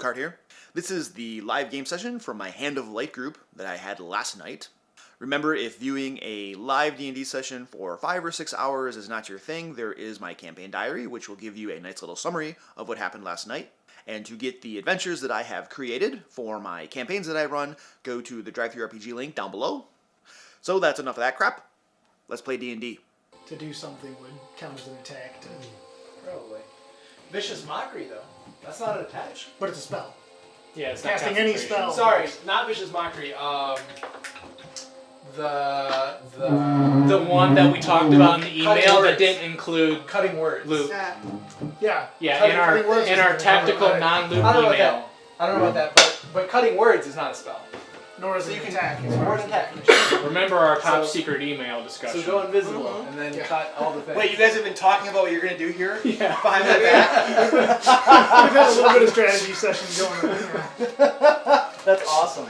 Card here. This is the live game session from my Hand of Light group that I had last night. Remember, if viewing a live D&D session for 5 or 6 hours is not your thing, there is my campaign diary, which will give you a nice little summary of what happened last night. And to get the adventures that I have created for my campaigns that I run, go to the Drive-Thru-RPG link down below. So that's enough of that crap. Let's play D&D. To do something would count as an attack. Probably. Vicious Mockery, though. That's not an attack. But it's a spell. Yeah, it's Casting any spell. Sorry, not Vicious Mockery. The one that we talked about in the Cutting email that words. didn't include Cutting words. loot. Yeah. Yeah, in Cutting words is our a tactical spell. non-loot I don't know about email. that. I don't know about that, but cutting words is not a spell. Nor is So it you an can attack. as Or far an as- attack. Remember our top So- secret email discussion. So go invisible and then Yeah. cut all the things. Wait, you guys have been talking about what you're going to do here? Yeah. Behind my back? We've had a little bit of strategy session going on here. That's awesome.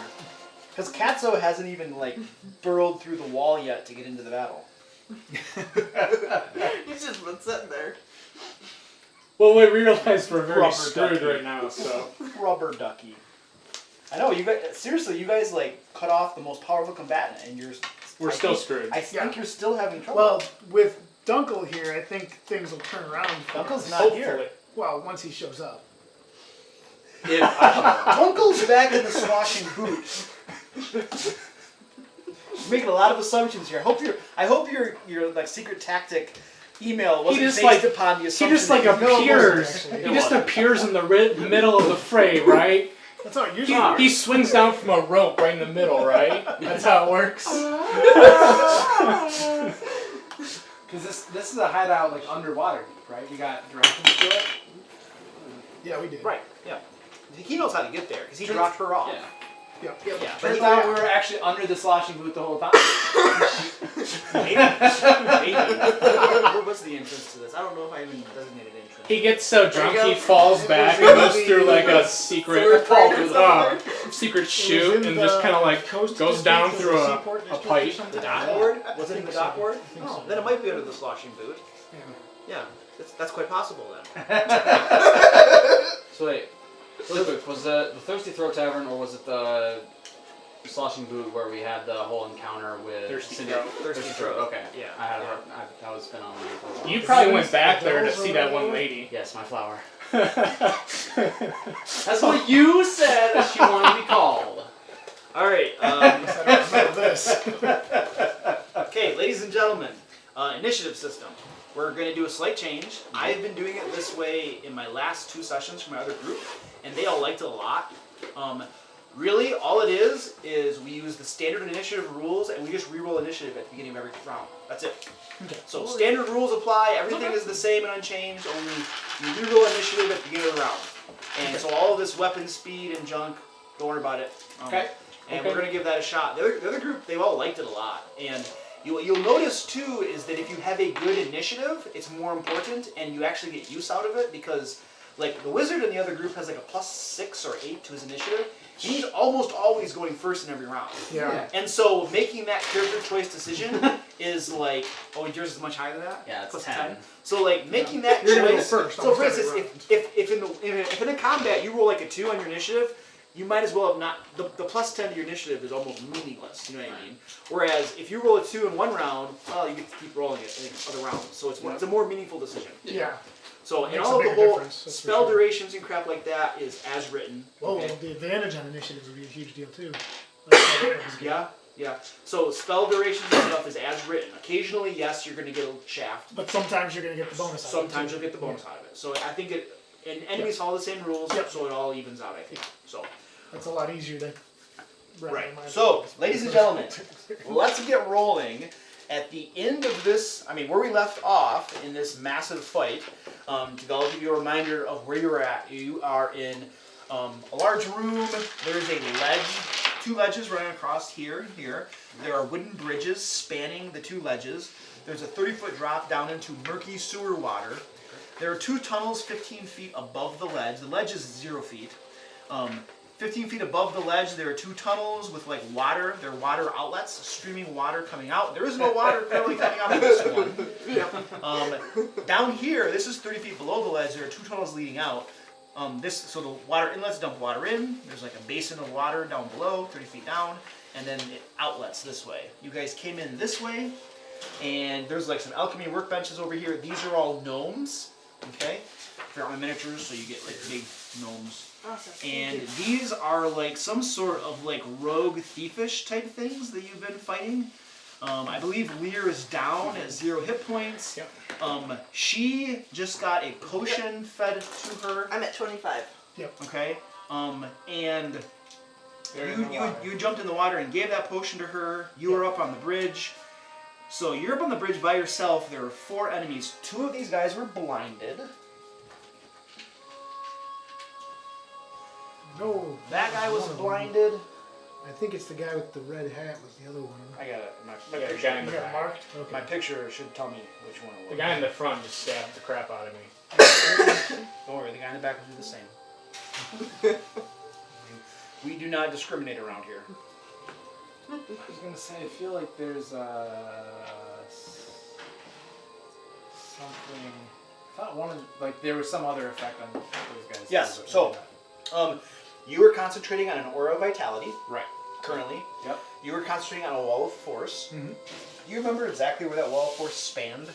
Because Katso hasn't even, burrowed through the wall yet to get into the battle. He's just been sitting there. Well, we realized we're very Rubber screwed ducky. right now, so. Rubber ducky. I know, you guys, seriously, you guys, cut off the most powerful combatant, and We're still screwed. I think you're still having trouble. Well, with Dunkel here, I think things will turn around. for Uncle's us. not Hopefully. here. Well, once he shows up. Uncle's back in the swashing boot. You're making a lot of assumptions here. I hope your secret tactic email wasn't just, based upon the He assumption just that you know it wasn't appears. actually. He just appears in the middle of the fray, right? That's how it usually works. He swings down from a rope right in the middle, right? That's how it works. Because this is a hideout underwater deep, right? You got directions to it? Yeah, we did. Right, yeah. He knows how to get there, because he dropped her off. Yeah. Yep. Yeah, But but he he thought we were actually under the sloshing boot the whole time. maybe. Where was the entrance to this? I don't know if I even designated entrance. He gets so drunk There you he go. falls back and goes through a secret secret It chute was in and just the kind of coast goes district down or through the a seaport district or pipe. something The like dock that. board? I Was it in think the so. dock board? I think Oh, so. then it might be under the sloshing boot. Yeah. Yeah, that's quite possible then. So wait, really quick, was the Thirsty Throat Tavern or was it the Sloshing Boot where we had the whole encounter with Thirsty Cindy? Throat. Thirsty Throat. Okay. Yeah. I had heard. That was been on my for a while. You probably went back there to see that one lady. Yes, my flower. That's That's what you said that she wanted to be called. Alright, I don't remember this. okay, ladies and gentlemen, initiative system. We're going to do a slight change. I've been doing it this way in my last 2 sessions for my other group, and they all liked it a lot. Really, all it is we use the standard initiative rules, and we just reroll initiative at the beginning of every round. That's it. So standard rules apply, everything is the same and unchanged, only you reroll initiative at the beginning of the round. And so all of this weapon speed and junk, don't worry about it. Okay. And we're going to give that a shot. The other group, they've all liked it a lot. And you'll notice, too, is that if you have a good initiative, it's more important, and you actually get use out of it, because, the wizard in the other group has, a +6 or 8 to his initiative. He's almost always going first in every round. Yeah. And so making that character choice decision is oh, yours is much higher than that? Yeah, it's Plus 10. So making that You're gonna go choice. first So almost for every instance, round. if in a combat you roll a 2 on your initiative, you might as well have not. The +10 to your initiative is almost meaningless. You know what I mean? Whereas if you roll a 2 in one round, well, you get to keep rolling it in other rounds. So it's a more meaningful decision. Yeah. So and Makes all a of the bigger whole difference, that's for spell sure. durations and crap like that is as written. Whoa, okay? the advantage on initiatives would be a huge deal too. Yeah. So spell durations and stuff is as written. Occasionally, yes, you're going to get a shaft. But sometimes you're going to get the bonus out of it, Sometimes too. you'll get the bonus out of it. So I think and enemies follow the same rules, Yep. so it all evens out, I think. So. That's a lot easier to Right. So, ladies and gentlemen, let's get rolling. At the end of this, where we left off in this massive fight, to give you a reminder of where you're at. You are in a large room. There's a ledge, 2 ledges running across here and here. There are wooden bridges spanning the 2 ledges. There's a 30-foot drop down into murky sewer water. There are 2 tunnels 15 feet above the ledge. The ledge is 0 feet. 15 feet above the ledge, there are 2 tunnels with water. They're water outlets, streaming water coming out. There is no water currently coming out of this one. Down here, this is 30 feet below the ledge. There are 2 tunnels leading out. So the water inlets dump water in. There's like a basin of water down below, 30 feet down, and then it outlets this way. You guys came in this way, and there's like some alchemy workbenches over here. These are all gnomes, okay? They're on miniatures, so you get like big gnomes. Awesome. And these are like some sort of like rogue thiefish type things that you've been fighting. I believe Lear is down at 0 hit points. Yep. She just got a potion fed to her. I'm at 25. Okay. And They're in the water. you jumped in the water and gave that potion to her. You were up on the bridge. So you're up on the bridge by yourself. There were 4 enemies. 2 of these guys were blinded. No. That guy was one of them. blinded. I think it's the guy with the red hat was the other one. I got it. My Yeah, the picture. guy in the You got back. marked? Okay. My picture should tell me which one it was. The guy in the front just stabbed the crap out of me. Don't worry, the guy in the back will do the same. We do not discriminate around here. I was gonna say, I feel like there's something. I thought one of like there was some other effect on those guys. Yes, but so- You were concentrating on an aura of vitality right. currently. Yep. You were concentrating on a wall of force. Mhm. Do you remember exactly where that wall of force spanned?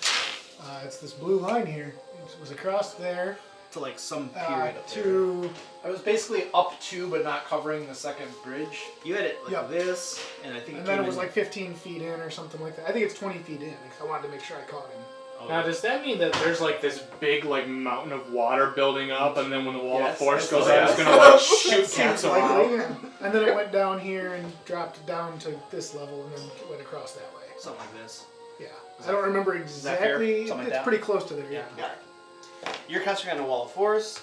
It's this blue line here. It was across there To like some period up there. to I was basically up to, but not covering the second bridge. You had it like Yep. this, and I think and then it came was in- like 15 feet in or something like that. I think it's 20 feet in because I wanted to make sure I caught him. Oh, Now, does that mean that there's like this big like mountain of water building up, and then when the wall Yes, of force that's goes what out, it it's is. gonna like shoot Seems Katso likely, out? yeah. And then it went down here and dropped down to this level and then went across that way. something like this. Yeah. I don't remember that fair? exactly. Something like It's that? pretty close to there. Yeah. Yeah. You're concentrating on a wall of force.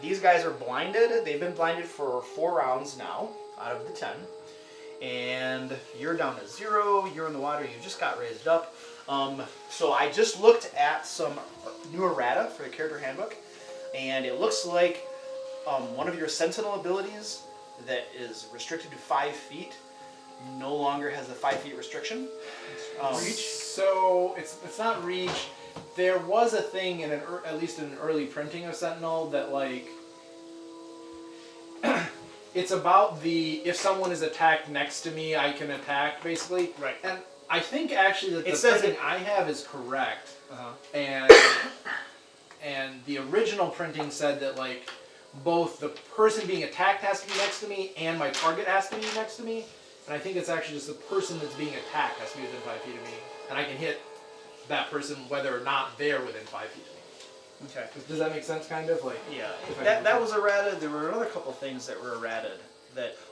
These guys are blinded. They've been blinded for 4 rounds now out of the 10. And you're down to 0. You're in the water. You just got raised up. So I just looked at some new errata for the character handbook, and it looks like one of your sentinel abilities that is restricted to 5 feet no longer has the 5 feet restriction. Reach. So it's not reach. There was a thing in at least in an early printing of Sentinel that like it's about the if someone is attacked next to me, I can attack basically. Right. And I think actually that It the says printing it- I have is correct. Uh-huh. And the original printing said that like both the person being attacked has to be next to me and my target has to be next to me. And I think it's actually just the person that's being attacked has to be within 5 feet of me, and I can hit that person whether or not they're within 5 feet of me. Okay. Does that make sense? Kind of like. Yeah, If I that can- was errata. There were another couple things that were errated.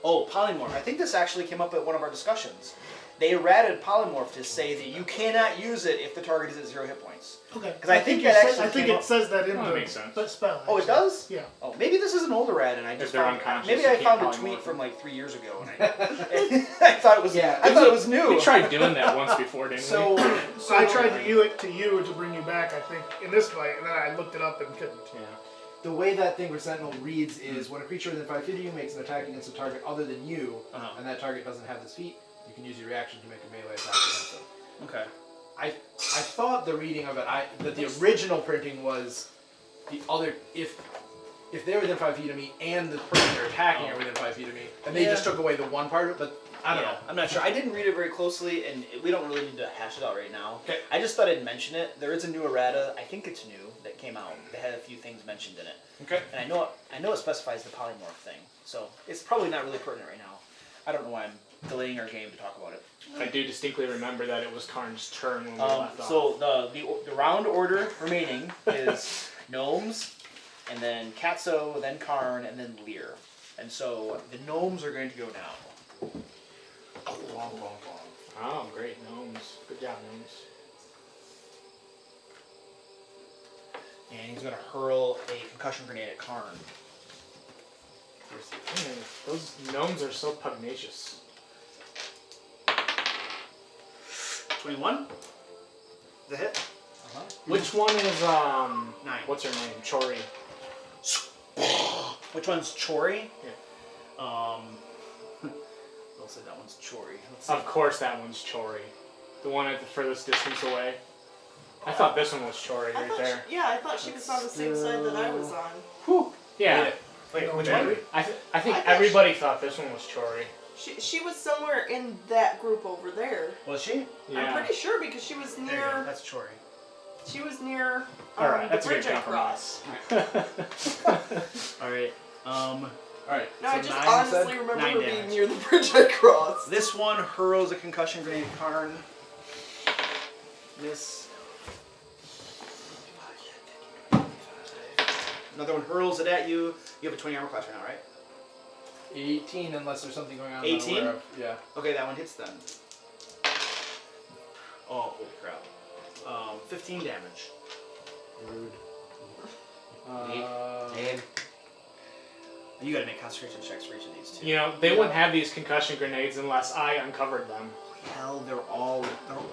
Polymorph. I think this actually came up at one of our discussions. They errated polymorph to say that you cannot use it if the target is at 0 hit points. Okay. 'Cause I think it that says- actually I think came it up- says that in Oh, that the makes sense. spell. Oh, it actually. does? Yeah. Oh, maybe this is an older errata, and I just they're found unconscious, maybe you I can't found a polymorph tweet them. from like 3 years ago, and I thought it was. Yeah. I thought it was new. We tried doing that once before, didn't So, So I tried to use it to you to bring you back, I think, in this fight, and then I looked it up and couldn't. we? Yeah. The way that thing for Sentinel reads is when a creature within 5 feet of you makes an attack against a target other than you, Uh-huh. and that target doesn't have this feat, you can use your reaction to make a melee attack against them. okay. I thought the reading of it, that the original printing was the other if they're within 5 feet of me and the person they're attacking are within 5 feet of me, and they Yeah. just took away the one part of it, but I don't know. I'm not sure. I didn't read it very closely, and we don't really need to hash it out right now. Okay. I just thought I'd mention it. There is a new errata. I think it's new that came out. That had a few things mentioned in it, Okay. and I know it specifies the polymorph thing. So it's probably not really pertinent right now. I don't know why I'm delaying our game to talk about it. I do distinctly remember that it was Karn's turn when we left off. So the round order remaining is gnomes, and then Katso, then Karn, and then Lear. And so the gnomes are going to go now. Oh, great gnomes. Good job, gnomes. And he's going to hurl a concussion grenade at Karn. Man, those gnomes are so pugnacious. 21? The hit? Which one is 9. what's her name? Chori. Which one's Chori? Yeah. I'll say that one's Chori. Let's see. Of course that one's Chori. The one at the furthest distance away. I thought this one was Chori right there. I thought she was on the same side that I was on. Whew. Yeah. Wait, which one? I think I thought everybody thought this one was Chori. She was somewhere in that group over there. Was she? Yeah. I'm pretty sure because she was There you go. near. That's Chori. She was near Alright, the that's a good bridge I crossed. All right. Alright. No, so I just 9 honestly said? remember 9 her damage. being near the bridge I crossed. This one hurls a concussion grenade at Karn. Miss. Another one hurls it at you. You have a 20 armor class right now, right? 18 unless there's something going on. I'm not 18? aware of. Yeah. Okay, that one hits then. Oh, holy crap. 15 damage. Rude. And You gotta make concentration checks for each of these two. You know, they wouldn't have these concussion grenades unless I uncovered them. Hell,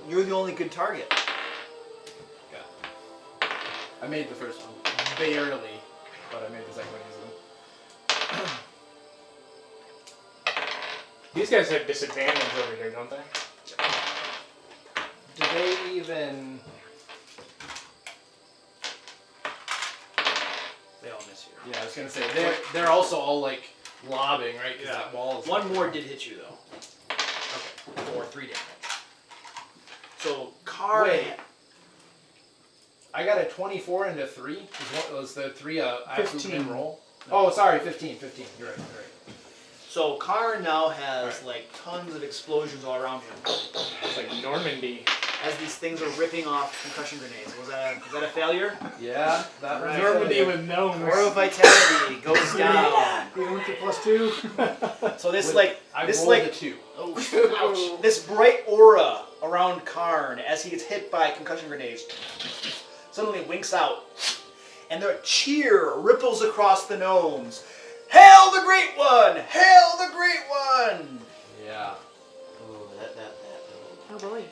you're the only good target. I made the first one. Barely. But I made the second one easily. These guys have disadvantage over here, don't they? Do they even... They all miss you. Yeah, I was gonna say, they're also all like lobbing, right? Because that wall is... One more did hit you though. Okay. For 3 damage. So Karn. Wait. I got a 24 into 3. Was the 3 a absolute 15. roll? Oh, sorry, 15. You're right. So Karn now has like tons of explosions all around him It's like Normandy. as these things are ripping off concussion grenades. Was that a failure? Yeah, that was Normandy with gnomes. Aura of vitality goes down. You went to +2. So this I rolled a 2. oh, ouch. This bright aura around Karn as he gets hit by concussion grenades suddenly winks out, and the cheer ripples across the gnomes. Hail the Great One! Hail the Great One! Yeah. oh, that. Oh boy.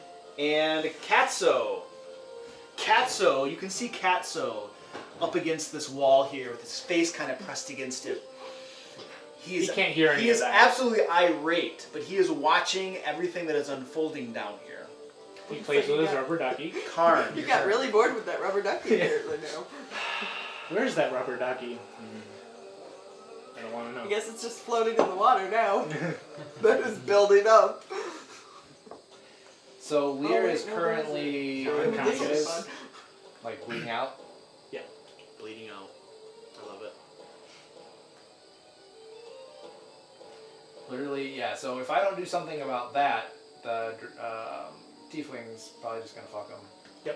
And Katso. Katso, you can see Katso up against this wall here with his face kind of pressed against it. He can't hear any He of is that. absolutely irate, but he is watching everything that is unfolding down here. He plays with his rubber ducky. Karn. You got really bored with that rubber ducky apparently now. Where's that rubber ducky? I don't want to know. I guess it's just floating in the water now. That is building up. So Lear wait, is no, currently where is it? unconscious, Fun. like bleeding out. Bleeding out. I love it. Literally, yeah. So if I don't do something about that, the tiefling's probably just gonna fuck him.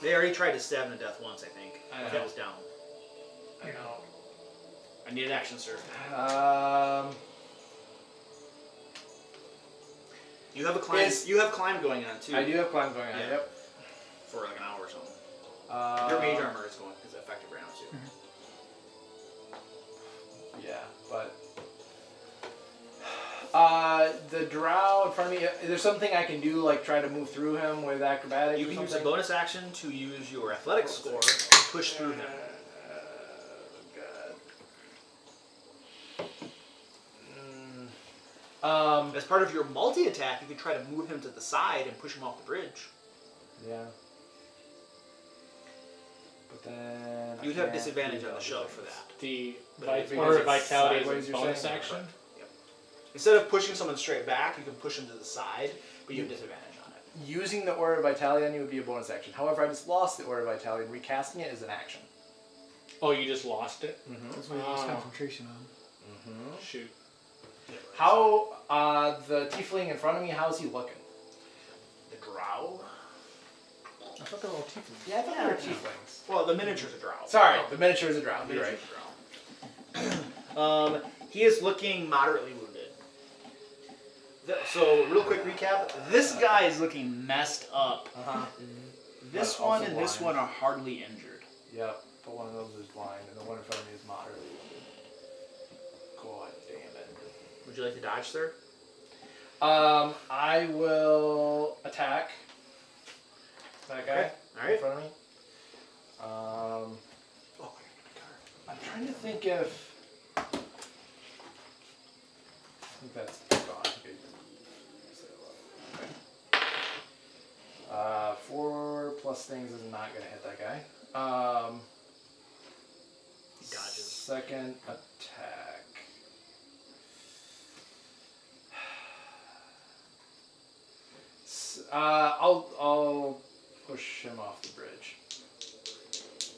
They already tried to stab him to death once, I think. I know. That was down. I know. I need an action, sir. You have a climb. You have climb going on too. I do have climb going on. Yeah. Yep. For like an hour or something. Uh, Your mage armor is effective right now too. Yeah, but the drow in front of me. Is there something I can do, like try to move through him with acrobatics? You or can use a something? bonus action to use your athletics score to push through him. As part of your multi-attack, you can try to move him to the side and push him off the bridge. Yeah. But then You would have disadvantage on the shove for that. The But Aura of it's Vitality is sideways, a you're bonus saying? action. Instead of pushing someone straight back, you can push them to the side, but you have disadvantage on it. Using the Aura of Vitality on you would be a bonus action. However, I just lost the Aura of Vitality, and recasting it is an action. Oh, you just lost it? That's what you use Oh. concentration on. Shoot. How the tiefling in front of me? How's he looking? The drow? I thought they were all tieflings. Yeah, I thought they were tieflings. Well, the miniature's a drow. Sorry, the miniature is a drow. You're right. Miniature's a drow. He is looking moderately wounded. So, real quick recap. This guy is looking messed up. This But one also and this blind. one are hardly injured. Yep, but one of those is blind, and the one in front of me is moderately wounded. God damn it. Would you like to dodge, sir? I will attack that guy Okay, in alright. front of me. I'm trying to think if. I think that's gone. Okay. 4 plus things is not gonna hit that guy. dodges. Second attack. I'll push him off the bridge.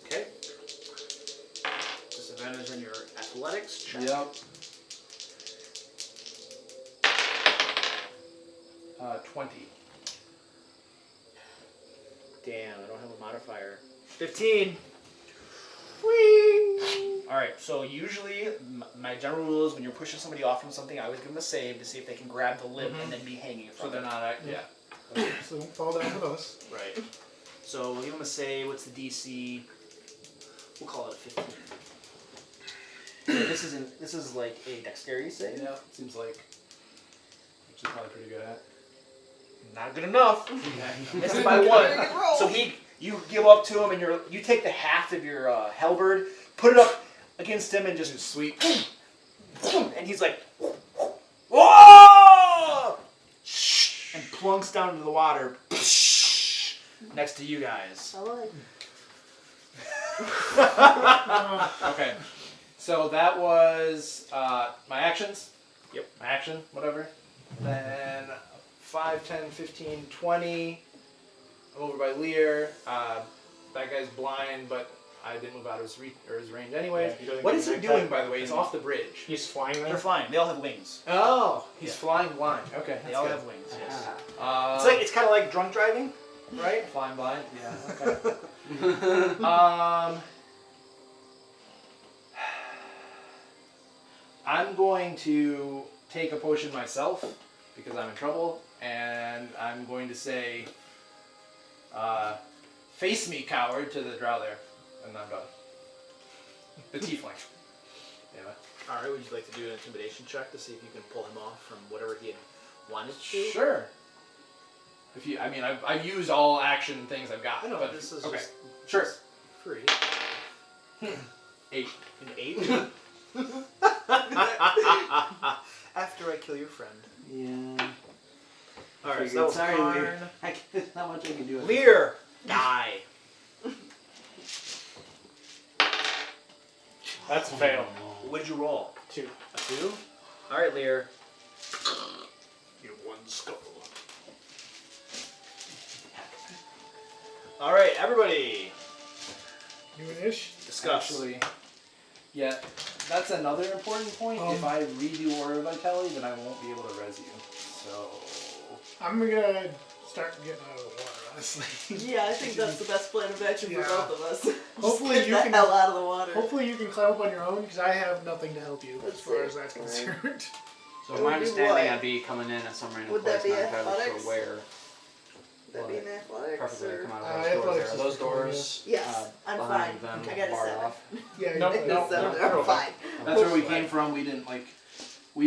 Okay. Disadvantage on your athletics check. Yep. 20. Damn, I don't have a modifier. 15. Whee! Alright, so usually my general rule is when you're pushing somebody off from something, I always give them a save to see if they can grab the lip and then be hanging So from they're it. not. Yeah. So don't fall down with us. Right. So we'll give them a save. What's the DC? We'll call it a 15. So this is like a dexterity save. Yeah. Seems like. Which is probably pretty good at. Not good enough. Yeah. Missed by Very one. good roll. So you give up to him and you take the haft of your halberd, put it up against him and just Sweet. and he's like, whoa! And plunks down into the water next to you guys. I like. Okay. So that was my actions. Yep. My action, whatever. Then 5, 10, 15, 20. I'm over by Lear. That guy's blind, but I didn't move out of his range anyway. Yeah, he doesn't What get is he an doing, attack by the way? He's off the bridge. He's flying They're there. flying. They all have wings. Oh, he's Yeah. flying blind. Okay, They that's all good. have wings. Yes. It's It's kind of like drunk driving, right? flying blind. Yeah. Okay. I'm going to take a potion myself because I'm in trouble, and I'm going to say, "Face me, coward!" to the drow there, and I'm done. The tiefling. Yeah. Alright, would you like to do an intimidation check to see if you can pull him off from whatever he had wanted to do? Sure. If you, I mean, I've used all action things I've got. I know, but this is okay. just Sure. just free. 8. An 8? After I kill your friend. Yeah. Alright, so that was Sorry, Karn. Lear. There's not much I can do. Lear! Die! That's a fail. What did you roll? 2. A 2? Alright, Lear. Your one skull. Alright, everybody. You and Ish? Discuss. Actually, yeah, that's another important point. If I redo Aura Vitality, then I won't be able to res you. So. I'm gonna start getting out of the water, honestly. Yeah, I think that's the best plan of action for Yeah. both of us. Hopefully Just you get can- the hell out of the water. Hopefully you can climb up on your own, because I have nothing to help you Let's as far see. as that's Alright. concerned. So It my would be understanding, what? I'd be coming in at some random Would place, that be not entirely athletics? sure where. Would that be an athletics? Preferably Or... come out Uh, of those doors. athletics There. Are is those preferred, doors? Yes, I'm behind fine. them I got a barred 7. off? Yeah, Nope. you- I got a 7. no, I'm fine. That's where we came from. We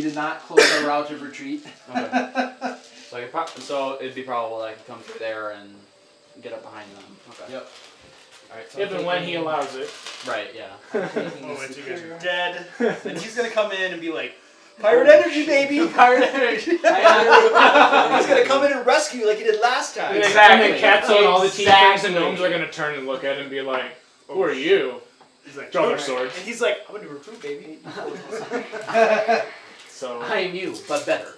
did not close our route of retreat. Okay. So it'd be probable that I could come through there and get up behind them. Okay. Yep. Alright, so If and when he allows it. Right. Yeah. Oh, wait, you guys are Dead. Then he's gonna come in and be like, Pirate energy, baby! Pirate energy! He's gonna come in and rescue you like he did last time. And then Katso and all the tieflings and Exactly. gnomes are gonna turn and look at him and be like, "Who are you?" He's like, Draw their "Alright." swords. And he's like, I'm gonna recruit, baby. So I am you, but better.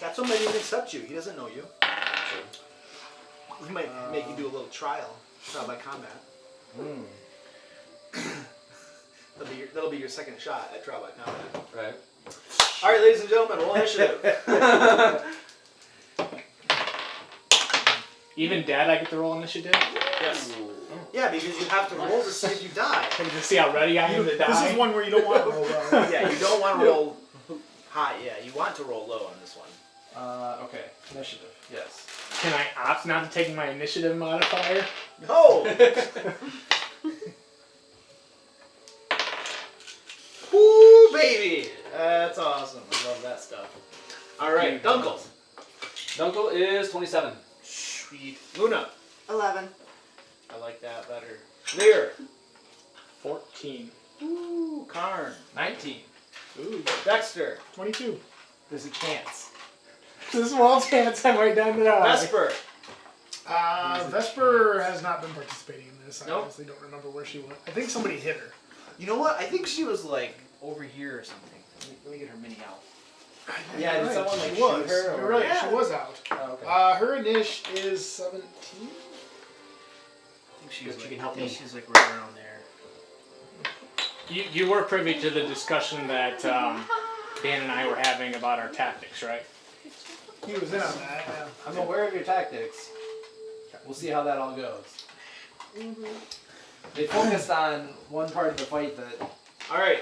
Katso might even accept you. He doesn't know you. He might make you do a little trial by combat. That'll be your second shot at trial by combat. Right. All right, ladies and gentlemen, roll initiative. even Dad, I get to roll initiative. Yes. Yeah, because you have to roll to see if you die. Can you see how ready I am to die? This is one where you don't want to roll well. Yeah, you don't want to roll high. Yeah, you want to roll low on this one. Okay. Initiative. Yes. Can I opt not to take my initiative modifier? No. Woo, baby! That's awesome. I love that stuff. All right, Dunkel. Dunkel is 27. Sweet. Luna. 11. I like that better. Lear. 14. Ooh, Karn. 19. Ooh, Dexter. 22. There's a chance. There's a small chance I might die to die. Vesper. Vesper has not been participating in this. I Nope. honestly don't remember where she went. I think somebody hit her. You know what? I think she was like over here or something. Let me get her mini out. Yeah, did Right, someone, like, she shoot was. her, You're or- right, Yeah. she was out. Oh, okay. Her initial is 17. I think she's Good, like, you can help me. she's like right around there. You were privy to the discussion that Dan and I were having about our tactics, right? He was in on that. Yeah. I'm aware of your tactics. We'll see how that all goes. They focused on one part of the fight that All right,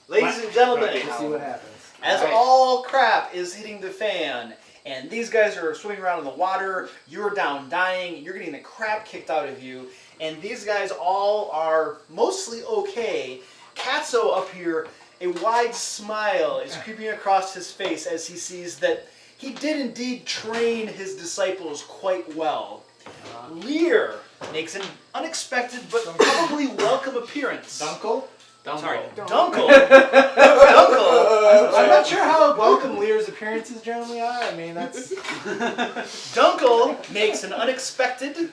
ladies and gentlemen, we'll see what happens. as Alright. all crap is hitting the fan, and these guys are swimming around in the water, you're down dying, you're getting the crap kicked out of you, and these guys all are mostly okay. Katso up here, a wide smile is creeping across his face as he sees that he did indeed train his disciples quite well. Lear makes an unexpected but probably welcome appearance. Dunkel? Sorry, Dunkel. Dunkel. I'm not sure how welcome Lear's appearances generally are. I mean, that's... Dunkel makes an unexpected,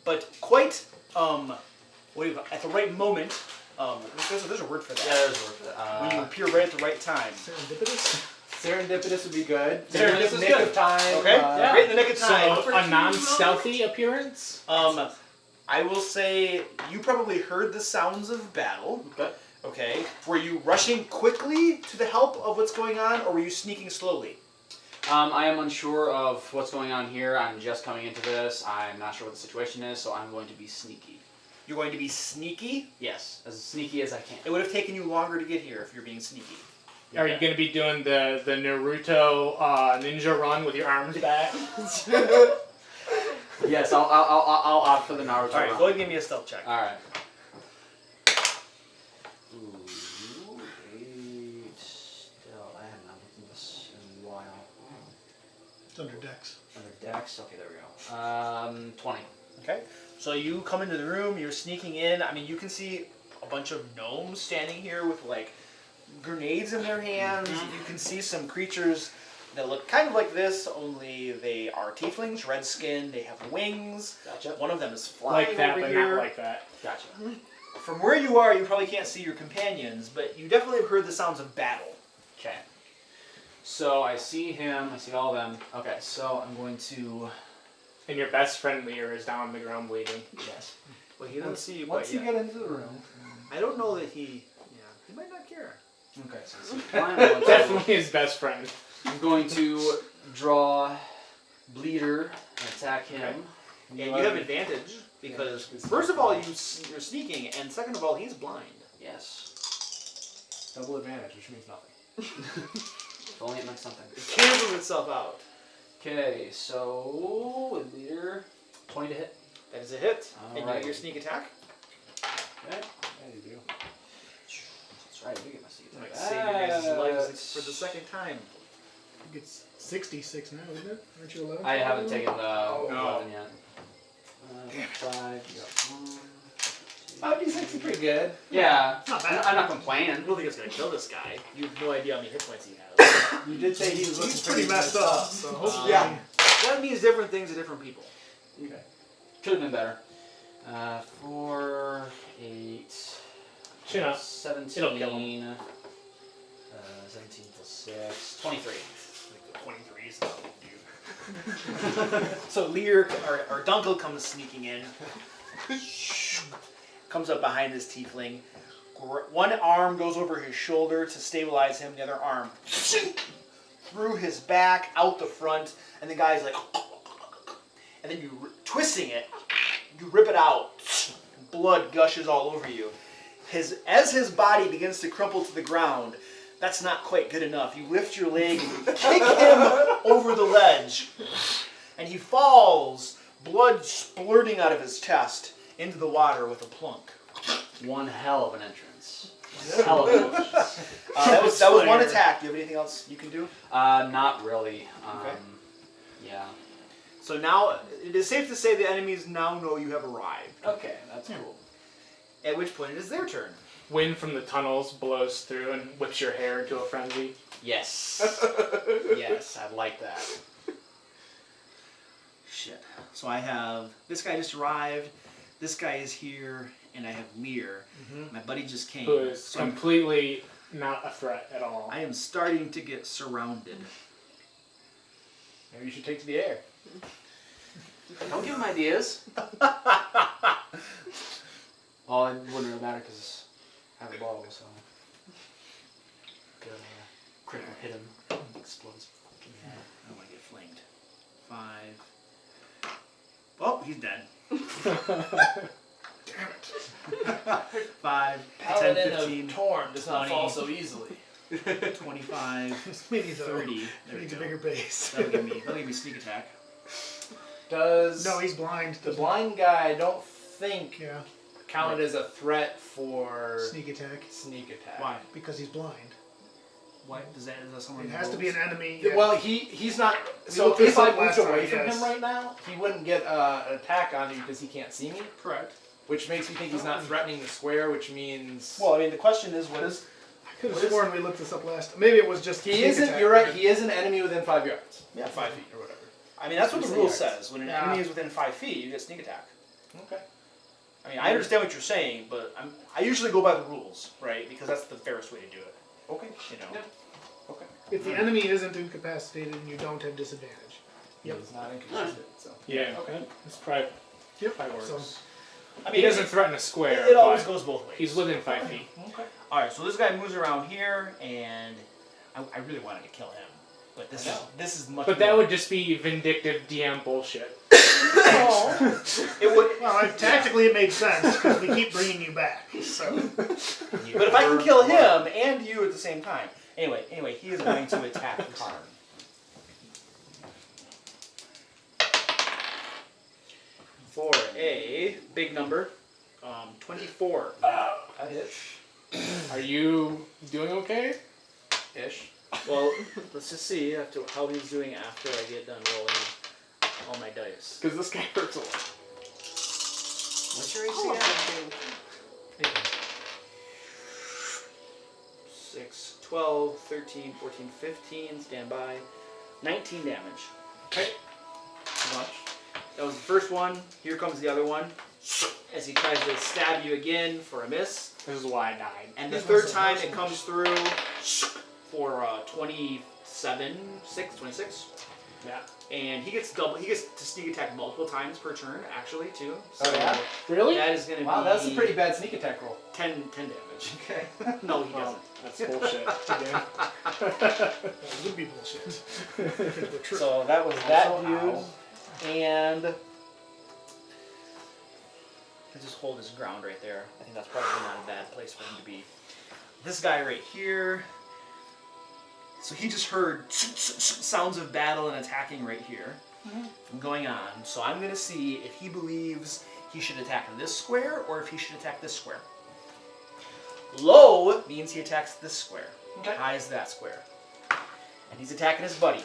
but quite at the right moment. There's a word for that. Yeah, there's a word for that. When you appear right at the right time. Serendipitous? Serendipitous would be good. Serendipitous is Nick good. of time. Okay, Yeah. right in the nick of time. So a non-stealthy appearance. I will say you probably heard the sounds of battle. Okay. Okay. Were you rushing quickly to the help of what's going on, or were you sneaking slowly? I am unsure of what's going on here. I'm just coming into this. I'm not sure what the situation is, so I'm going to be sneaky. You're going to be sneaky. Yes, as sneaky as I can. It would have taken you longer to get here if you're being sneaky. Are you going to be doing the Naruto ninja run with your arms back? Yes, I'll opt for the Naruto. All right, run. go ahead and give me a stealth check. All right. Ooh, 8. Still, I have not looked at this in a while. It's under Dex. Under Dex. Okay, there we go. 20. Okay. So you come into the room, you're sneaking in. I mean, you can see a bunch of gnomes standing here with like grenades in their hands. You can see some creatures that look kind of like this, only they are tieflings, red skin, they have wings. Gotcha. One of them is flying Like that, over but here. not like that. Gotcha. From where you are, you probably can't see your companions, but you definitely have heard the sounds of battle. Okay. So I see him. I see all of them. Okay, so I'm going to. And your best friend Lear is down on the ground bleeding. Yes. Well, he doesn't see you Once quite you yet. get into the room. I don't know that he might not care. Okay, so it's fine. I'm going to- Definitely his best friend. I'm going to draw Bleeder and attack him. And you have advantage because first of all you're sneaking, and second of all he's blind. Yes. Double advantage, which means nothing. If only it meant something. It cancels itself out. Okay, so with Bleeder, 20 to hit. That is a hit. And you Alright. get your sneak attack. Okay. Yeah, you do. That's right, I do get my sneak You might attack. save your guys' lives for the second time. I think it's 66 now, isn't it? Aren't you 11? I haven't taken the No. 11 yet. 5, you got 1, 2, 5d6 is pretty good. Yeah, Not bad. I'm not I complaining. don't think it's gonna kill this guy. You have no idea how many hit points he has. You did say he was looking He's pretty messed up, so hopefully. Yeah. That means different things to different people. Okay. Could have been better. 4, 8, You know, 17. it'll kill him. 17 plus 6, 23. Like the 23s. So Lear or Dunkel comes sneaking in. Comes up behind this tiefling. One arm goes over his shoulder to stabilize him. The other arm through his back, out the front, and the guy's like, and then you twisting it, you rip it out. Blood gushes all over you. As his body begins to crumple to the ground, that's not quite good enough. You lift your leg and you kick him over the ledge, and he falls, blood splurting out of his chest, into the water with a plunk. One hell of an entrance. Hell of an entrance. That was one attack. Do you have anything else you can do? Not really. Okay. Yeah. So now it is safe to say the enemies now know you have arrived. Okay, that's cool. At which point it is their turn. Wind from the tunnels blows through and whips your hair into a frenzy. Yes. Yes, I like that. shit. So I have this guy just arrived. This guy is here, and I have Mir. My buddy just came. Who is So completely not a threat at all. I am starting to get surrounded. Maybe you should take to the air. Don't give him ideas. Well, it wouldn't really matter because I have a ball, so. Good. Critical hit him. Explodes. Yeah, I don't want to get flamed. 5. Oh, he's dead. Damn it. 5, 10, Paladin 15, of Torn does not 20. fall so easily. 25, Maybe 30. He There we needs a go. bigger base. That'll give me sneak attack. Does No, he's blind. the blind guy, I don't think, Yeah, counted as a threat for sneak attack. sneak attack? Why? Because he's blind. Why is that someone? It has to be an enemy. Yeah, well, he's not. We So looked this if I up last moved away time, from yes. him right now, he wouldn't get an attack on you because he can't see me, Correct. which makes me think he's not threatening the square, which means Well, I mean, the question is, what is? I could have sworn we looked this up last. Maybe it was just. he sneak isn't. attack. You're right. He is an enemy within 5 yards. Yeah, 5 feet or whatever. I mean, that's what the Say rule yards. says. When an Yeah. enemy is within 5 feet, you get sneak attack. Okay. I mean, I understand what you're saying, but I usually go by the rules, right? Because that's the fairest way to do it. Okay. You know. Yeah. If the enemy isn't incapacitated and you don't have disadvantage. Yep. He's not inconsistent. So. Yeah, Okay. It's probably Yep. probably works. So, I He mean, doesn't threaten a square. It always but goes both ways. He's within 5 feet. Okay. All right, so this guy moves around here, and I really wanted to kill him, but this is much. But that would just be vindictive DM bullshit. It would. well, tactically it makes sense because we keep bringing you back. So But if I can kill him and you at the same time. Anyway, he is going to attack Karn. For a big number, 24. That hits. Are you doing okay? Ish. Well, let's just see how he's doing after I get done rolling all my dice. Because this guy hurts a lot. What's your AC? Oh, again? 6, 12, 13, 14, 15, stand by. 19 damage. Okay. How much? That was the first one. Here comes the other one. As he tries to stab you again for a miss. This is why I died. And the third time it comes through for 26. Yeah. And he gets to sneak attack multiple times per turn, actually, too. So Oh, yeah? Really? that is going to Wow, be that's a pretty bad sneak attack roll. 10 damage. Okay. No, he Well, doesn't. that's bullshit. Again. that would be bullshit. If it were true. So that was that Also, dude. ow. And he'll just hold his ground right there. I think that's probably not a bad place for him to be. This guy right here. So he just heard sounds of battle and attacking right here from going on. So I'm going to see if he believes he should attack this square or if he should attack this square. Low means he attacks this square. Okay. High is that square. And he's attacking his buddy.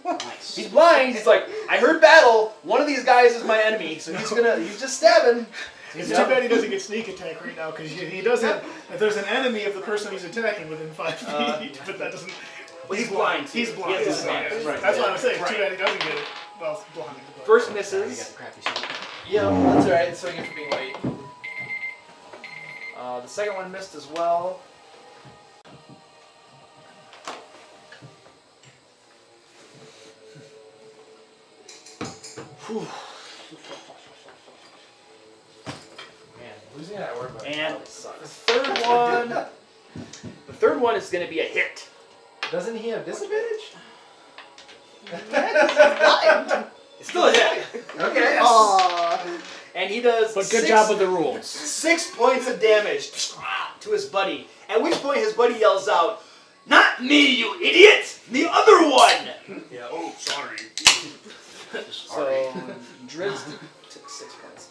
Nice. He's blind. He's like, I heard battle. One of these guys is my enemy, so he's just stabbing. It's too bad he doesn't get sneak attack right now because he doesn't. If there's an enemy of the person he's attacking within 5 feet, but that doesn't. Well, he's blind. Too. He's blind. He has Yeah, disadvantage. yeah. Right. That's what I was saying. Right. Too bad he doesn't get it. Well, blind. But. First You got misses. the crappy suit. Yeah, that's alright. So you for being late. The second one missed as well. Whew. Man, losing that word by And probably the sucks. third one is going to be a hit. Doesn't he have disadvantage? It's still a hit. Okay. Aw. And he does But good job with the rules. 6 points of damage to his buddy. At which point his buddy yells out, "Not me, you idiot! The other one!" Yeah. Oh, sorry. So Drizzt took 6 points.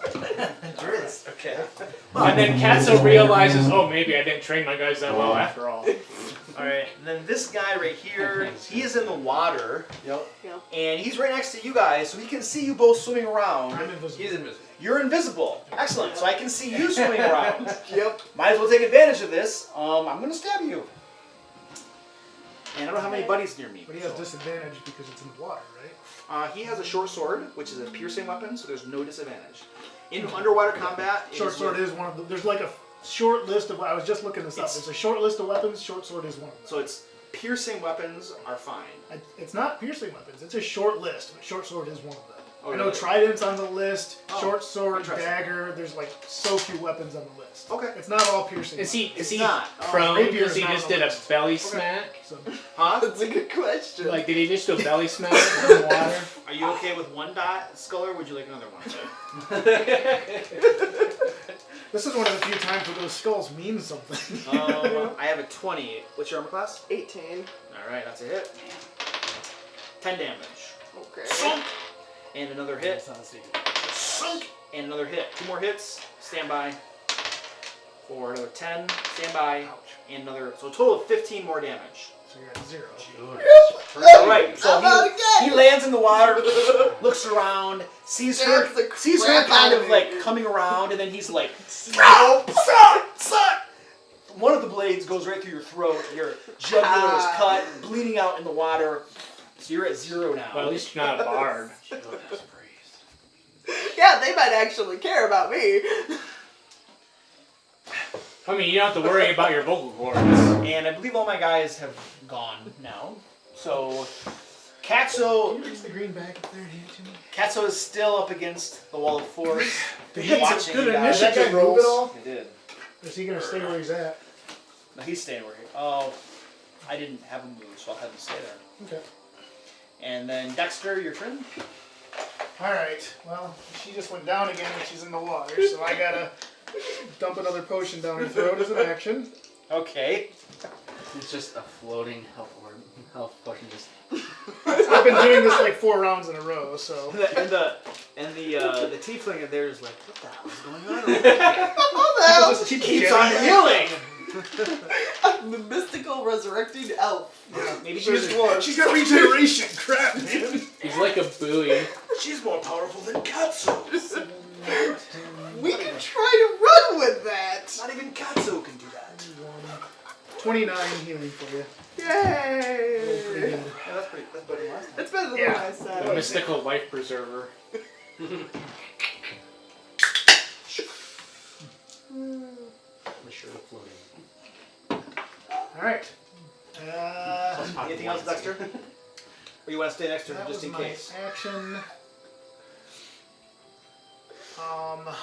Drizzt. Okay. And then Katso realizes, oh, maybe I didn't train my guys that well after all. Alright, then this guy right here, he is in the water, Yep. and he's right next to you guys, so he can see you both swimming around. I'm invisible. He's invisible. You're invisible. Excellent. So I can see you swimming around. Yep. Might as well take advantage of this. I'm going to stab you. And I don't have any buddies near me. But he has disadvantage because it's in the water, right? He has a short sword, which is a piercing weapon, so there's no disadvantage. In underwater combat, Short sword is one of the. There's like a short list of. I was just looking this up. There's a short list of weapons. Short sword is one of them. So it's piercing weapons are fine. It's not piercing weapons. It's a short list, but short sword is one of them. Oh, I know really? trident's on the list. Oh, Short sword, interesting. dagger. There's like so few weapons on the list. Okay. It's not all piercing. Is he weapons. is he not. prone Rapier because is he not just on the did a list. belly smack? So, Huh? That's a good question. Like, did he just do a belly smack in the water? Are you okay with one dot, Sculler? Would you like another one? this is one of the few times where those skulls mean something. I have a 20. What's your armor class? 18. All right, that's a hit. 10 damage. Okay. Sunk. And another hit. That's not a secret. Sunk. And another hit. 2 more hits. Stand by. For another 10. Stand by. And another. So a total of 15 more damage. So you're at 0. All right. So How about he lands in the water, looks around, sees her kind of like coming around, and then he's like, "Stop! Stop! Stop!" One of the blades goes right through your throat. Your jugular is cut, bleeding out in the water. So you're at 0 now. Well, at least you're not a bard. Yeah, they might actually care about me. I mean, you don't have to worry about your vocal cords. And I believe all my guys have gone now. So Katso, Reach the green back up there and hand it to me. Katso is still up against the wall of force, Good watching you guys. initiative rolls. He did. Is he gonna stay where he's at? No, he's staying where he. Oh, I didn't have him move, so I'll have him stay there. Okay. And then Dexter, your turn. All right. Well, she just went down again and she's in the water, so I gotta dump another potion down her throat as an action. Okay. It's just a floating health potion. Just I've been doing this like 4 rounds in a row, so. And the tiefling in there is like, what the hell is going on over here? How the hell? She keeps on healing. I'm the mystical resurrecting elf. Yeah. Maybe she just was. She's got regeneration. Crap, man. He's like a buoy. She's more powerful than Katso. We can try to run with that. Not even Katso can do that. 29 healing for you. Yay! Pretty good. Yeah, that's better than last time. That's better than Yeah. what I The said. mystical life preserver. for sure floating. All right. Anything else, Dexter? Or you want to stay next to her That just was in my case? action. Oh,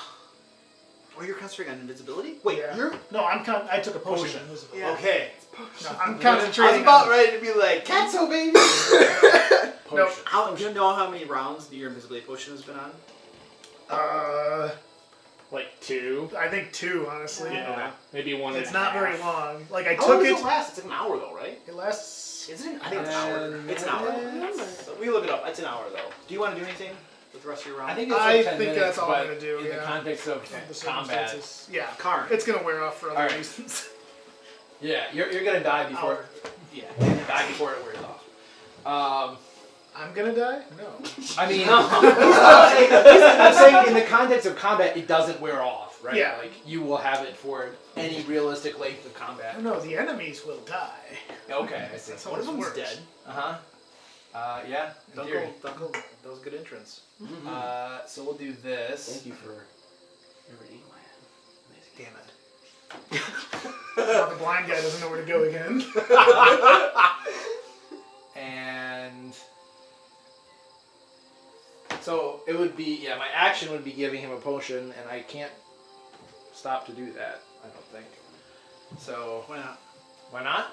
you're concentrating on invisibility? Wait, Yeah. you're... No, I took a potion. Yeah. Okay. No, I'm I was concentrating. about on, ready to be like, Katso, baby! No. Do you know how many rounds your invisibility potion has been on? Like 2. I think 2, honestly. Yeah. Maybe 1 It's and a not very half. long. Like I How long took does it. it last? It's like an hour though, right? It lasts. Isn't it? I think it's an hour. It's an hour. So we look it up. It's an hour though. Do you want to do anything with the rest of your round? I think it's I like 10 think minutes, that's all but I'm gonna do, in yeah. the context of The combat. circumstances. Yeah. Karn. It's gonna wear off for other Alright. reasons. Yeah, you're gonna die before. Hour. Yeah, you're gonna die before it wears off. I'm gonna die? No. I mean, I'm saying in the context of combat, it doesn't wear off, right? Yeah. Like you will have it for any realistic length of combat. No, the enemies will die. Okay, I see. That's how One of this them's works. dead. Yeah. In theory. Dunkel, that was a good entrance. So we'll do this. Thank you for Never eaten my Damn it. Now the blind guy doesn't know where to go again. And so it would be, yeah, my action would be giving him a potion, and I can't stop to do that, I don't think. So, Why not? why not?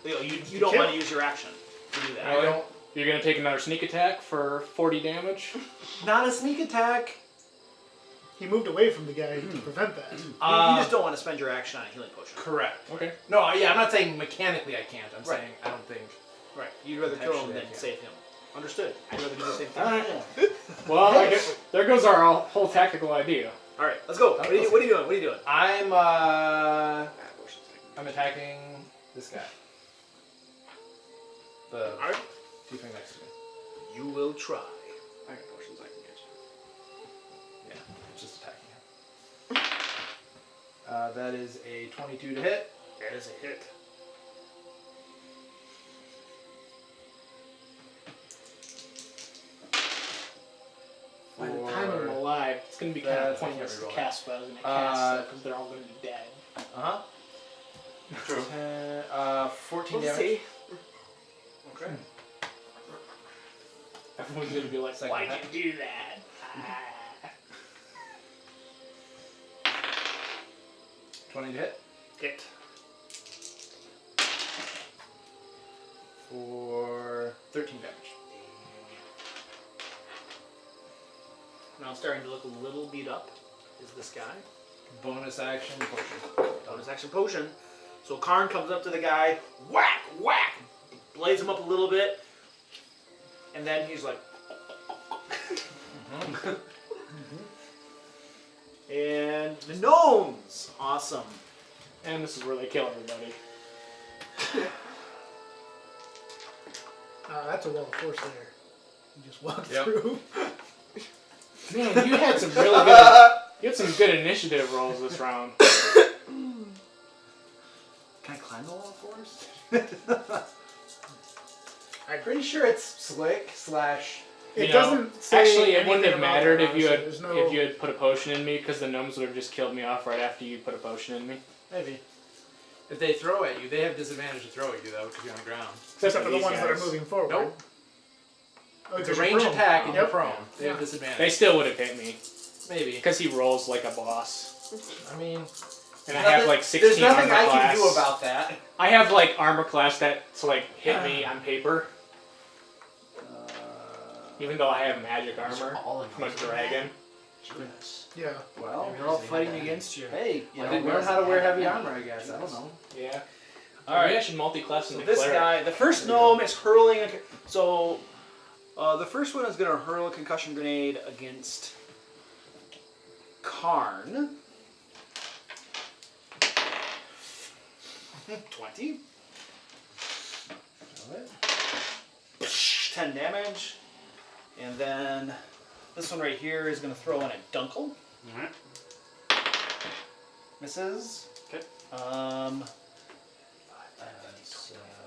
You don't want to use your action to do that. I don't. You're gonna take another sneak attack for 40 damage. Not a sneak attack. He moved away from the guy to prevent that. You just don't want to spend your action on a healing potion. Correct. Okay. No, yeah, I'm not saying mechanically I can't. I'm Right. saying I don't think. Right. You'd rather kill him Actually, than yeah. save him. Understood. I'd rather do the same thing. Alright. Well, I guess there goes our whole tactical idea. All right, let's go. What are you doing? What are you doing? I'm attacking this guy. The All right. tiefling next to me. You will try. I got potions I can use. Yeah, just attacking him. That is a 22 to hit. That is a hit. It's gonna be kind of That's pointless to every roll. cast spells and cast because they're all gonna be dead. Uh-huh. True. 14 We'll damage. see. Okay. Everyone's gonna be like, Second why'd attack. you do that? 20 to hit. Hit. For 13 damage. Now I'm starting to look a little beat up. Is this guy? Bonus action potion. Bonus action potion. So Karn comes up to the guy, whack, whack, blades him up a little bit, and then he's like, and the gnomes, awesome. And this is where they kill everybody. That's a wall of force there. You just walk Yep. through. Man, you had some really good. You had some good initiative rolls this round. Can I climb the wall of force? I'm pretty sure it's slick slash. It You know, doesn't say Actually, it wouldn't anything have about mattered that, if you had honestly. There's no- if you had put a potion in me, because the gnomes would have just killed me off right after you put a potion in me. Maybe. If they throw at you, they have disadvantage to throw at you though, because you're on the ground. Except for the these ones that are guys. moving forward. Nope. Oh, It's because a you're range prone. attack and you're Yep. prone. They have Yeah. disadvantage. They still would have hit me, Maybe. because he rolls like a boss. I mean, And I have like 16 there's nothing armor I class. can do about that. I have like armor class that's like hit me on paper, even though I have magic armor. I'm a dragon. Yeah. Well, They're all fighting against you. hey, You know, learn how to wear heavy armor, I guess. I don't know. Yeah. All right. Maybe I should multi-class So into this cleric. guy, the first gnome is hurling a... So, the first one is going to hurl a concussion grenade against Karn. 20. 10 damage. And then this one right here is going to throw in a Dunkel. Alright. Misses. Okay.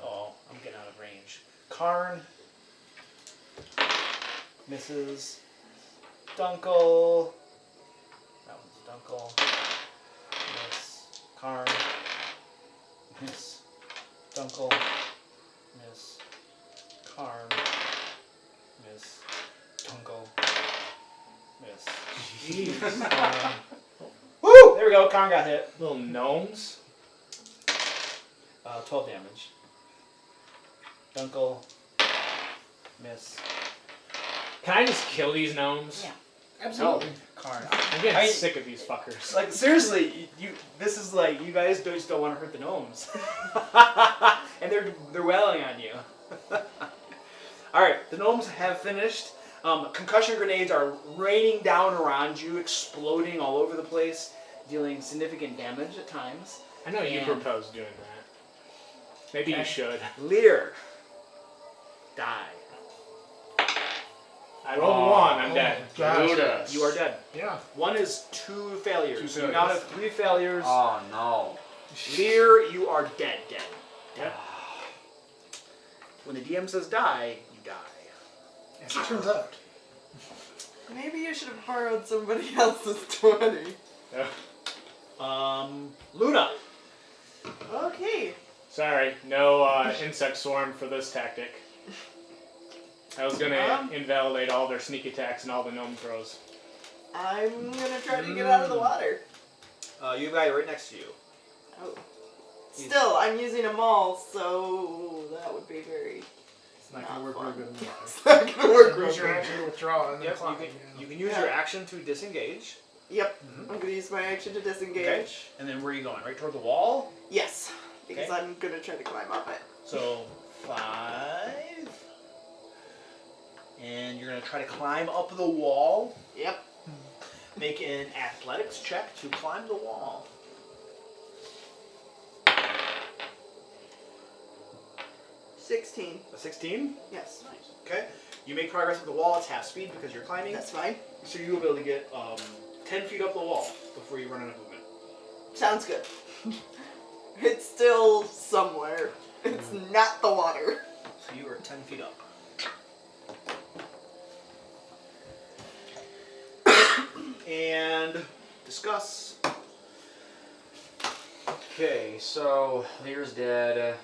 Oh, I'm getting out of range. Karn. Misses. Dunkel. That one's a Dunkel. Miss. Karn. Miss. Dunkel. Miss. Karn. Miss. Dunkel. Miss. Jeez. Woo! There we go. Karn got hit. Little gnomes. 12 damage. Dunkel. Miss. Can I just kill these gnomes? Yeah. Absolutely. Karn. I'm getting I- sick of these fuckers. Like seriously, you. This is like you guys just don't want to hurt the gnomes, and they're wailing on you. All right, the gnomes have finished. Concussion grenades are raining down around you, exploding all over the place, dealing significant damage at times. I know you And- proposed doing that. Maybe you Okay. should. Lear, die. I rolled one. I'm dead. Gosh. You are dead. Yeah. One is 2 failures. Two So you now failures. have 3 failures. Oh no. Lear, you are dead. Dead. When the DM says die, you die. As it turns out. Maybe you should have borrowed somebody else's 20. Luna. Okay. Sorry, no insect swarm for this tactic. I was gonna invalidate all their sneak attacks and all the gnome throws. I'm gonna try to get out of the water. You have a guy right next to you. Oh. Still, I'm using them all, so that would be very. It's not going to work real good in the water. It's not gonna work real Use your good. action to withdraw and then Yep, climb. you can use your action to disengage. Yep. I'm gonna use my action to disengage. Okay. And then where are you going? Right toward the wall? Yes, because Okay. I'm gonna try to climb up it. So 5. And you're going to try to climb up the wall. Yep. Make an athletics check to climb the wall. 16. A 16? Yes. Okay. You make progress up the wall. It's half speed because you're climbing. That's fine. So you'll be able to get 10 feet up the wall before you run out of movement. Sounds good. It's still somewhere. It's not the water. So you are 10 feet up. and discuss. Okay, so Lear's dead.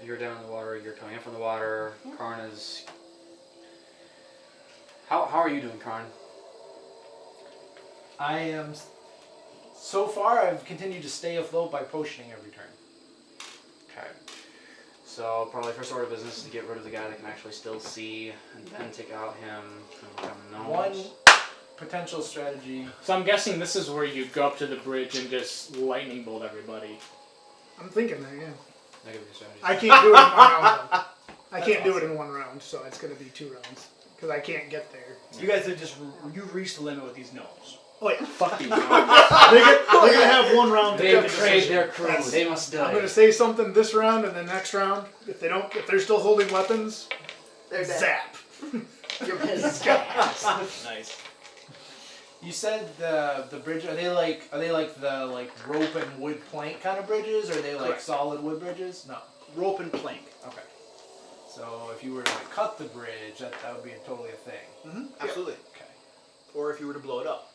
You're down in the water. You're coming up from the water. Karn is. How are you doing, Karn? I am. So far, I've continued to stay afloat by potioning every turn. Okay. So probably first order of business is to get rid of the guy that can actually still see, and then take out him. One potential strategy. So I'm guessing this is where you go up to the bridge and just lightning bolt everybody. I'm thinking that, yeah. Negative strategy. I can't do it in 1 round, though. I can't do it in 1 round, so it's going to be 2 rounds. Because I can't get there. You guys have you've reached the limit with these gnomes. Oh, yeah. Fuck these. They're going to have 1 round to They get have the betrayed decision. their crew. That's- They must I'm going die. to say something this round and then next round. If they're still holding weapons, They're dead. zap. You're pissed. Nice. You said the bridge. Are they like the rope and wood plank kind of bridges, or are they like Correct. solid wood bridges? No. Rope and plank. Okay. So if you were to cut the bridge, that would be totally a thing. Mm-hmm. Absolutely. Okay. Or if you were to blow it up.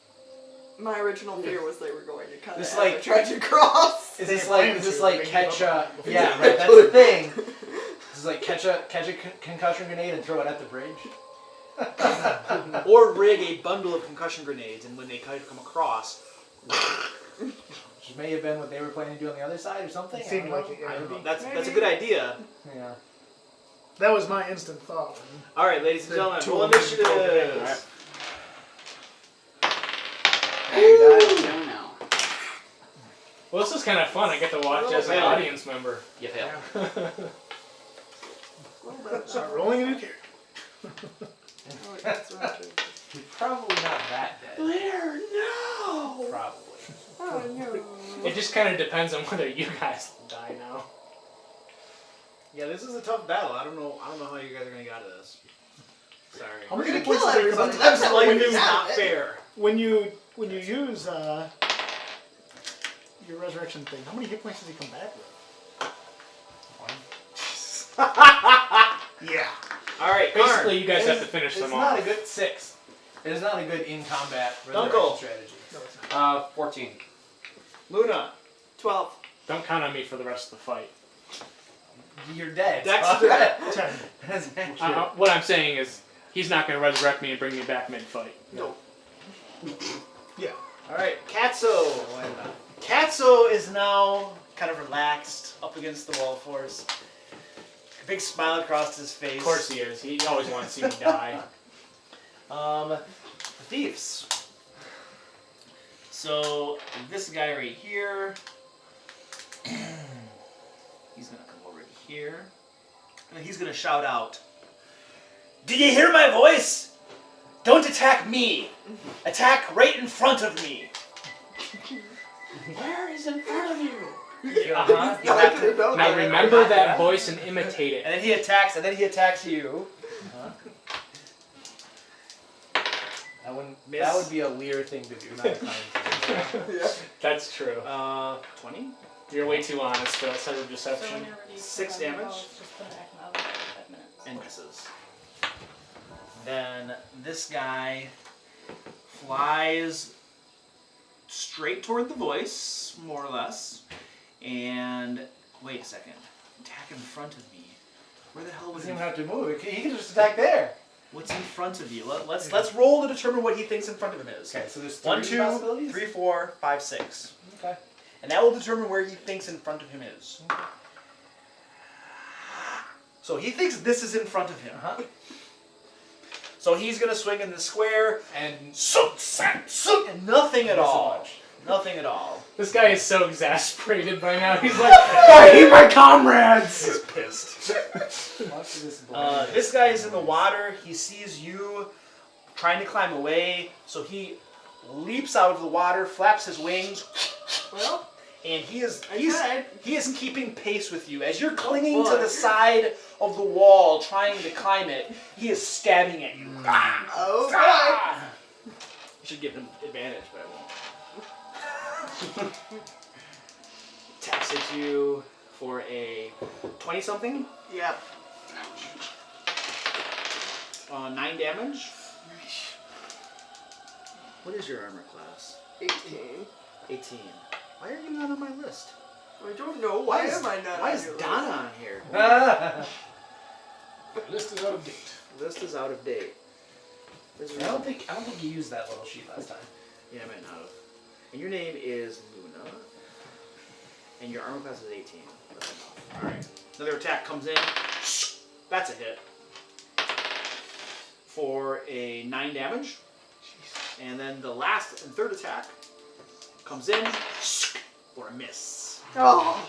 My original fear was they were going to cut This it. like- I tried to cross. Is They this plan like to, they give catch a? up. Yeah, right. That's the thing. This is like catch a concussion grenade and throw it at the bridge. Or rig a bundle of concussion grenades, and when they come across, Which may have been what they were planning to do on the other side or something. It seemed I don't like it, know. yeah. I don't know. that's a good idea. Yeah. That was my instant thought. All right, ladies and The gentlemen, two roll of them initiative. broken Alright. Down now. Well, this is kind of fun. I get to watch as an Yeah. audience member. You fail. Start rolling a new character. Oh, that's right. You're probably not that dead. Blair, no! Probably. Oh no. It just kind of depends on whether you guys die now. Yeah, this is a tough battle. I don't know how you guys are gonna get out of this. Sorry. How We're many gonna hit points kill does it everybody. come Sometimes life when is you- not fair. When you use your resurrection thing, how many hit points does he come back with? Yeah. All right, Basically, you guys It have is- to finish it's them not off. a good 6. It is not a good in combat Dunkel. resurrection strategy. No, it's not. 14. Luna, 12. Don't count on me for the rest of the fight. You're dead. Dexter. 10. That's accurate. What I'm saying is, he's not going to resurrect me and bring me back mid-fight. No. Yeah. all right, Katso. Katso is now kind of relaxed up against the wall force. A big smile across his face. Of course he is. He always wants to see me die. The thieves. So this guy right here, he's gonna come over to here, and he's gonna shout out, "Did you hear my voice? Don't attack me. Attack right in front of me." Where is in front of you? Uh-huh. You have to- Now remember that voice and imitate it. And then he attacks you. Miss. That would be a Lear thing to do, not a kind thing to do. Yeah. That's true. 20? You're way too honest for that sort of So deception. whenever you 6 put on your damage. balls, just put it back in the oven for 5 minutes. And misses. Then this guy flies straight toward the voice, more or less. And wait a second. Attack in front of me. Where the hell was Doesn't he? even have to move. He can just attack there. What's in front of you? Let's roll to determine what he thinks in front of him is. Okay, so there's 1, 3 2, possibilities? 3, 4, 5, 6. Okay. And that will determine where he thinks in front of him is. So he thinks this is in front of him. Uh-huh. So he's gonna swing in the square. And And nothing at all. Nothing at all. This guy is so exasperated by now. He's like, I hate my comrades! He's pissed. watch this boy. This guy is in the water. He sees you trying to climb away. So he leaps out of the water, flaps his wings, Well, and he's tried. he is keeping pace with you. As you're clinging to boy. the side of the wall, trying to climb it, he is stabbing at you. Oh boy. Ah! You should give him advantage, but I won't. Taps at you for a 20-something. Yep. 9 damage. What is your armor class? 18. 18. Why are you not on my list? I don't know. Why am I not? Why on is your Donna list? on here? List is out of date. List is out of date. I don't think you used that little sheet last time. Yeah, I might not have. And your name is Luna. And your armor class is 18. That's enough. Alright. Another attack comes in. That's a hit. For a 9 damage. And then the last and third attack comes in for a miss. Oh.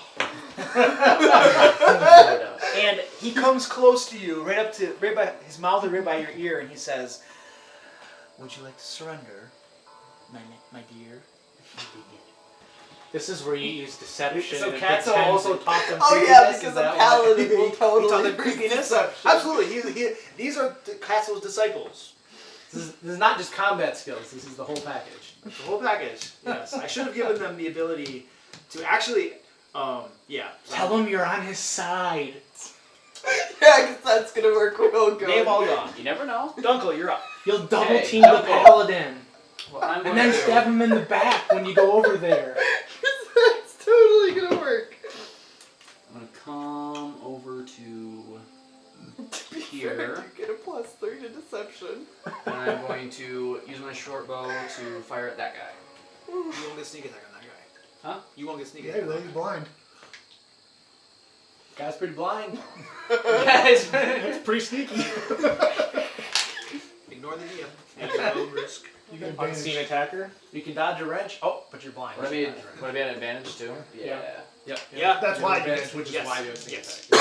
And he comes close to you, right by his mouth and right by your ear, and he says, "Would you like to surrender, my dear?" This is where you use deception. So and Katso pretend also to- taught them Oh creepiness, yeah, is because that the why? paladin will He taught totally them creepiness. deception. Absolutely. These are Katso's disciples. This is not just combat skills. This is the whole package. The whole package. Yes. I should have given them the ability to actually, yeah. Tell him you're on his side. Yeah, because that's gonna work real good. They've all gone. You never know. Dunkel, you're up. You'll double Okay, team the double. paladin. Well, I'm And going then to- stab him in the back when you go over there. That's totally gonna work. I'm gonna come over to To be Here. fair, you get a +3 to deception. and I'm going to use my short bow to fire at that guy. You won't get sneak attack on that guy. Huh? You won't get sneak Yeah, attack. he's blind. Guy's pretty blind. Guys, That's pretty sneaky. Ignore the DM. And no risk. You get Unseen advantage. attacker. You can dodge a wrench. Oh, but you're blind. would I You be can dodge a wrench. would I be an advantage too? Yeah. Yep. Yeah. That's You have why. advantage, which is Yes. why you have sneak Yes. attack.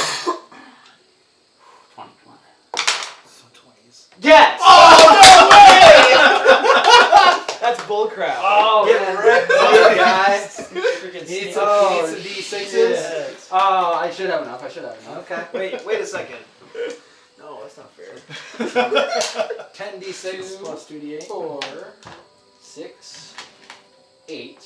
20. Come on. So 20s. Yes. That's bullcrap. Oh, Get man. wrecked, Oh, guy. guys. Freaking He needs sneak. some D6s. Yes. Oh, I should have enough. I should have enough. Okay. Wait a second. No, that's not fair. 10d6 plus 2d8. 4, 6, 8,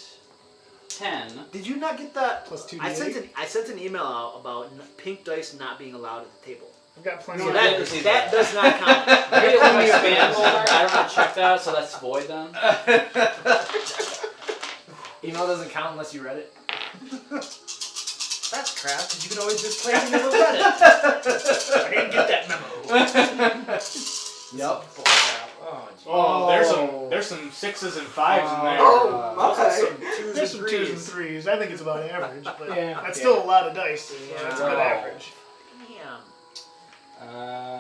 10. Did you not get that? Plus 2d8. I sent an email out about pink dice not being allowed at the table. I've got plenty So of I that, didn't see that that. does not count. I get it with my spam folder. I don't want to check that, so that's void then. Email doesn't count unless you read it. That's crap, because you can always just claim you never read it. I didn't get that memo. Yep. Oh, geez. Oh, there's some 6s and 5s in there. Oh, Those are okay. some 2s There's and some 2s and 3s. 3s. I think it's about average, but Yeah. that's still a lot of dice. So it's about Yeah. average. Damn.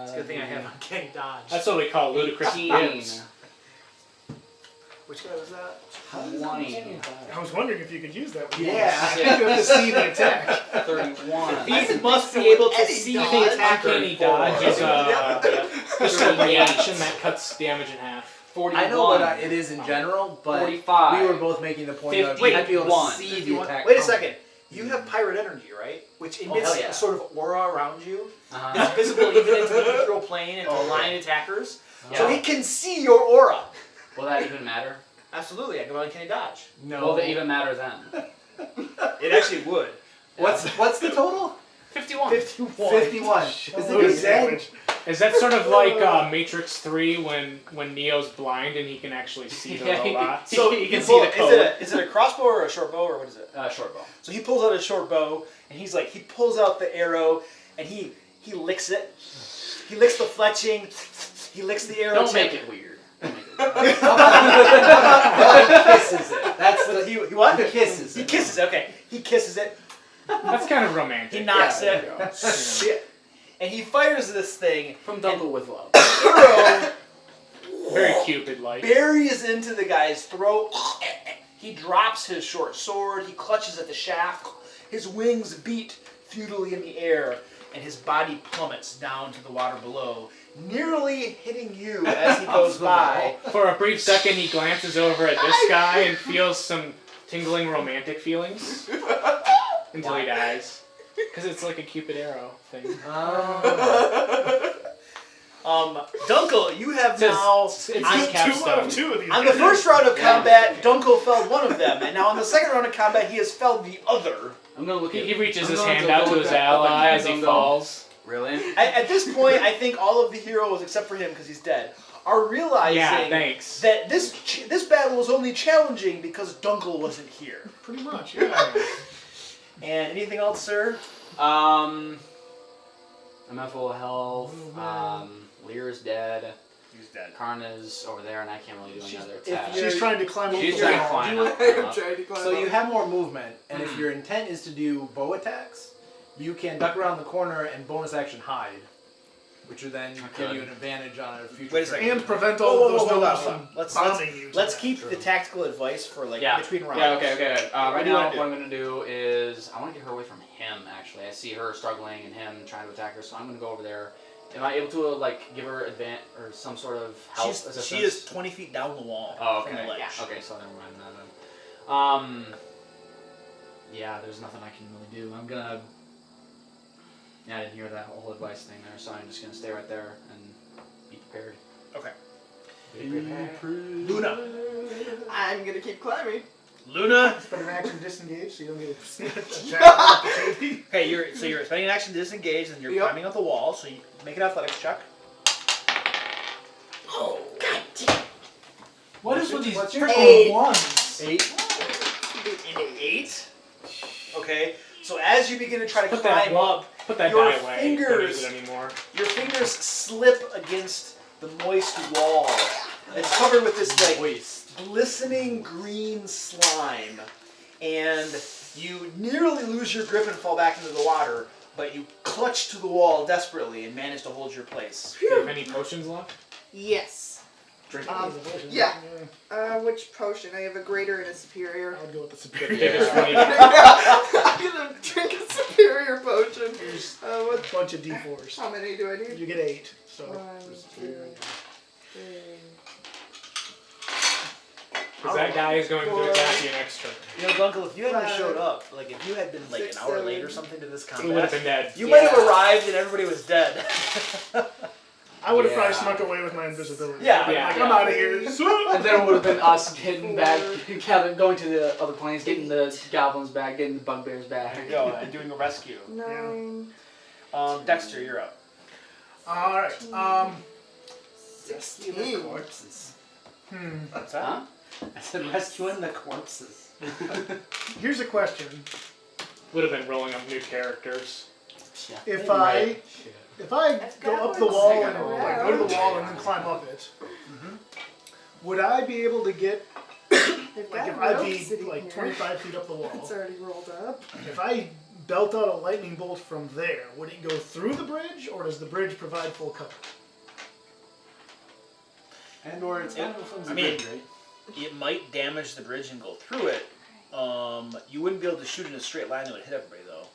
It's a good thing I have Uncanny Dodge. That's what we call ludicrous 18, bits. Which guy was that? 20, I was wondering if you could use that. One. Yeah. I think you have to see the attack. 31, He must be able to Any see dodge. the attacker. Uncanny dodge is just a 38, reaction that cuts damage in half. 41, I know what it is in general, but 45, we were both making the point of you 51, have to be able to see the 51. attack. Wait a coming. second. You have pirate energy, right? Which Oh, emits hell yeah. a sort of aura around you. Uh-huh. It's visible even into the ethereal plane and to aligned attackers. So Yeah. he can see your aura. Will that even matter? Absolutely, I can Uncanny Dodge. No. Will it even matter then? It actually would. What's the total? 51. 51. 51. That's Is loads it of dead? damage. Is that sort of like Matrix 3 when Neo's blind and he can actually see the Yeah, robot? So You can pull- see the code. Is it a crossbow or a short bow or what is it? Short bow. So he pulls out a short bow and he pulls out the arrow and he licks it. He licks the fletching. He licks the arrow. Don't tip. make it weird. Don't make it weird. He kisses it. That's the He what? He kisses He it. kisses it. Okay. He kisses it. That's kind of romantic. He knocks Yeah, it. there you go. Shit. And he fires this thing. From Dunkel with Love. Arrow Very Cupid-like. buries into the guy's throat. He drops his short sword. He clutches at the shaft. His wings beat futilely in the air, and his body plummets down to the water below, nearly hitting you as he goes by. For a brief second, he glances over at this guy and feels some tingling romantic feelings until he dies. Because it's like a Cupid arrow thing. Dunkel, you have Says- now. it's on, his 2 out capstone. of 2 of these. on the first round of combat, Dunkel felled one of them, and now on the second round of combat, he has felled the other. I'm gonna look at. He reaches I'm his gonna hand go out to look his at- ally up as he Dunkel. falls. Really? At this point, I think all of the heroes, except for him, because he's dead, are realizing Yeah, thanks. that this battle was only challenging because Dunkel wasn't here. Pretty much, yeah. And anything else, sir? I'm at full health. Lear's dead. He's dead. Karna's over there, and I can't really do She's- another if attack. you're- She's trying to climb up She's the trying to wall. climb up. I'm trying to climb So you up. have more movement, and if your intent is to do bow attacks, you can duck around the corner and bonus action hide, which would then give you an advantage on a future. Wait a turn. second. And prevent all of those hold gnomes on. from Let's bombing you. let's keep the tactical advice for like Yeah. between rounds. Yeah, okay. Right do you now, wanna do? what I'm going to do is I want to get her away from him, actually. I see her struggling and him trying to attack her, so I'm going to go over there. Am I able to, give her or some sort of help assistance? She is 20 feet down the wall Oh, from the okay. ledge. Yeah. Okay, so never mind that then. Yeah, there's nothing I can really do. I'm going to... Yeah, I didn't hear that whole advice thing there, so I'm just going to stay right there and be prepared. Okay. Be prepared. Luna. I'm gonna keep climbing. Luna. Spend an action disengage so you don't get attacked. Okay, you're spending an action to disengage, and you're Yep. climbing up the wall. So you make an athletics check. Oh, god damn. What is with these What's your freaking ones? 8. An 8. Okay. So as you begin to try to Put that climb up, Put that your die away. Don't fingers- use it anymore. your fingers slip against the moist wall. It's covered with this glistening green slime, and you nearly lose your grip and fall back into the water, but you clutch to the wall desperately and manage to hold your place. Do you have any potions left? Yes. Drink Yeah. Which potion? I have a greater and a superior. I'd go with the the superior. biggest one you I'm gonna drink a superior potion. Here's What? a bunch of D4s. How many do I need? You get 8. So. 1, 2, 3. Because that guy is going to attack you next turn. You know, Dunkel, if you hadn't Five, showed up, like if you had been like 6, an hour 7. late or something to this He would have combat, been dead. you might have Yeah. arrived and everybody was dead. I would have Yeah. probably snuck away with my invisibility. Yeah. I'd been Yeah. like, I'm out of here. And then it would have been us getting back, going to the other planes, getting the goblins back, getting the bugbears back. There you go, and doing a rescue. 9, Dexter, you're up. Alright. 16. Corpses. What's that? Huh? I said rescuing the corpses. Here's a question. Would have been rolling up new characters. Yeah. If Right. If I That's go up the backwards. wall I and gotta like roll. go to the wall and then climb up it, would I be able to get They've like got if I'd rope be sitting like here. 25 feet up the wall? It's already rolled up. If I belt out a lightning bolt from there, would it go through the bridge, or does the bridge provide full cover? And or it's kind of a flimsy I mean- bridge, right? It might damage the bridge and go through it. You wouldn't be able to shoot in a straight line that would hit everybody though.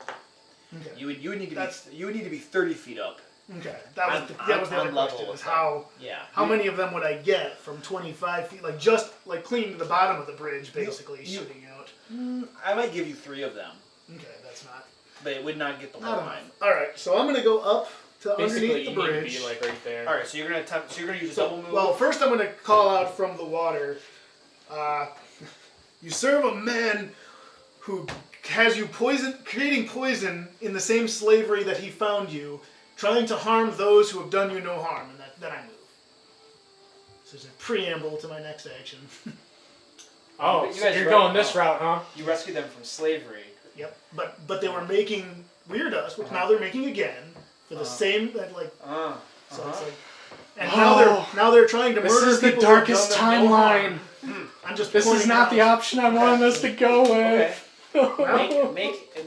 Okay. You would need to That's- be 30 feet up. Okay. That was I'm- the, that was the I'm other level question. with Is that. how Yeah. many of them would I get from 25 feet, like just like clean to the bottom of the bridge, basically you- shooting out? I might give you 3 of them, Okay, that's not. but it would not get the Not whole enough. line. All right, so I'm gonna go up to Basically, underneath the you need to bridge. be like right there. All right, so you're gonna attempt. So you're gonna use a double move. Well, first I'm going to call out from the water. You serve a man who has you creating poison in the same slavery that he found you, trying to harm those who have done you no harm, and then I move. So there's a preamble to my next action. Oh, You so guys you're read- going this route, huh? you rescue them from slavery. Yep. But they were making weird dust, which now they're making again for the same like. So it's like, and now they're trying to This murder is the people who have darkest done them no timeline. harm. I'm just. This is pointing not out. the option I wanted us to go Okay. with.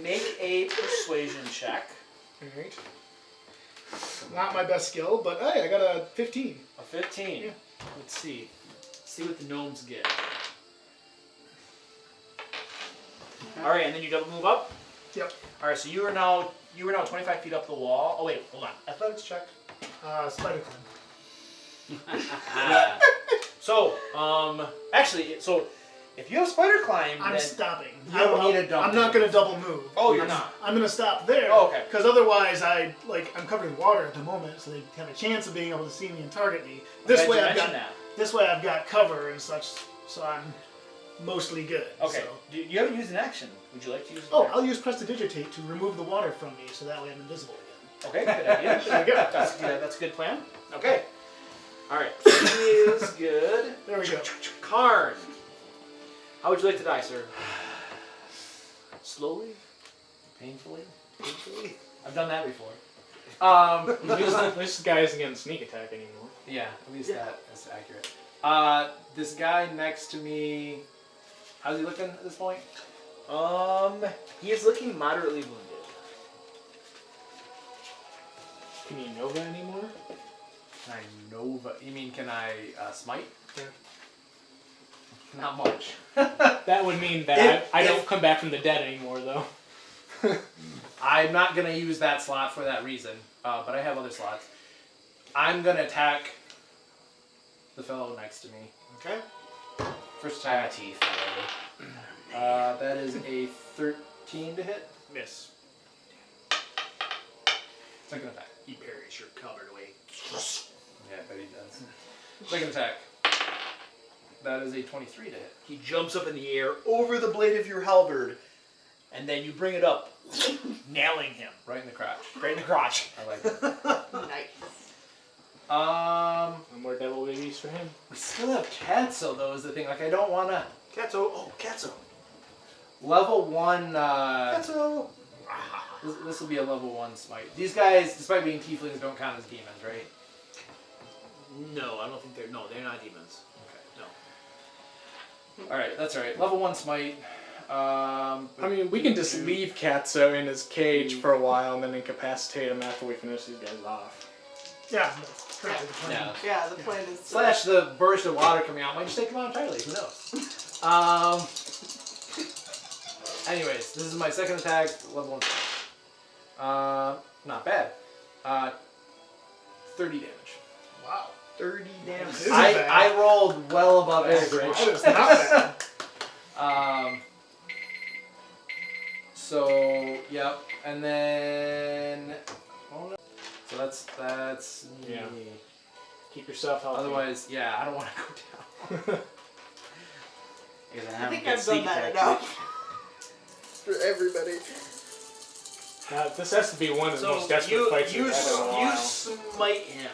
Make a persuasion check. Alright. Not my best skill, but hey, I got a 15. A 15. Yeah. Let's see. See what the gnomes get. All right, and then you double move up. Yep. All right, so you are now 25 feet up the wall. Oh wait, hold on. Athletics check. Spider climb. So, actually, so if you have spider climb, I'm then stopping. you don't need a double I'm not going to double move. Oh, you're not. I'm going to stop there. Oh, okay. Because otherwise, I'm covered in water at the moment, so they have a chance of being able to see me and target me. This Glad way, you I've got mentioned I've got cover and such, so I'm mostly good. Okay. So. You haven't used an action. Would you like to use? Oh, I'll use Prestidigitate to remove the water from me, so that way I'm invisible again. Okay, good idea. There we go. That's a good plan. Okay. Alright, he is good. There we go. Karn. How would you like to die, sir? Slowly? Painfully? Painfully? I've done that before. At least this guy isn't getting sneak attack anymore. Yeah, at least that is accurate. This guy next to me, how's he looking at this point? He is looking moderately wounded. Can you Nova anymore? Can I Nova? You mean can I smite? Yeah. Not much. That would mean that I don't come back from the dead anymore, though. I'm not gonna use that slot for that reason, but I have other slots. I'm gonna attack the fellow next to me. Okay. First attack. Teeth. That is a 13 to hit. Miss. Second attack. He parries your covered away. Yeah, but he does. Second attack. That is a 23 to hit. He jumps up in the air over the blade of your halberd, and then you bring it up, nailing him. Right in the crotch. Right in the crotch. I like it. Nice. No more devil babies for him. We still have Katso though is the thing. Like I don't wanna Katso. Oh, Katso. level 1 Katso. this will be a level 1 smite. These guys, despite being tieflings, don't count as demons, right? No, I don't think they're. No, they're not demons. Okay. No. Alright, that's alright. Level 1 smite. I mean, we can just leave Katso in his cage for a while and then incapacitate him after we finish these guys off. Yeah, that's currently the plan. Yeah. Yeah, the plan is to... Slash the burst of water coming out might just take him out entirely. Who knows? Anyways, this is my second attack, level 1 smite. Not bad. 30 damage. Wow. 30 damage. This isn't bad. I rolled well above average. That is not bad. So yep, and then so that's Yeah. me. Keep yourself healthy. Otherwise, yeah, I don't want to go down. I think I've done that enough. For everybody. This has to be one of the most desperate fights you we've had in a while. smite him,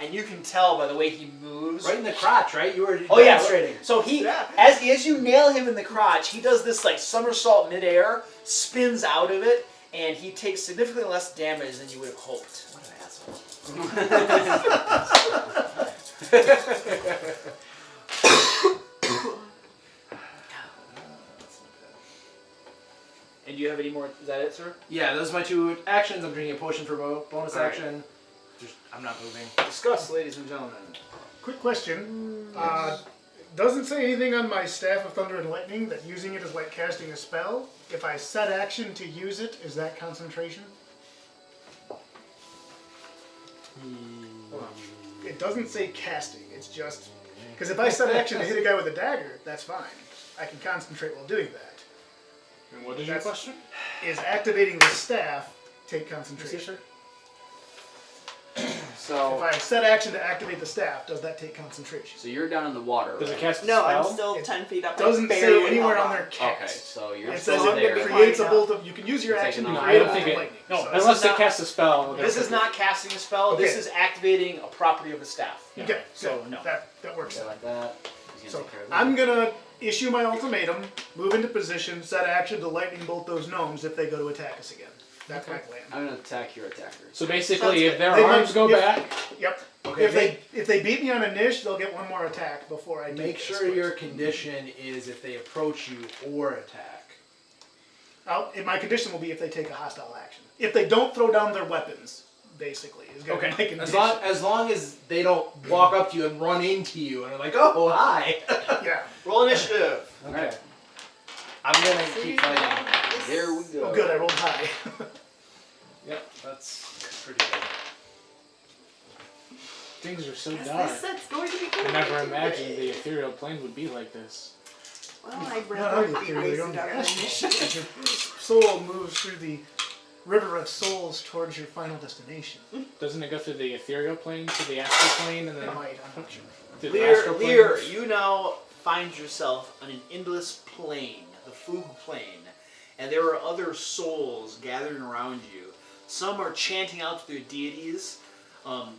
and you can tell by the way he moves. Right in the crotch, right? You were Oh yeah. demonstrating. So as you nail him in the crotch, he does this like somersault midair, spins out of it, and he takes significantly less damage than you would have hoped. What an asshole. And do you have any more? Is that it, sir? Yeah, those are my 2 actions. I'm drinking a potion for bonus All right. action. I'm not moving. Discuss, ladies and gentlemen. Quick question. Doesn't say anything on my Staff of Thunder and Lightning that using it is like casting a spell. If I set action to use it, is that concentration? It doesn't say casting. It's just... Because if I set action to hit a guy with a dagger, that's fine. I can concentrate while doing that. And what is your question? Is activating the staff take concentration? So If I set action to activate the staff, does that take concentration? So you're down in the water, Does it right? cast a No, spell? I'm still It 10 feet up. Doesn't I say barely anywhere held on there Okay, cast. so you're It still says there. it creates a Yeah. bolt of... You can use your You're action to taking create a I don't bolt think of it- lightning. No, So- unless they not- cast a spell. This is not casting a spell. Okay. This is activating a property of the staff. Yeah. Okay, So, so no. that works. So like that. He's So gonna take care of that. I'm gonna issue my ultimatum, move into position, set action to lightning bolt those gnomes if they go to attack us again. That's my plan. I'm gonna attack your attacker. So basically, Sounds if good. their They arms might- go if- back, Yep. Okay, If they beat me on a niche, they'll get one more attack before I do make this, sure but- your condition is if they approach you or attack. My condition will be if they take a hostile action. If they don't throw down their weapons, basically, is gonna be my condition. As long as they don't walk up to you and run into you and are like, oh hi. Yeah. Roll initiative. Okay. I'm gonna So you keep fighting. know, There we go. Oh, good. I rolled high. Yep, that's pretty good. things are so This dark. set's going to be I good. never imagined the ethereal plane would be like this. Well, I'd Not rather only be do they wasted on initiative. your soul moves through the river of souls towards your final destination. Doesn't it go through the ethereal plane to the astral plane and It then might, I'm not sure. to the astral plane? Lear, you now find yourself on an endless plane, the Foog plane, and there are other souls gathering around you. Some are chanting out to their deities.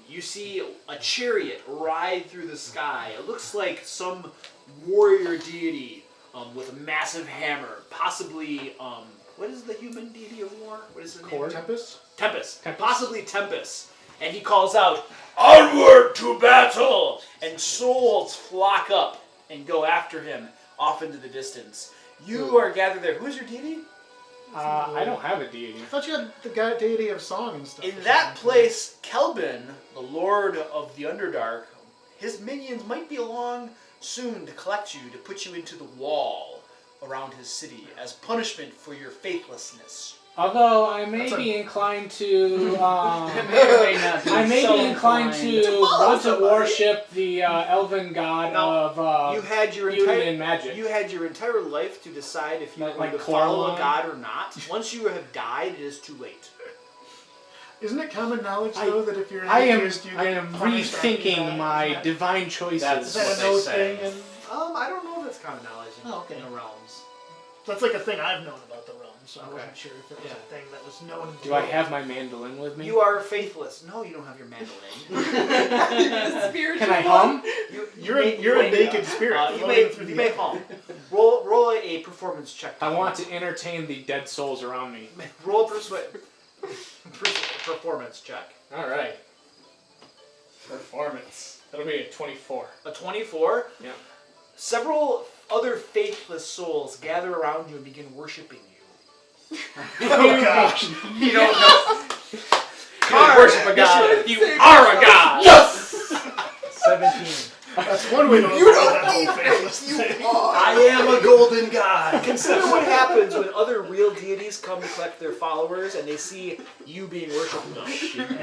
You see a chariot ride through the sky. It looks like some warrior deity with a massive hammer, possibly. What is the human deity of war? What is his name? Tempest? Tempest. Possibly Tempest. And he calls out, "Onward to battle!" And souls flock up and go after him off into the distance. You are gathered there. Who is your deity? I don't have a deity. I thought you had the god deity of song and stuff. In or that something. place, Kelvin, the Lord of the Underdark, his minions might be along soon to collect you, to put you into the wall around his city as punishment for your faithlessness. Although I may be inclined to, I may so be inclined to follow want to somebody. worship the elven god of You had your beauty entire and magic. You had your entire life to decide if you were Like going to follow a Coraline? god or not. Once you have died, it is too late. Isn't it common knowledge, though, that if you're an I am atheist, you I get am punished after you die? rethinking my divine choices. Is that what a they known say. thing? And I don't know if that's common knowledge in, Oh, okay. in the realms. that's like a thing I've known about the realm, so I Okay. wasn't sure if it was Yeah. a thing that was known. Do I have my mandolin with me? You are faithless. No, you don't have your mandolin. The spiritual Can I one. hum? You're a naked spirit. You floating may, through you the may air. hum. Roll a performance check. I want to entertain the dead souls around me. Roll a performance check. All right. Performance. That'll be a 24. A 24. Yeah. Several other faithless souls gather around you and begin worshiping you. Oh gosh! You don't know. You worship a god. You are a god. Yes! 17. That's one way to You avoid don't that whole need faithless faith, you thing. are. I am a golden god. Consider what happens when other real deities come to collect their followers and they see you being worshipped.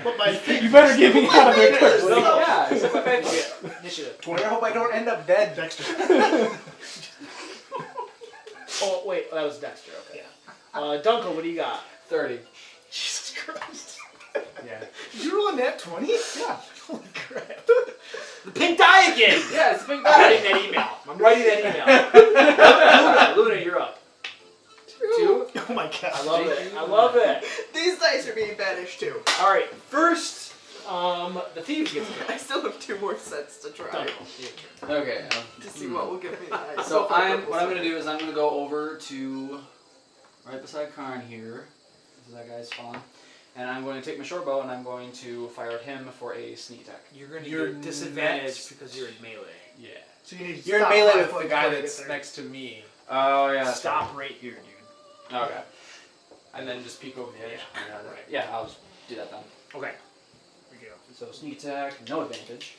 But my You better get me out of there quickly. Yeah, except my faith. Initiative. I hope I don't end up dead. Dexter. Oh wait, that was Dexter. Okay. Duncan, what do you got? 30. Jesus Christ! Yeah. Did you roll a nat 20? Yeah. Holy crap! The pink die again. Yeah, it's been I'm writing that email. I'm writing that email. Luna, you're up. 2. Oh my god! I love it. I love it. These dice are being banished too. All right. First, the thieves gets to go. I still have 2 more sets to try Duncan, Okay. to see what will give me the highest. So So far, what purple's I'm gonna do is I'm gonna go over to right beside Karn here. This is that guy's spawn. And I'm going to take my short bow and I'm going to fire at him for a sneak attack. You're going to You're get disadvantage next. because you're in melee. Yeah. So you need to You're in stop melee 5 with foot the guy before you that's get there. next to me. Oh yeah. that's Stop right here, dude. right. Okay. And then just peek over the edge. Yeah, I'll just do that then. Okay. Here we go. So sneak attack, no advantage.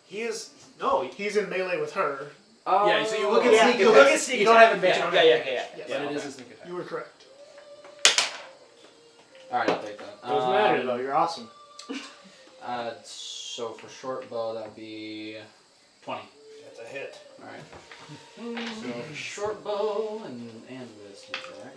He is no. He's in melee with her. Oh. Yeah, so you look at Yeah, sneak you attack. look at sneak You don't attack. have advantage. Yeah. But it okay. is a sneak attack. You were correct. Alright, I'll take that. Doesn't matter though. You're awesome. So for short bow, that'd be 20. That's a hit. Alright. So for short bow and with sneak attack.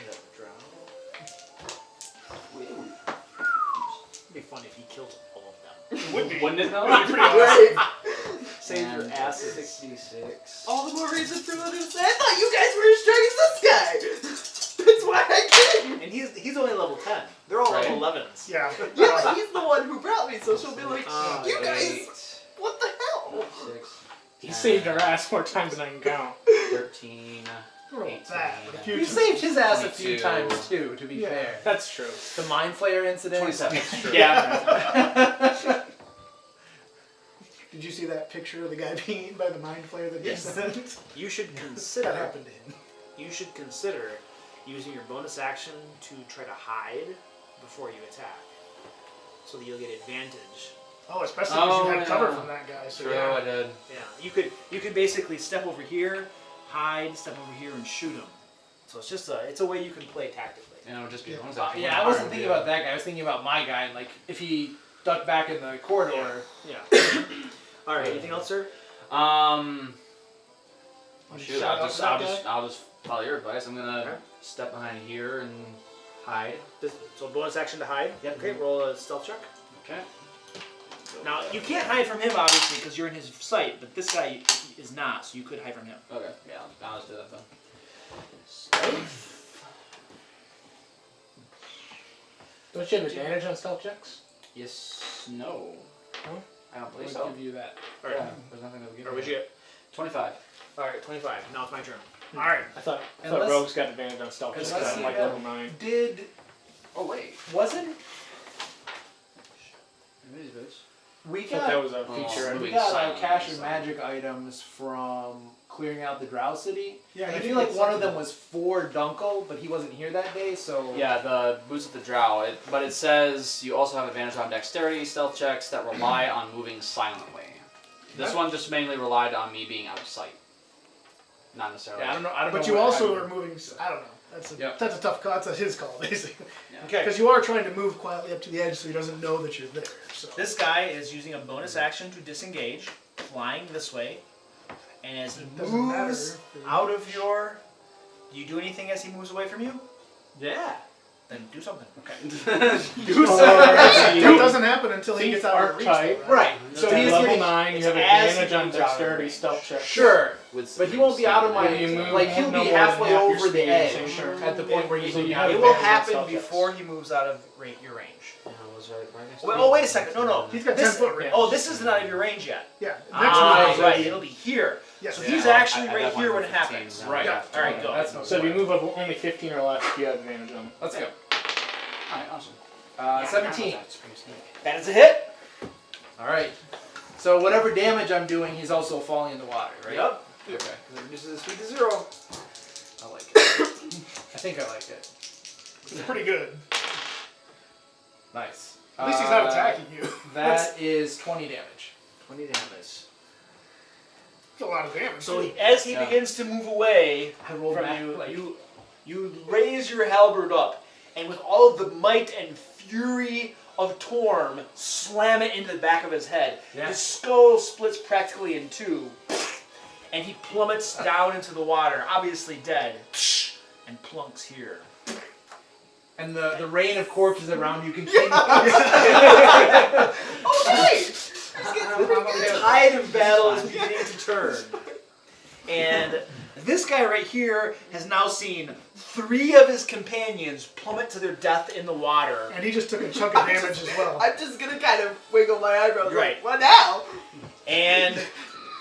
It'd be funny if he killed all of them. It would be. Wouldn't it though? It'd be pretty awesome. Save your And asses. 66. All the more reason for letting us say, I thought you guys were as strong as this guy. That's why I came. And he's only level 10. They're all Right. level 11s. Yeah. Yeah, but he's the one who brought me, so she'll be like, Ah, you guys, 8, what the hell? 6, He saved our ass more times than I can count. 13. Roll 18. that for the future. You saved his ass a few 22. times too, to be Yeah. fair. That's true. The Mind Flayer incident. 27. Yeah. Did you see that picture of the guy being eaten by the mind flayer that he Yes. sent? You should That consider. happened to him. You should consider using your bonus action to try to hide before you attack, so that you'll get advantage. Oh, especially because you Oh, had cover yeah. from that guy. So True, yeah. I did. Yeah, you could basically step over here, hide, step over here, and shoot him. So it's just a way you can play tactically. You know, just be Yeah. bonus action. Yeah, I wasn't thinking about that guy. I was thinking about my guy, and like if he ducked back in the corridor. Yeah. All right. Anything else, sir? Well, You shoot, shout out to that guy? I'll just follow your advice. I'm gonna Okay. step behind here and hide. So bonus action to hide. Yep. Okay. Roll a stealth check. Okay. Now you can't hide from him obviously because you're in his sight, but this guy is not, so you could hide from him. Okay. Yeah, I'll just do that then. Stealth. Don't you have advantage on stealth checks? Yes. No. Huh? I don't believe We'll so. give you that. Yeah, there's nothing that would give Or you would that. you? 25. All right, 25. Now it's my turn. All right. I thought Unless- Rogue's got advantage on stealth. Just unless because I'm you like have- level 9. Did Oh wait. wasn't Maybe those. we I thought got that was a feature. moving we got silent, cash and silent. magic items from clearing out the Drow City? Yeah, I he feel did like get one of something. them was for Dunkel, but he wasn't here that day, so Yeah, the boots of the drow. But it says you also have advantage on dexterity stealth checks that rely on moving silently. This one just mainly relied on me being out of sight. Not necessarily. Yeah, I don't know. I don't know. But you what- also I- are moving. I don't know. That's a, Yep. that's a tough call. That's his call, basically. Okay. Because you are trying to move quietly up to the edge, so he doesn't know that you're there. So This guy is using a bonus action to disengage, flying this way, and as he Doesn't matter moves if you're- out of your, do you do anything as he moves away from you? Yeah. Then do something. Okay. that doesn't happen until he Thief gets out of reach. archetype. though, right? Right. So So he's level getting 9, you it's have as he advantage on moves out of dexterity range. stealth check. sure, With but he won't be out of my. If you move Like he'll no be more than halfway half your over the speed, edge same turn. at the point where you So you can have It have will advantage on happen stealth checks. before he moves out of your range. Yeah, I was right next Wait, to oh, you. wait a second. No. He's got This, 10 foot range. oh, this isn't out of your range yet. Yeah. Next Ah, move. right. It'll be here. Yeah. So Yeah. he's Yeah, actually I right have here one when it for 15, happens. so Right. Yeah. All right, go. That's no So if you problem. move up only 15 or less, you have advantage on. Let's go. Alright, awesome. 17. That's pretty sneaky. That is a hit. All right. So whatever damage I'm doing, he's also falling in the water, right? Yep. Okay. Because it reduces his speed to 0. I like it. I think I like it. It's pretty good. Nice. At least he's not attacking you. That is 20 damage. 20 damage. That's a lot of damage. So too. as he Yeah. begins to move away I rolled from back, you, like- you raise your halberd up, and with all of the might and fury of Torm, slam it into the back of his head. Yeah. His skull splits practically in two, and he plummets down into the water, obviously dead, and plunks here. And the rain of corpses around you continues. Oh, nice! The tide of battle is beginning to turn. And this guy right here has now seen 3 of his companions plummet to their death in the water. And he just took a chunk of damage as well. I'm just gonna kind of wiggle my eyebrows. Right. Like, what now? And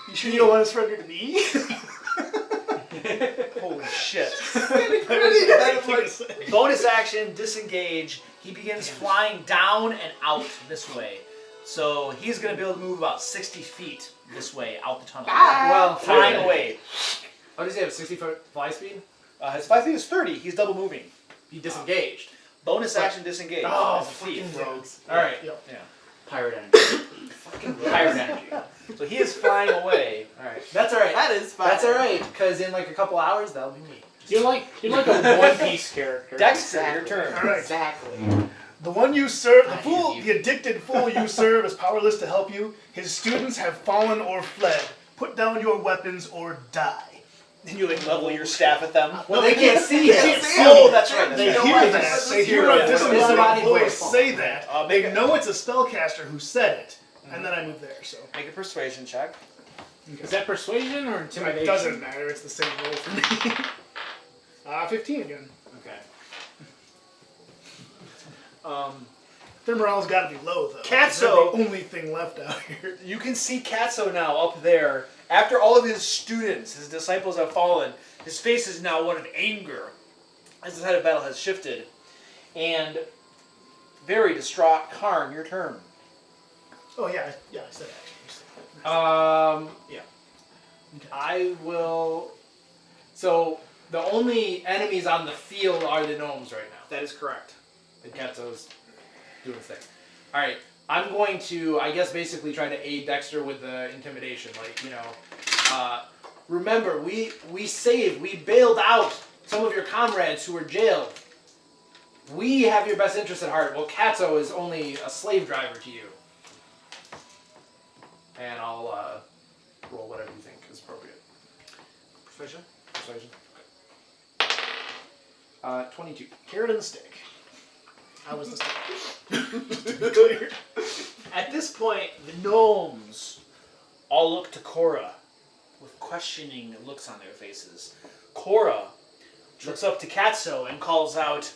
You sure you don't want to spread your knee? holy shit. Like, Bonus action, disengage. He begins flying down and out this way. So he's going to be able to move about 60 feet this way out the tunnel. Well, Flying away. What does he have? 60-foot fly speed? His 5 feet is 30. He's double moving. He disengaged. Bonus action, disengage. Oh, as a thief. fucking rogues. All right. Yep. Yeah. Pirate energy. Pirate energy. So he is flying away. All right. That's all right. that is fine. That's all right. Because in like a couple hours, that'll be me. You're like a One Piece character. Dexter, your turn. All right. Exactly. The one you serve, the addicted fool you serve is powerless to help you. His students have fallen or fled. Put down your weapons or die. And you like level your staff at them. Well, they can't see Can't it. see Oh, him. that's right. They That's hear right. that. They hear hear a that. disembodied Disembodied voice voice. say that. Make They it- know it's a spellcaster who said it. And then I move there, so. Make a persuasion check. Is that persuasion or intimidation? It doesn't matter, it's the same roll for me. 15 again. Okay. Their morale's gotta be low, though. Katso. They're the only thing left out here. You can see Katso now up there. After all of his students, his disciples have fallen, his face is now one of anger as the tide of battle has shifted. And very distraught. Karn, your turn. Oh, yeah, I said action. Yeah. I will. So the only enemies on the field are the gnomes right now. That is correct. And Katso's doing his thing. All right. I'm going to, I guess, basically try to aid Dexter with the intimidation. Like, you know, remember, we bailed out some of your comrades who were jailed. We have your best interest at heart. Well, Katso is only a slave driver to you. And I'll roll whatever you think is appropriate. Persuasion. Persuasion. 22. Carrot and stick. I was the stick. Just to be clear. At this point, the gnomes all look to Cora with questioning looks on their faces. Cora looks up to Katso and calls out,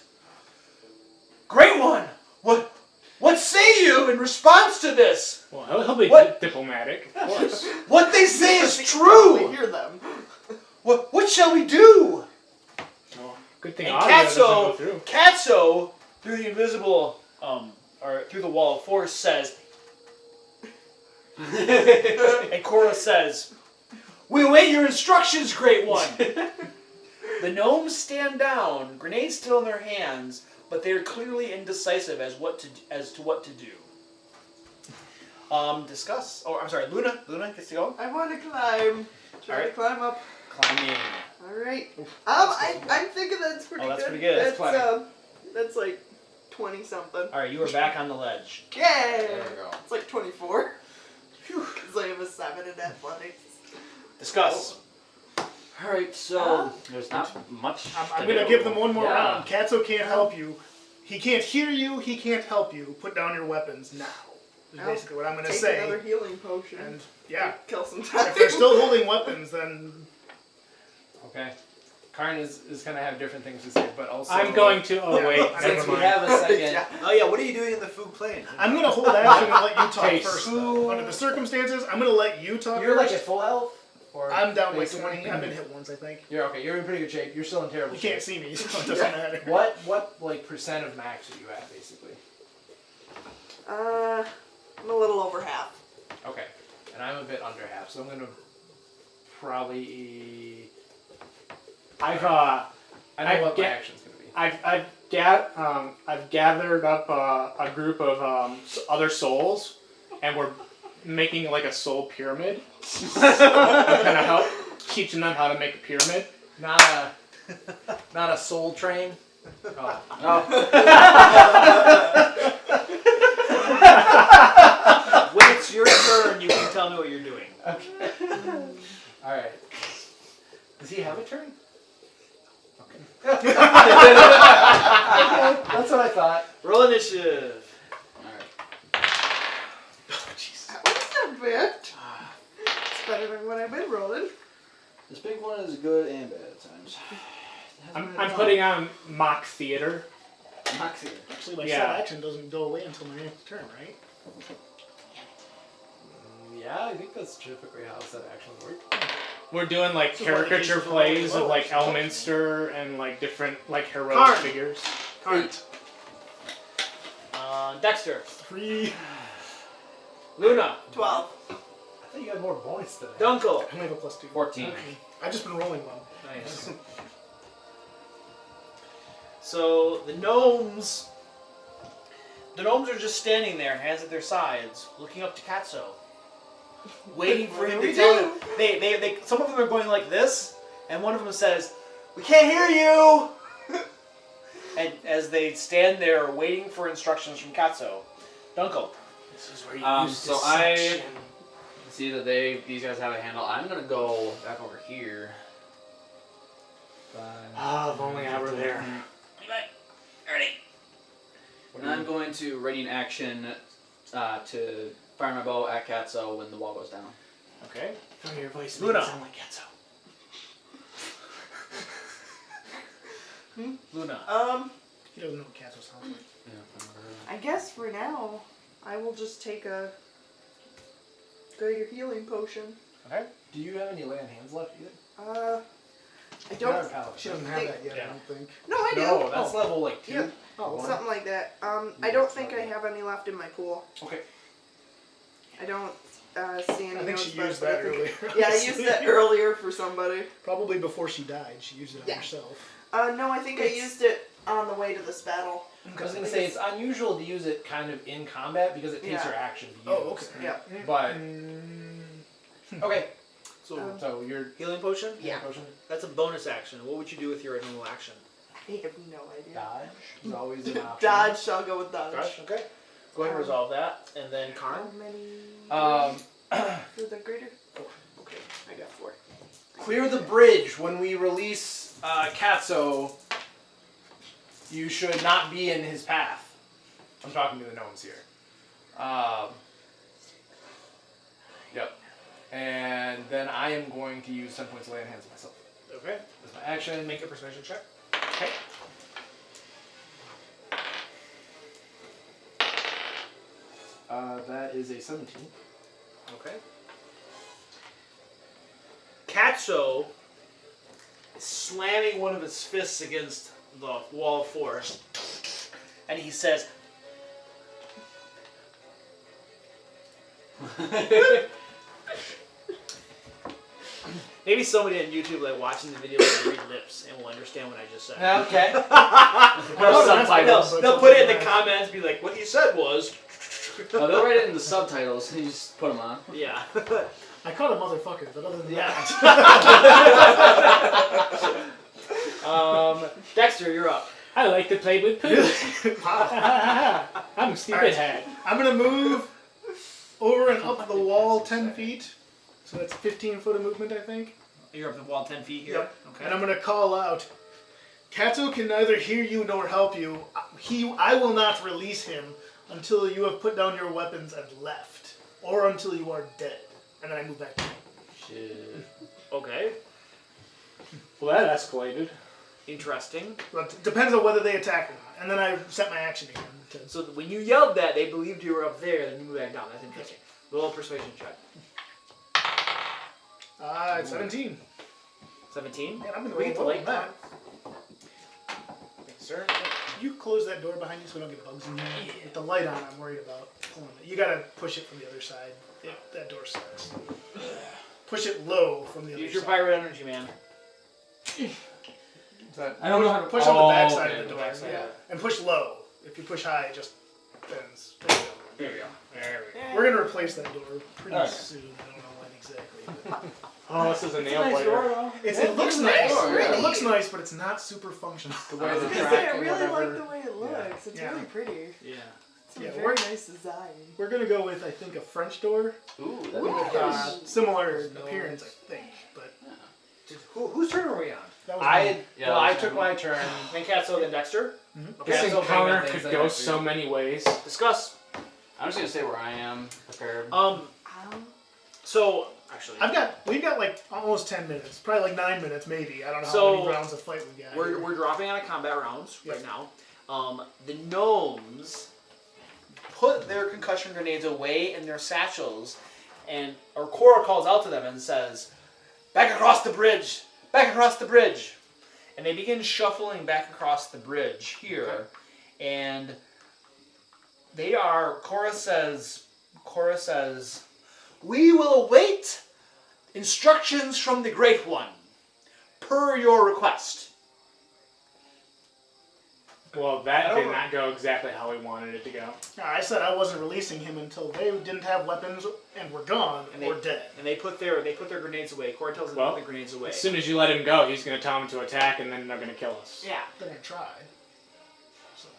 "Great one! What What say you in response to this? Well, he'll be What? diplomatic, of course. What they say is We true. hear them. What shall we do? Well, good thing And audio doesn't go Katso, through. Katso, through the invisible, or through the wall of force, says, and Cora says, "We await your instructions, Great One." The gnomes stand down, grenades still in their hands, but they are clearly indecisive as to what to do. Discuss. Oh, I'm sorry, Luna. Luna gets to go. I want to climb. Try Alright. to climb up. Climbing. Alright. I'm thinking that's pretty good. that's pretty good. That's, That's that's like 20 something. All right, you are back on the ledge. Yay! There we go. It's like 24. Because I have a 7 in athletics. Discuss. Alright, so there's not much. I'm to gonna do. give them one more Yeah. round. Katso can't help you. He can't hear you. He can't help you. Put down your weapons now. Is I'll basically what I'm gonna Take say. another healing potion. And yeah, Kill some time. if they're still holding weapons, then Okay. Karn is going to have different things to say, but also... I'm going to. Oh wait, Since never we mind. have a second... Yeah. Oh yeah, what are you doing in the food plane? I'm gonna hold action and let you talk Taste. first. Though. Under the circumstances, I'm gonna let you talk You're like first. at full health? Or I'm down like basically? 20. I've been hit once, I think. You're okay. You're in pretty good shape. You're still in terrible You shape. can't see me, so it doesn't matter. What like percent of max are you at basically? I'm a little over half. Okay, and I'm a bit under half, so I'm gonna probably. I know I've what my get- action's gonna be. I've gathered up a group of other souls, and we're making like a soul pyramid. Kind of help teaching them how to make a pyramid. Not a soul train. Oh. When it's your turn, you can tell me what you're doing. Okay. All right. Does he have a turn? Okay. That's what I thought. Roll initiative. Alright. That was not bad. It's better than what I've been rolling. This big one is good and bad at times. I'm putting on mock theater. Moxie. Actually, my Yeah. set action doesn't go away until my next turn, right? Yeah, I think that's typically how set actions work. We're doing like This is one of the caricature cases of plays all of like the levels. Elminster and like different like heroic Karn. figures. Alright. Dexter. 3. Luna. 12. I thought you had more bonus than that. Dunkel. I only have a +2. 14. I've just been rolling one. Nice. So the gnomes are just standing there, hands at their sides, looking up to Katso, waiting for him What do to we tell do? them. They some of them are going like this, and one of them says, "We can't hear you." And as they stand there waiting for instructions from Katso, Dunkel. This is where you use So I deception. see that these guys have a handle. I'm gonna go back over here. Ah, if only I were there. And I'm going to ready in action to fire my bow at Katso when the wall goes down. Okay. Oh, your voice Luna. makes it sound like Katso. Luna. He doesn't know what Katso sounds like. I guess for now, I will just take a greater healing potion. Okay. Do you have any lay on hands left either? I You're not don't. a paladin. She doesn't have that yet, Yeah. I don't think. No, I do. No, that's level like 2. Yeah. Oh, well. Something like that. I don't think I have any left in my pool. Okay. I don't see any. I think notes, she but used I that think- earlier. Yeah, I used that earlier for somebody. Probably before she died. She used it on Yeah. herself. No, I think I used it on the way to this battle. I was gonna say it's unusual to use it kind of in combat because it takes Yeah. your action to use. Oh, okay. Yeah. But Mm, okay. So So your healing potion. Yeah. potion That's a bonus action. What would you do with your normal action? I have no idea. dodge is always an option. Dodge, shall go with dodge. Gosh, okay. Go ahead and resolve that, and then How Karn. many? For the greater? 4. Okay, I got 4. Clear the bridge when we release Katso. You should not be in his path. I'm talking to the gnomes here. Yep. And then I am going to use 10 points of lay on hands myself. Okay. That's my action. Make a persuasion check. Okay. That is a 17. Okay. Katso is slamming one of his fists against the wall of force, and he says, maybe somebody on YouTube like watching the video will read lips and will understand what I just said. Okay. Oh, Subtitles. They'll put it in the comments, be like, what he said was, No, they'll write it in the subtitles. You just put them on. yeah. I caught a motherfucker, but other than Yeah. that. Dexter, you're up. I like to play with poo. I'm stupid hat. I'm gonna move over and up the wall 10 feet. So that's 15 foot of movement, I think. You're up the wall 10 feet here. Yep. Okay. And I'm gonna call out. Katso can neither hear you nor help you. I will not release him until you have put down your weapons and left, or until you are dead. And then I move back to you. Shit. Okay. Well, that escalated. Interesting. But it depends on whether they attack or not. And then I set my action again. So when you yelled that, they believed you were up there, then you moved back down. That's interesting. Roll a persuasion check. It's 17. 17? Man, I've been We get the rolling light well. back. Thanks, sir. Can you close that door behind you so we don't get bugs in here? With the light on, I'm worried about pulling it. You gotta push it from the other side. That door sucks. Push it low from the other Use your side. pirate energy, man. I don't know how to Push on the back side okay, of the the door. back side, Yeah. And push low. If you push high, it just bends. There you go. There we go. There we go. We're gonna replace that door pretty Alright. soon. I don't know when exactly. but- Oh, this is a nail biter. It looks nice. door, yeah. It looks nice, but it's not super functional. The way the Because track I and really whatever. like the way it looks. It's Yeah. really pretty. Yeah. It's a Yeah, very we're- nice design. We're gonna go with, I think, a French door Ooh, with that's similar appearance, I think. But Whose turn are we on? that was Well, I took my turn. Then Katso, then Dexter. This Katso encounter bringing things could that go I so many ways. Discuss. I'm just gonna stay where I am, prepared. So actually, we've got like almost 10 minutes, probably like 9 minutes maybe. I don't know So, how many rounds of fight we got. we're dropping out of combat rounds right Yep. now. The gnomes put their concussion grenades away in their satchels, and Cora calls out to them and says, "Back across the bridge! Back across the bridge!" And they begin shuffling back across the bridge here, and they are. Cora says, "We will await instructions from the Great One, per your request." Well, that did not go exactly how we wanted it to go. I said I wasn't releasing him until they didn't have weapons and were gone And or dead. And they put their grenades away. Cora tells them to Well, put their grenades away. As soon as you let him go, he's going to tell him to attack, and then they're going to kill us. Yeah. They're gonna try. So,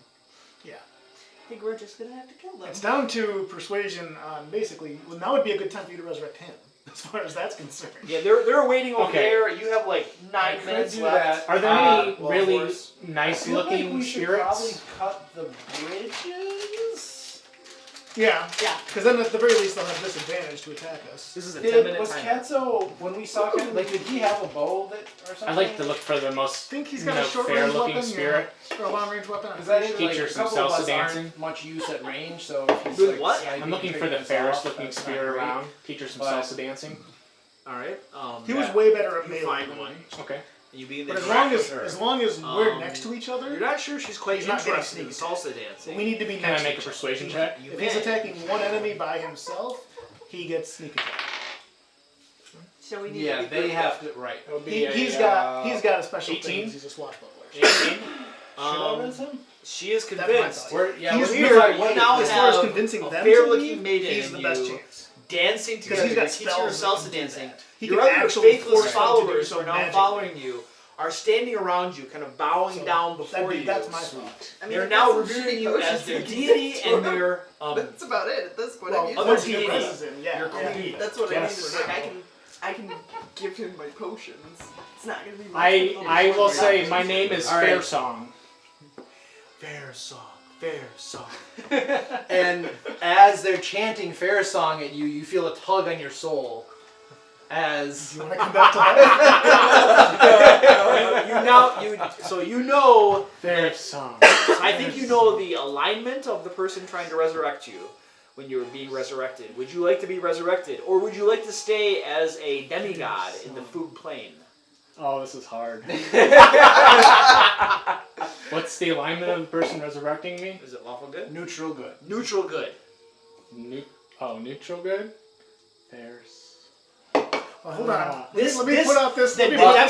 yeah. I think we're just gonna have to kill them. It's down to persuasion on basically. Well, now would be a good time for you to resurrect him, as far as that's concerned. Yeah, they're waiting over Okay. there. You have like 9 could minutes do left. Are there any well, really of course. nice-looking we should probably spirits? cut the bridges. Yeah. Yeah. Because then at the very least they'll have disadvantage to attack us. This is a Did, 10-minute was time. Katso, when we saw him, like, did he have a bow that or something? I like to look for the I most think he's got a short range fair-looking weapon, spirit. or a long range weapon. Because I didn't Teach like her a some couple of us salsa aren't much use at range, so if he's Doing like, what? sniping I'm looking and for the picking us off, fairest-looking that's not spirit great. around. Teach her some But- salsa dancing. All right. He was way better at You melee. find than one. me. Okay. And you begin But to as interact long with as her. we're next to each You're other, not sure she's quite He's not getting interested in sneaked. salsa dancing. we need to be Can I next make to a each persuasion other. check? You If he's may. attacking one enemy by himself, he gets sneak attack. So we need Yeah, to be they grouped have up. to, right. That would be He's a, got a special 18? thing. He's a swashbuckler. 18. him? She is That's my convinced. thought. We're, yeah, He's we're here. like, You wait, now As far as have convincing a them fair-looking to leave, maiden he's in the best you. chance. Dancing Because together, he's got teaching spells yourself that to can do dancing. that. He Your can other actually faithless force them to do followers who so are now magically. following you are standing around you, kind of bowing So, down before you. That's my thought. I mean, They're if now that's some reviewing shitty you potions as their we can deity give to and him, their That's about it at this point. Well, I mean, other once he deity. presses him, yeah. Your yeah. queen. that's what Yes. I mean. Like I can give him my potions. It's not gonna be. much I of a will potion. say my name is All right. Fair Song. Fair song, fair song. And as they're chanting fair song at you, you feel a tug on your soul. As You want to come back to that? So you know. Fair Song. I think you know the alignment of the person trying to resurrect you. when you were being resurrected. Would you like to be resurrected, or would you like to stay as a demigod in the food plane? Oh, this is hard. What's the alignment of the person resurrecting me? Is it lawful good? Neutral good. Neutral good. Neutral good? There's... Well, hold on. This- let me this- put out this. The Let me demigod,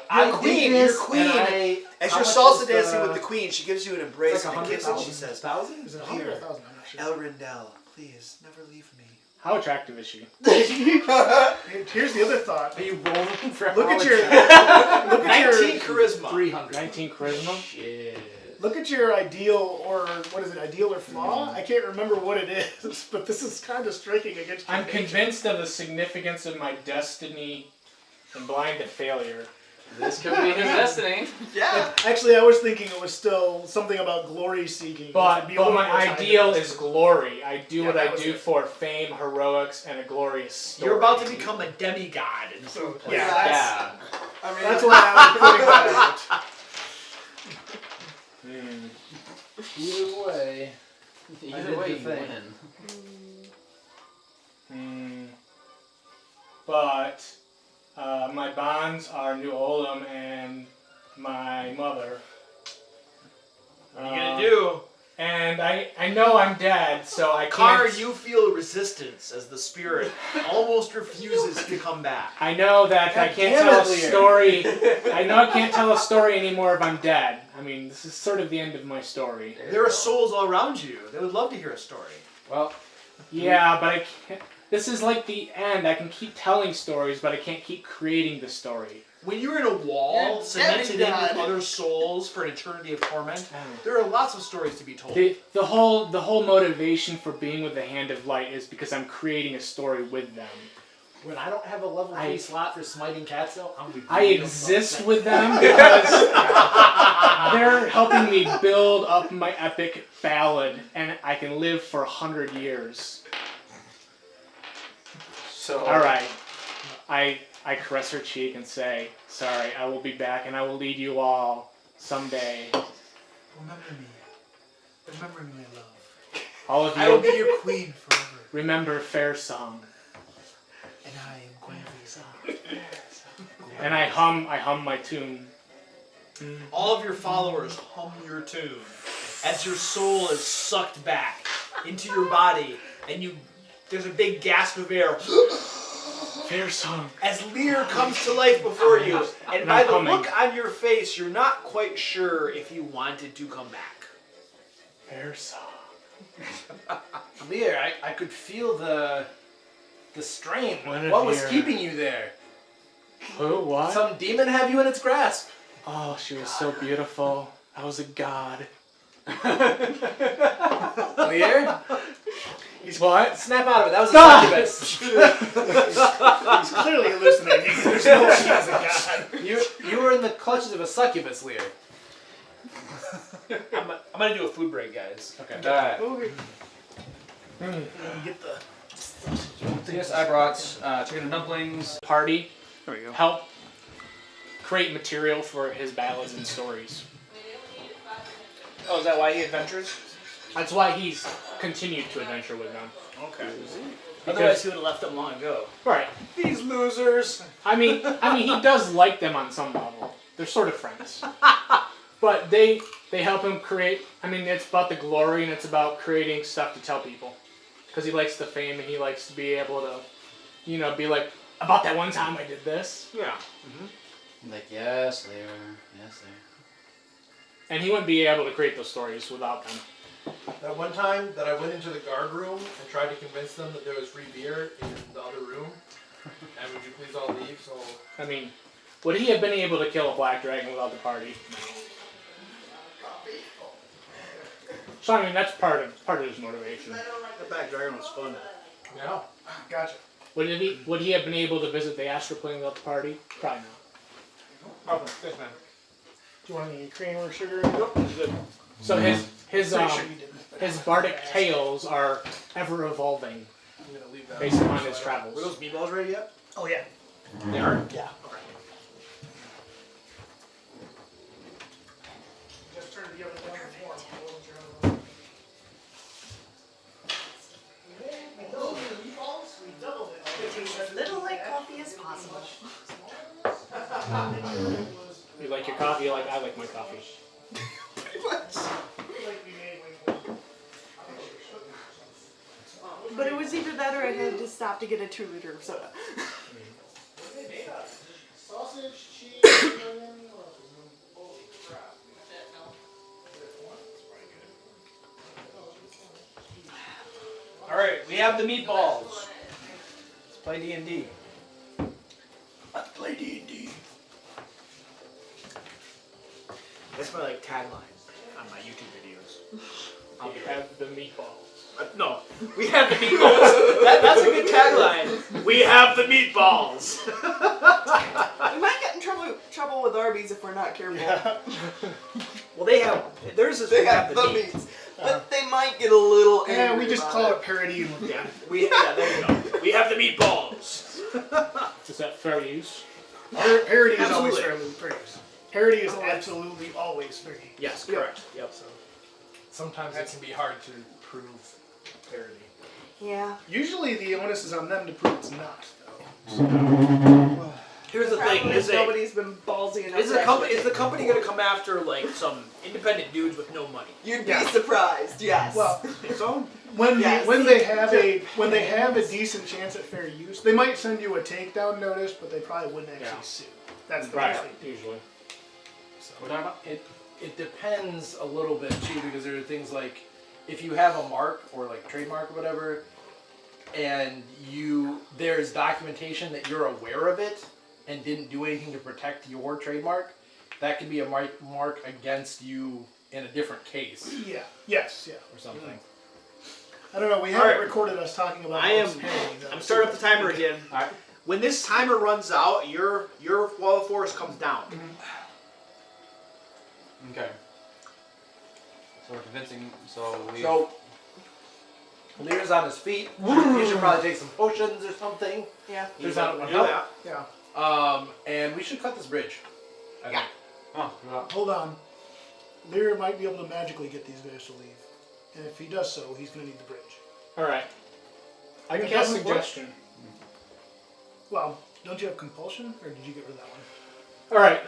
I your queen, did your this, queen. and I- As how you're much salsa is dancing the- with the queen, she gives you an embrace It's like and a kiss, and she says, $100,000. Is it 100 or 1,000? I'm not sure. "Elrindel, please never leave me." How attractive is she? Here's the other thought. Are you rolling for Look at your look at 19 your charisma. 300. 19 charisma? Shit. look at your ideal, or what is it? Ideal or flaw? I can't remember what it is, but this is kind of striking against your I'm nature. convinced of the significance of my destiny and blind to failure. This could be his destiny. Yeah. Actually, I was thinking it was still something about glory seeking. But Be a little my more tied to ideal this. is glory. I do Yeah, what that I was do it. for fame, heroics, and a glorious story. You're about to become a demigod in the food plane. Yeah, Yeah. I mean, that's why I was putting that out. Either way. Either way, you thing. win. But my bonds are New Oldham and my mother. What are you gonna do? And I know I'm dead, so I Car, can't... you feel resistance as the spirit almost refuses to come back. I know that I God can't damn tell a it, Lear. story. I know I can't tell a story anymore if I'm dead. I mean, this is sort of the end of my story. There are souls all around you. They would love to hear a story. Well, Yeah, but I can't... This is like the end. I can keep telling stories, but I can't keep creating the story. When you're in a wall, You're cemented in demigod. with other souls for an eternity of torment, there are lots of stories to be told. The whole motivation for being with the Hand of Light is because I'm creating a story with them. when I don't have a level 3 slot for smiting Katso, I'm gonna be I really exist upset. with them because they're helping me build up my epic ballad, and I can live for 100 years. So All right, I caress her cheek and say, "Sorry, I will be back, and I will lead you all someday." Remember me. Remember me, my love. All of I will you be your queen forever. remember Fair Song, And I am Queen Lisa. and I hum my tune. All of your followers hum your tune as your soul is sucked back into your body, and there's a big gasp of air Fair Song. as Lear comes to life before you. And And by I'm the humming. look on your face, you're not quite sure if you wanted to come back. Fair Song. Lear, I could feel the strain. One of What was your- keeping you there? Who? What? Some demon have you in its grasp? Oh, she was so beautiful. I was a god. Lear, What? snap out of it. That was a Ah! succubus. He's clearly hallucinating. There's no way he's a god. You were in the clutches of a succubus, Lear. I'm gonna do a food break, guys. Okay. Alright. Get the. Yes, I brought chicken and dumplings. Party. There we go. Help create material for his ballads and stories. Oh, is that why he adventures? That's why he's continued to adventure with them. Okay. Because- Otherwise, he would have left them long ago. Right. These losers. I mean, he does like them on some level. They're sort of friends. But they help him create. I mean, it's about the glory and it's about creating stuff to tell people. Because he likes the fame and he likes to be able to, be like, about that one time I did this. Yeah. Like, yes, Lear. Yes, Lear. And he wouldn't be able to create those stories without them. That one time that I went into the guard room and tried to convince them that there was free beer in the other room, and would you please all leave? So I mean, would he have been able to kill a black dragon without the party? No. So I mean, that's part of his motivation. The back dragon was fun. yeah, Gotcha. Would he have been able to visit the astral plane without the party? Probably not. Okay, thanks, man. Do you want any cream or sugar? Nope, this is good. So his Pretty sure you didn't. his bardic tales are ever evolving I'm gonna leave that. based upon his Were travels. those meatballs ready yet? Oh yeah. They are? Yeah. Just turned the oven down for more. You like your coffee? I like my coffee. But it was either that or I had to stop to get a 2-liter of soda. Sausage, cheese, onion. All right, we have the meatballs. Let's play D&D. Let's play D&D. That's my tagline on my YouTube videos. You have the meatballs. No, we have the meatballs. That's a good tagline. We have the meatballs. We might get in trouble with Arby's if we're not careful. Yeah. Well, they have. Theirs is They we have the meats. But they might get a little angry. Yeah, we just about call it parody and look at it. There you go. We have the meatballs. Is that fair use? Parody is always Absolutely. fair use. Parody is absolutely always fair use. Yes, correct. Yep. So Sometimes it can be hard to prove parody. Yeah. usually the onus is on them to prove it's not, though. Here's the thing: Problem is nobody's been ballsy enough. is to the company actually- is the company gonna come after some independent dudes with no money? You'd be surprised. Yes. Well, Think so? when Yes. they have a decent chance at fair use, they might send you a takedown notice, but they probably wouldn't actually Yeah. sue. That's the Right. thing. Usually. We're talking about? It depends a little bit too, because there are things like if you have a mark or trademark or whatever, and there's documentation that you're aware of it and didn't do anything to protect your trademark, that could be a mark against you in a different case Yeah. Yes. Yeah. or something. I don't know. We haven't recorded us talking about. this parody, though. I'm starting up the timer again. All right. When this timer runs out, your wall of force comes down. Okay. So we're convincing. So we. So Lear's on his feet. You should probably take some potions or something. Yeah. There's not one Do help. that. Yeah. And we should cut this bridge. I think. Oh, yeah. Hold on. Lear might be able to magically get these guys to leave, and if he does so, he's going to need the bridge. All right. I can It cast doesn't work. suggestion. Well, don't you have compulsion, or did you get rid of that one? All right.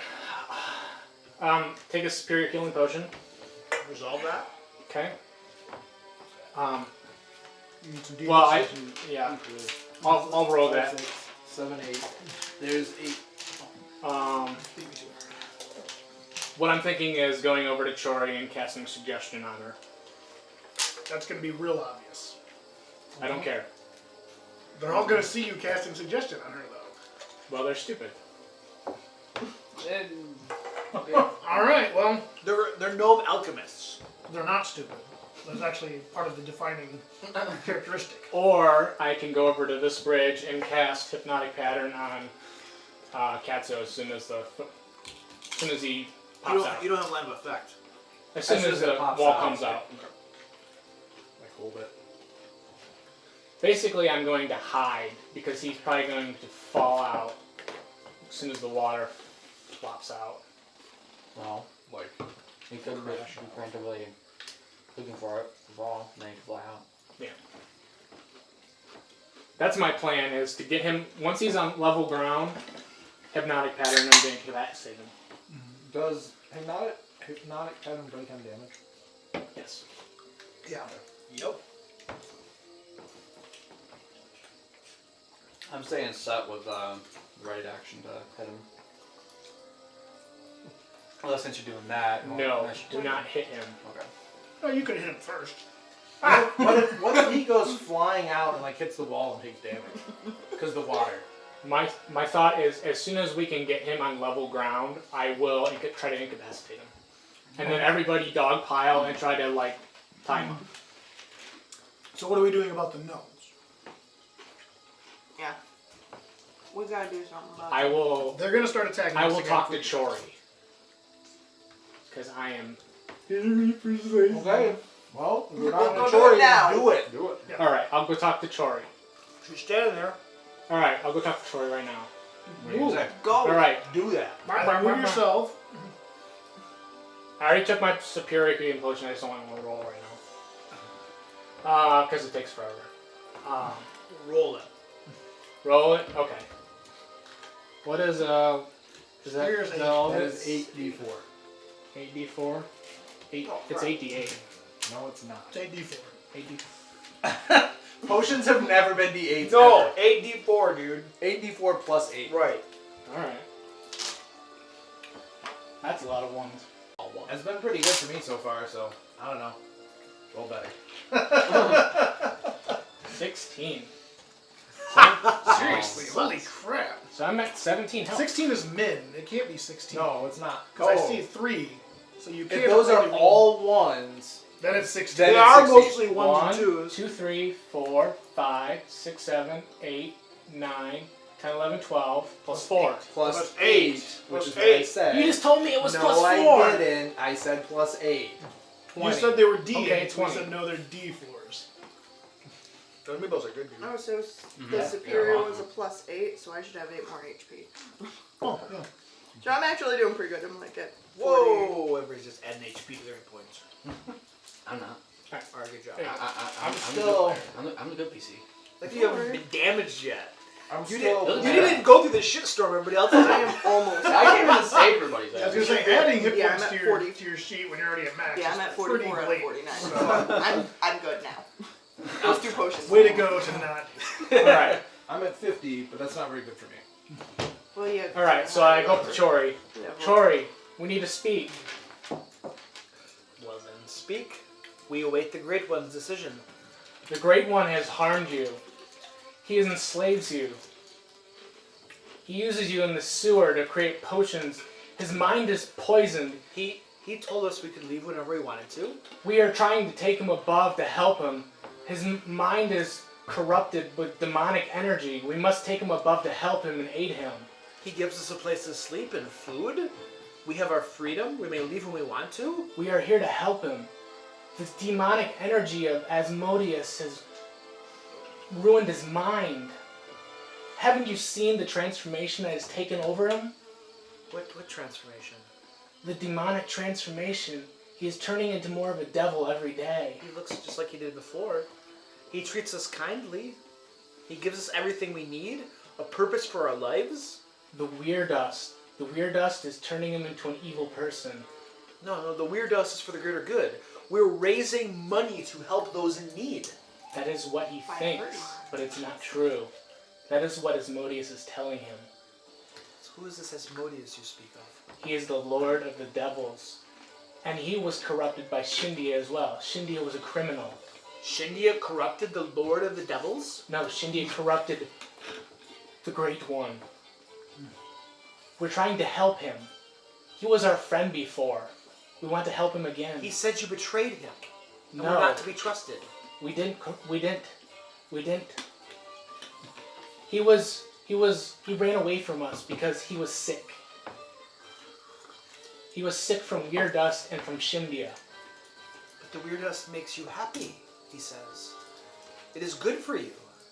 Take a superior healing potion. Resolve that. Okay. You need some Well, D6s. yeah. I'll roll that. 7, 8. There's 8. What I'm thinking is going over to Chori and casting suggestion on her. That's going to be real obvious. I don't care. They're all going to see you casting suggestion on her, though. Well, they're stupid. All right. Well, They're gnome alchemists. they're not stupid. That's actually part of the defining characteristic. Or I can go over to this bridge and cast Hypnotic Pattern on Katso as soon as he pops out. You don't have line of effect. As soon as the it pops wall out. comes out. Like hold it. Basically, I'm going to hide because he's probably going to fall out as soon as the water flops out. Well, Like you could be preemptively looking for it, fall, and then you can fly out. That's my plan, is to get him, once he's on level ground, Hypnotic Pattern, I'm going to incapacitate him. does hypnotic pattern break on damage? Yes. Yeah. Yep. I'm staying set with right action to hit him. Well, since you're doing that. No, do not hit him. Okay. Oh, you could hit him first. What if he goes flying out and hits the wall and takes damage? Because the water. My thought is, as soon as we can get him on level ground, I will try to incapacitate him. And then everybody dogpile and try to, tie him up. So what are we doing about the gnomes? Yeah. We gotta do something about I will They're going to start attacking I us will again. talk to Chori. Because I am... Okay. Well, we're not We'll in go a do it choice. now. Do it. Do it. Alright, I'll go talk to Chori. She's standing there. Alright, I'll go talk to Chori right now. What do you say? Go. Alright, Do that. Move yourself. I already took my superior healing potion, I just don't want to roll right now. Because it takes forever. Roll it. Roll it? Okay. What is, Is that Here's No, eight. it is 8d4. 8d4? Eight. Oh, It's crap. 8d8. No, it's not. It's 8d4. 8d. Potions have never been d8s. No, ever. 8d4, dude. 8d4 plus 8. Right. All right. That's a lot of ones. It's been pretty good for me so far, so I don't know. Roll better. 16. Seriously, holy crap. So I'm at 17 health. 16 is min. It can't be 16. No, it's not. Because I see 3. So you can't If those are really roll. all ones, Then it's 16. Then They it's are 16. mostly ones 1, and twos. 2, 3, 4, 5, 6, 7, 8, 9, 10, 11, 12, plus 4. plus Plus 8, eight. which Plus is what I 8. said. You just told me it was no, plus 4. I didn't. I said plus 8. 20. You said they were D8s. Okay, We 20. said no, they're D4s. Those meatballs are good, dude. Oh, so the Yeah, superior yeah. was a +8, so I should have 8 more HP. Oh, yeah. So I'm actually doing pretty good. I'm like at 40. Whoa! Everybody's just adding HP to their hit points. I'm not. Alright, good job. Hey, I'm the still- good player. I'm the good PC. Like you haven't been damaged yet. I'm You still. didn't, you didn't go through the shitstorm everybody else I is. am almost. I came in and saved everybody's I was ass. going to say, adding hit Yeah, points I'm to at your, 40. to your sheet when you're already at max Yeah, is I'm at pretty 44 out of blatant. 49. So, So I'm good now. Those 2 potions. way to go to not. Alright. I'm at 50, but that's not very good for me. Well, yeah. Alright, so I go up to Chori. Yeah, well, Chori, we need to speak. Well then, speak. We await the Great One's decision. The Great One has harmed you. He enslaves you. He uses you in the sewer to create potions. His mind is poisoned. He told us we could leave whenever we wanted to. We are trying to take him above to help him. His mind is corrupted with demonic energy. We must take him above to help him and aid him. He gives us a place to sleep and food. We have our freedom. We may leave when we want to. We are here to help him. This demonic energy of Asmodeus has ruined his mind. Haven't you seen the transformation that has taken over him? What transformation? The demonic transformation. He is turning into more of a devil every day. He looks just like he did before. He treats us kindly. He gives us everything we need. A purpose for our lives. The Weirdust. The Weirdust is turning him into an evil person. No, the weird dust is for the greater good. We're raising money to help those in need. That is what he By thinks, hurting. but it's not true. That is what Asmodeus is telling him. So who is this Asmodeus you speak of? He is the Lord of the Devils. And he was corrupted by Shindia as well. Shindia was a criminal. Shindia corrupted the Lord of the Devils? No, Shindia corrupted the Great One. We're trying to help him. He was our friend before. We want to help him again. He said you betrayed him. And we're No, not to be trusted. we didn't. He ran away from us because he was sick. He was sick from Weirdust and from Shindia. But the weird dust makes you happy, he says. It is good for you.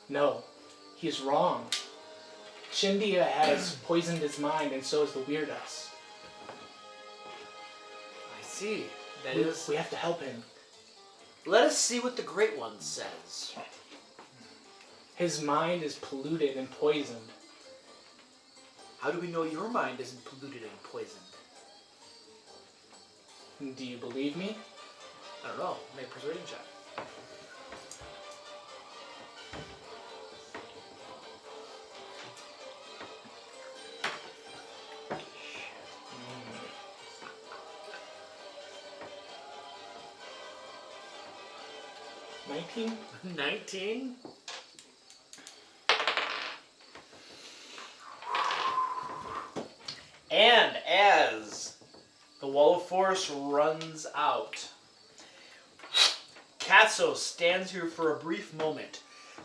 No, he's wrong. Shindia has poisoned his mind, and so has the Weirdust. I see. That We, is. we have to help him. Let us see what the Great One says. His mind is polluted and poisoned. How do we know your mind isn't polluted and poisoned? Do you believe me? I don't know. Make a persuasion check. Mm. 19? 19? And as the wall of force runs out, Katso stands here for a brief moment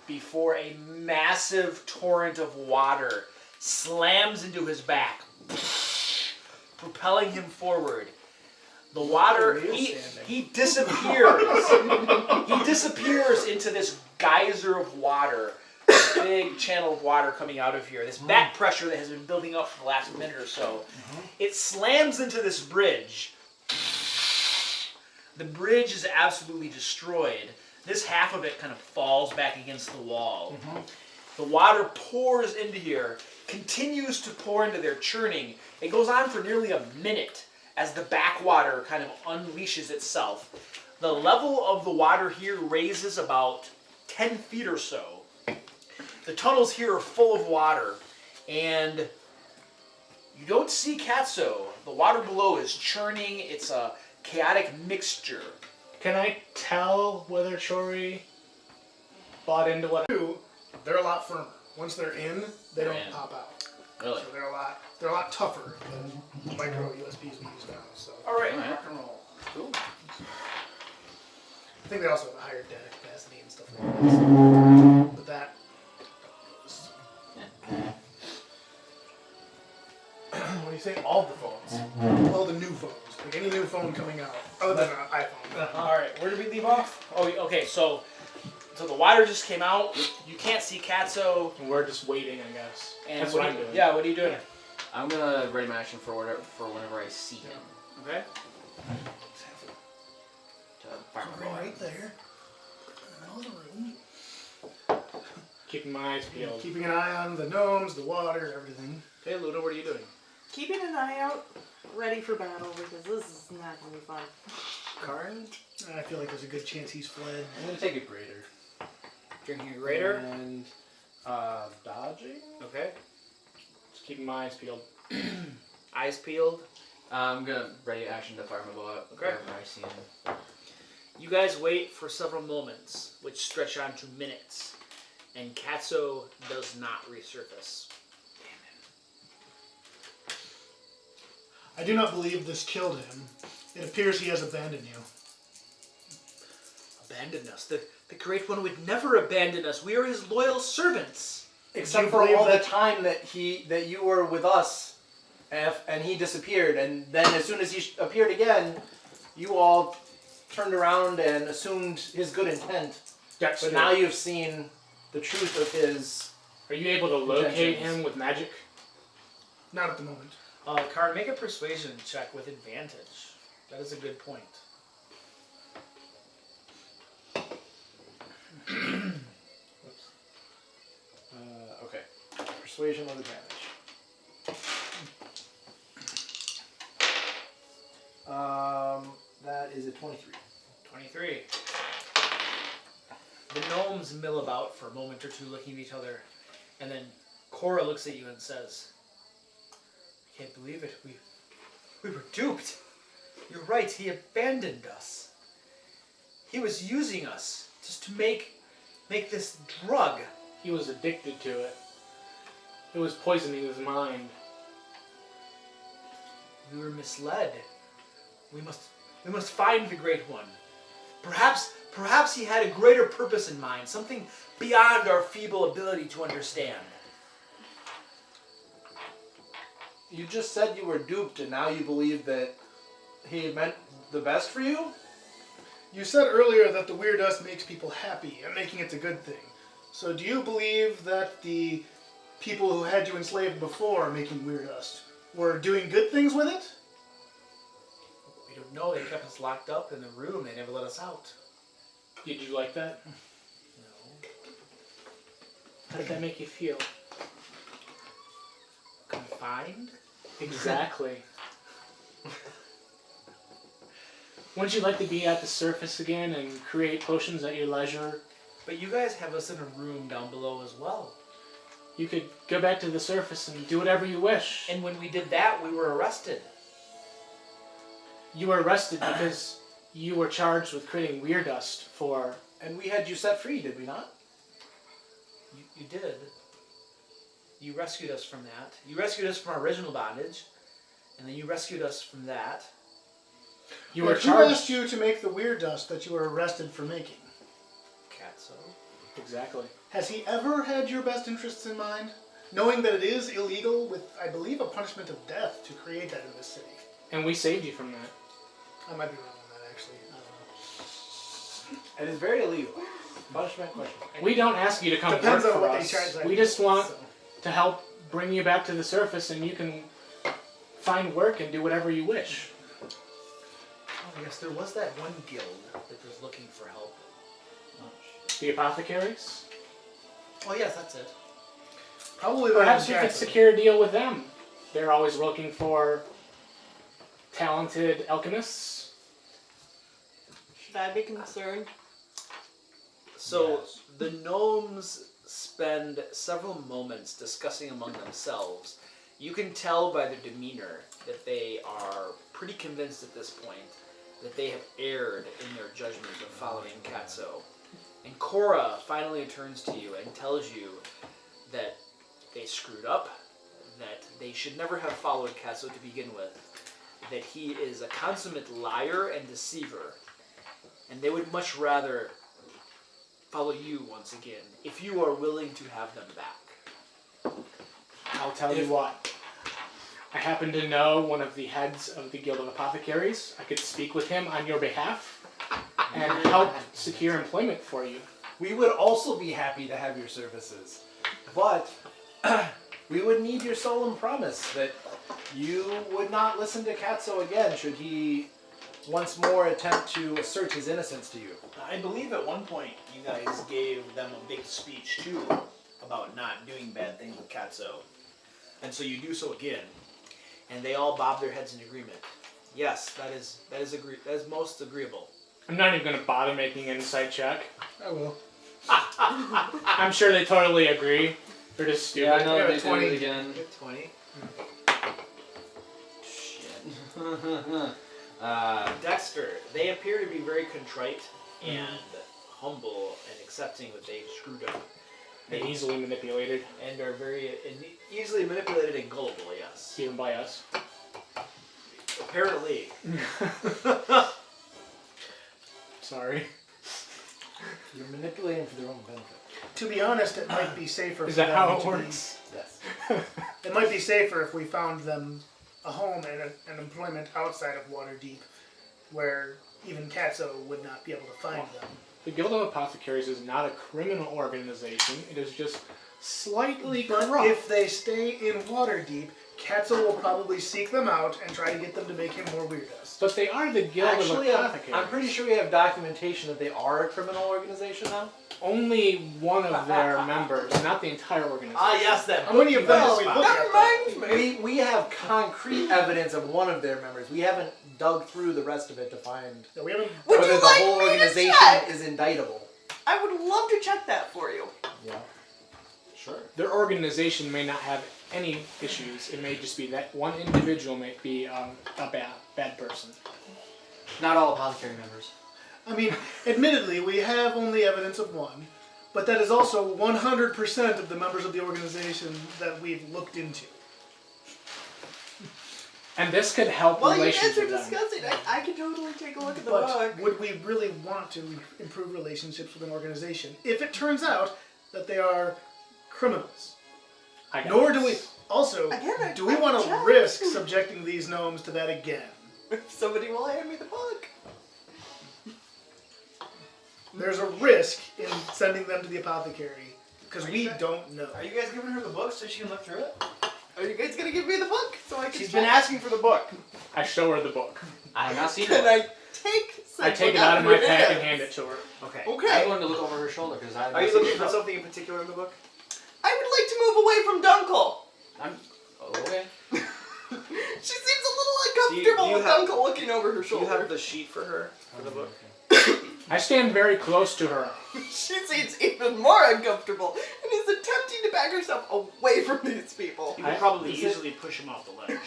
before a massive torrent of water slams into his back, propelling him forward. The water, he disappears. He disappears into this geyser of water, big channel of water coming out of here. This back pressure that has been building up for the last minute or so. It slams into this bridge. The bridge is absolutely destroyed. This half of it kind of falls back against the wall. The water pours into here, continues to pour into their churning. It goes on for nearly a minute as the backwater kind of unleashes itself. The level of the water here raises about 10 feet or so. The tunnels here are full of water, and you don't see Katso. The water below is churning. It's a chaotic mixture. Can I tell whether Chori bought into what? They're a lot firmer. Once they're in, they don't in. pop out. Really? So they're a lot tougher than micro USBs we use now. So All right. All right. rock and roll. Cool. I think they also have a higher data capacity and stuff like that. So, but that. What do you say? All the phones. All the new phones. Like any new phone coming out, other than an iPhone. All right. Where did we leave off? Oh, okay. So the water just came out. You can't see Katso. And we're just waiting, I guess. And That's what I'm doing. Yeah. What are you doing? I'm gonna ready my action for whenever I see him. Okay. To fire my bow. Right there. In the middle of the room. Keeping my eyes peeled. Keeping an eye on the gnomes, the water, everything. Okay, Luna. What are you doing? Keeping an eye out, ready for battle, because this is not going to be fun. Karn. I feel like there's a good chance he's fled. I'm gonna take a greater. Drinking a greater. And dodging. Okay. Just keeping my eyes peeled. Eyes peeled. I'm gonna ready action to fire my bow out Okay. whenever I see him. You guys wait for several moments, which stretch on to minutes, and Katso does not resurface. I do not believe this killed him. It appears he has abandoned you. Abandoned us. The Great One would never abandon us. We are his loyal servants. Except you for believe all that- the time that you were with us, and he disappeared, and then as soon as he appeared again, you all turned around and assumed his good intent. That's But true. now you've seen the truth of his. Are you able to locate intentions. him with magic? Not at the moment. Karn, make a persuasion check with advantage. That is a good point. Okay. Persuasion with advantage. That is a 23. 23. The gnomes mill about for a moment or two, looking at each other, and then Cora looks at you and says, "I can't believe it. We were duped. You're right. He abandoned us. He was using us just to make this drug." He was addicted to it. It was poisoning his mind. We were misled. We must find the Great One. Perhaps he had a greater purpose in mind, something beyond our feeble ability to understand. You just said you were duped, and now you believe that he meant the best for you? You said earlier that the weird dust makes people happy and making it's a good thing. So do you believe that the people who had you enslaved before making weird dust were doing good things with it? We don't know. They kept us locked up in the room. They never let us out. Did you like that? No. How did that make you feel? Confined? Exactly. Wouldn't you like to be at the surface again and create potions at your leisure? But you guys have us in a room down below as well. You could go back to the surface and do whatever you wish. And when we did that, we were arrested. You were arrested because you were charged with creating weird dust for... And we had you set free, did we not? You did. You rescued us from that. You rescued us from our original bondage. And then you rescued us from that. You were Who charged... asked you to make the weird dust that you were arrested for making? Katso. Exactly. Has he ever had your best interests in mind? Knowing that it is illegal with, I believe, a punishment of death to create that in this city. And we saved you from that. I might be wrong on that, actually. I don't know. It is very illegal. Punishment question. We don't ask you to come Depends work on for what us. they charge. We just want So. to help bring you back to the surface and you can find work and do whatever you wish. Oh, yes, there was that one guild that was looking for help. The apothecaries? Oh, yes, that's it. Probably Perhaps we better could than Katso. secure a deal with them. They're always looking for talented alchemists. Should I be concerned? So Yes. the gnomes spend several moments discussing among themselves. You can tell by their demeanor that they are pretty convinced at this point that they have erred in their judgment of following Katso. And Cora finally turns to you and tells you that they screwed up, that they should never have followed Katso to begin with, that he is a consummate liar and deceiver, and they would much rather follow you once again, if you are willing to have them back. I'll tell you what. I happen to know one of the heads of the Guild of Apothecaries. I could speak with him on your behalf and help secure employment for you. We would also be happy to have your services, but we would need your solemn promise that you would not listen to Katso again should he once more attempt to assert his innocence to you. I believe at one point you guys gave them a big speech too about not doing bad things with Katso. And so you do so again. And they all bob their heads in agreement. Yes, that is most agreeable. I'm not even going to bother making an insight check. I will. I'm sure they totally agree. They're just stupid. Yeah, I know Yeah, they did 20. it again. Get 20. Shit. Dexter, they appear to be very contrite and humble and accepting that they've screwed up. And easily manipulated, And are very easily manipulated and gullible, yes. even by us. Apparently. Sorry. You're manipulating for their own benefit. To be honest, it might be safer. Is for that them how it to be- works? Yes. It might be safer if we found them a home and an employment outside of Waterdeep, where even Katso would not be able to find them. The Guild of Apothecaries is not a criminal organization. It is just slightly But corrupt. if they stay in Waterdeep, Katso will probably seek them out and try to get them to make him more Weirdust. But they are the Guild Actually, of Apothecaries. I'm pretty sure we have documentation that they are a criminal organization now. Only one of their members, not the entire organization. Yes, that How many of them book did you we found. look at? That reminds me. We have concrete evidence of one of their members. We haven't dug through the rest of it to find Yeah, we haven't. Would whether you the like whole me to organization check? is indictable. I would love to check that for you. Yeah. Sure. Their organization may not have any issues. It may just be that one individual may be a bad person. Not all apothecary members. I mean, admittedly, we have only evidence of one, but that is also 100% of the members of the organization that we've looked into. And this could help While you relations guys are with them. discussing, I could totally take a look at the But book. would we really want to improve relationships with an organization if it turns out that they are criminals? I got Nor do this. we. Also, Again, do we want to risk subjecting these gnomes to that again? If somebody will hand me the book. There's a risk in sending them to the apothecary because Are we you- don't know. Are you guys giving her the book so she can look through it? Are you guys gonna give me the book so I can She's check? been asking for the book. I show her the book. I have not seen Can it. I take I said take book it out of my where it pack and is? hand it to her. Okay. I'm Okay. going to look over her shoulder because I. Are you looking for something in particular in the book? I would like to move away from Dunkel. Okay. She seems a little Do uncomfortable you with have- Dunkel looking over her Do you shoulder. have the sheet for her for the book? I stand very close to her. She seems even more uncomfortable and is attempting to back herself away from these people. You could probably easily push him off the ledge.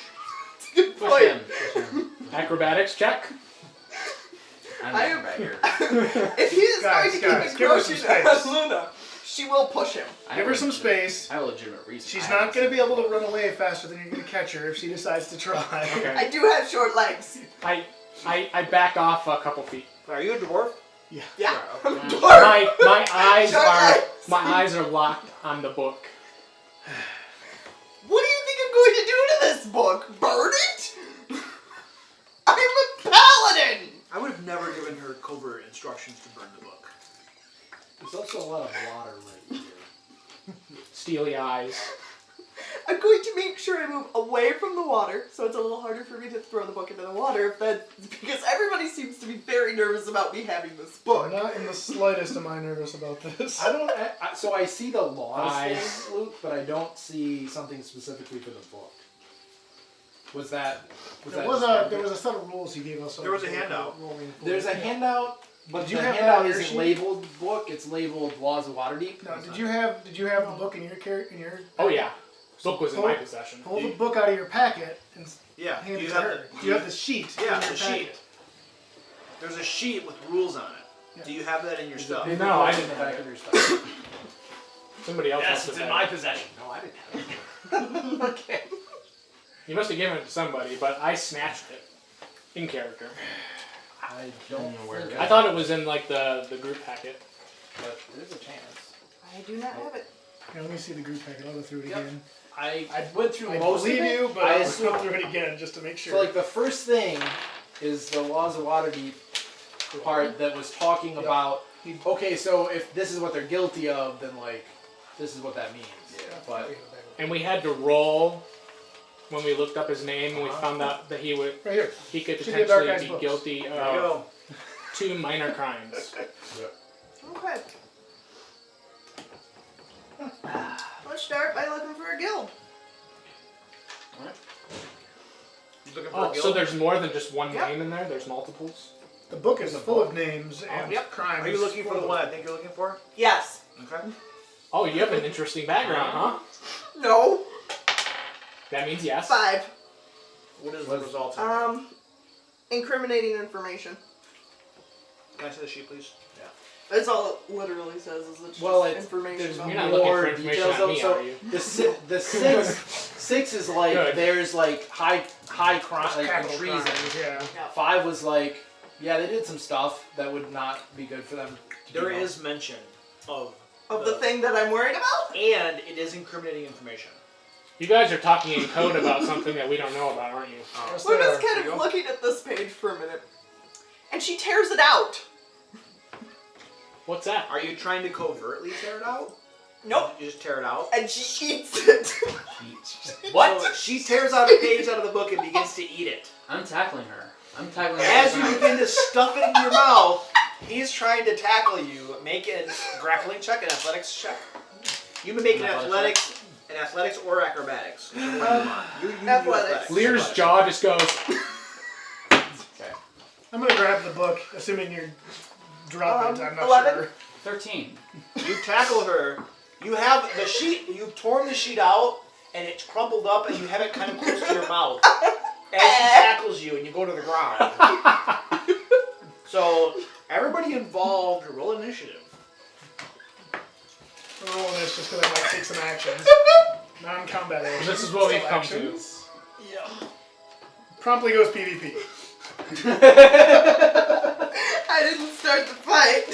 Good Push point. him. Push him. Acrobatics check. I'm I the am- bagger. If he is Guys, going to guys, keep give her some encroaching space. on Luna, she will push him. I Give have her some legitimate- space. I have a legitimate reason. She's I not haven't going to seen be able it. to run away faster than you're going to catch her if she decides to try. Okay. I do have short legs. I back off a couple feet. Are you a dwarf? Yeah. Yeah, I'm okay. a dwarf. My eyes Short legs. are locked on the book. What do you think I'm going to do to this book? Burn it? I'm a paladin! I would have never given her covert instructions to burn the book. There's also a lot of water right here. Steely eyes. I'm going to make sure I move away from the water, so it's a little harder for me to throw the book into the water. Because everybody seems to be very nervous about me having this book. Not in the slightest am I nervous about this. I don't. So I see the laws thing, Luke, but I don't see something specifically for the book. Was that? There was a set of rules he gave us. There was a handout. There's a handout, but Did you the have that handout on your isn't sheet? labeled book. It's labeled Laws of Waterdeep. No, did you have the book in your? Oh yeah, book was in my possession. Pull the book out of your packet and Yeah. hand Do it you to have her. the, Do you have the sheet? Yeah, in your the sheet. packet? There's a sheet with rules on it. Yeah. Do you have that in your stuff? No, I in didn't the have back it. of your stuff. Somebody else Yes, must it's have in had my it. possession. No, I didn't have it. Okay. You must have given it to somebody, but I snatched it in character. I don't know where. I thought it was in like the group packet. but there's a chance. I do not have it. Here, let me see the group packet. I'll go through it Yep. again. I went through I most believe of it. you, but I I'll assume- go through it again just to make sure. So like the first thing is the Laws of Waterdeep part that was talking about. Okay, so if this is what they're guilty of, then like this is what that means. Yeah. But And we had to roll when we looked up his name and we found out that he right here. could Should be a Dark potentially Eyes be books. guilty There you of go. 2 minor crimes. Okay. Let's start by looking for a guild. You looking for Oh, a guild? so there's more than just one Yep. name in there? There's multiples? The book is full of names and Yep. crimes. Are you looking for the one I think you're looking for? Yes. Okay. Oh, you have an interesting background, huh? No. That means yes. 5. What is the result? Incriminating information. Can I see the sheet, please? That's all it literally says. Is it's just it's information. there's about You're not me. looking more for information details on though. me, So are you? the six is like Good. there's like high crime like Capital treason. crimes, yeah. 5 was like they did some stuff that would not be good for them. to There do. is mention of the thing that I'm worried about. and it is incriminating information. You guys are talking in code about something that we don't know about, aren't you? Yes, We're they just are. kind There you of go. looking at this page for a minute, and she tears it out. What's that? Are you trying to covertly tear it out? Nope. You just tear it out. And she eats it. What? So she tears out a page out of the book and begins to eat it. I'm tackling her. I'm tackling her. As you begin to stuff it into your mouth, he's trying to tackle you. Make a grappling check, an athletics check. You may make an athletics or acrobatics. You do Athletics. Lear's jaw just goes. I'm gonna grab the book, assuming you're dropping it. I'm not 11. sure. 13. You tackle her. You have the sheet. You've torn the sheet out, and it's crumpled up, and you have it kind of close to your mouth. As she tackles you, and you go to the ground. So everybody involved, roll initiative. I'm rolling this just because I might take some actions. Non-combat actions. This is what we've Still come actions. Yeah. Promptly goes PvP. I didn't start the fight.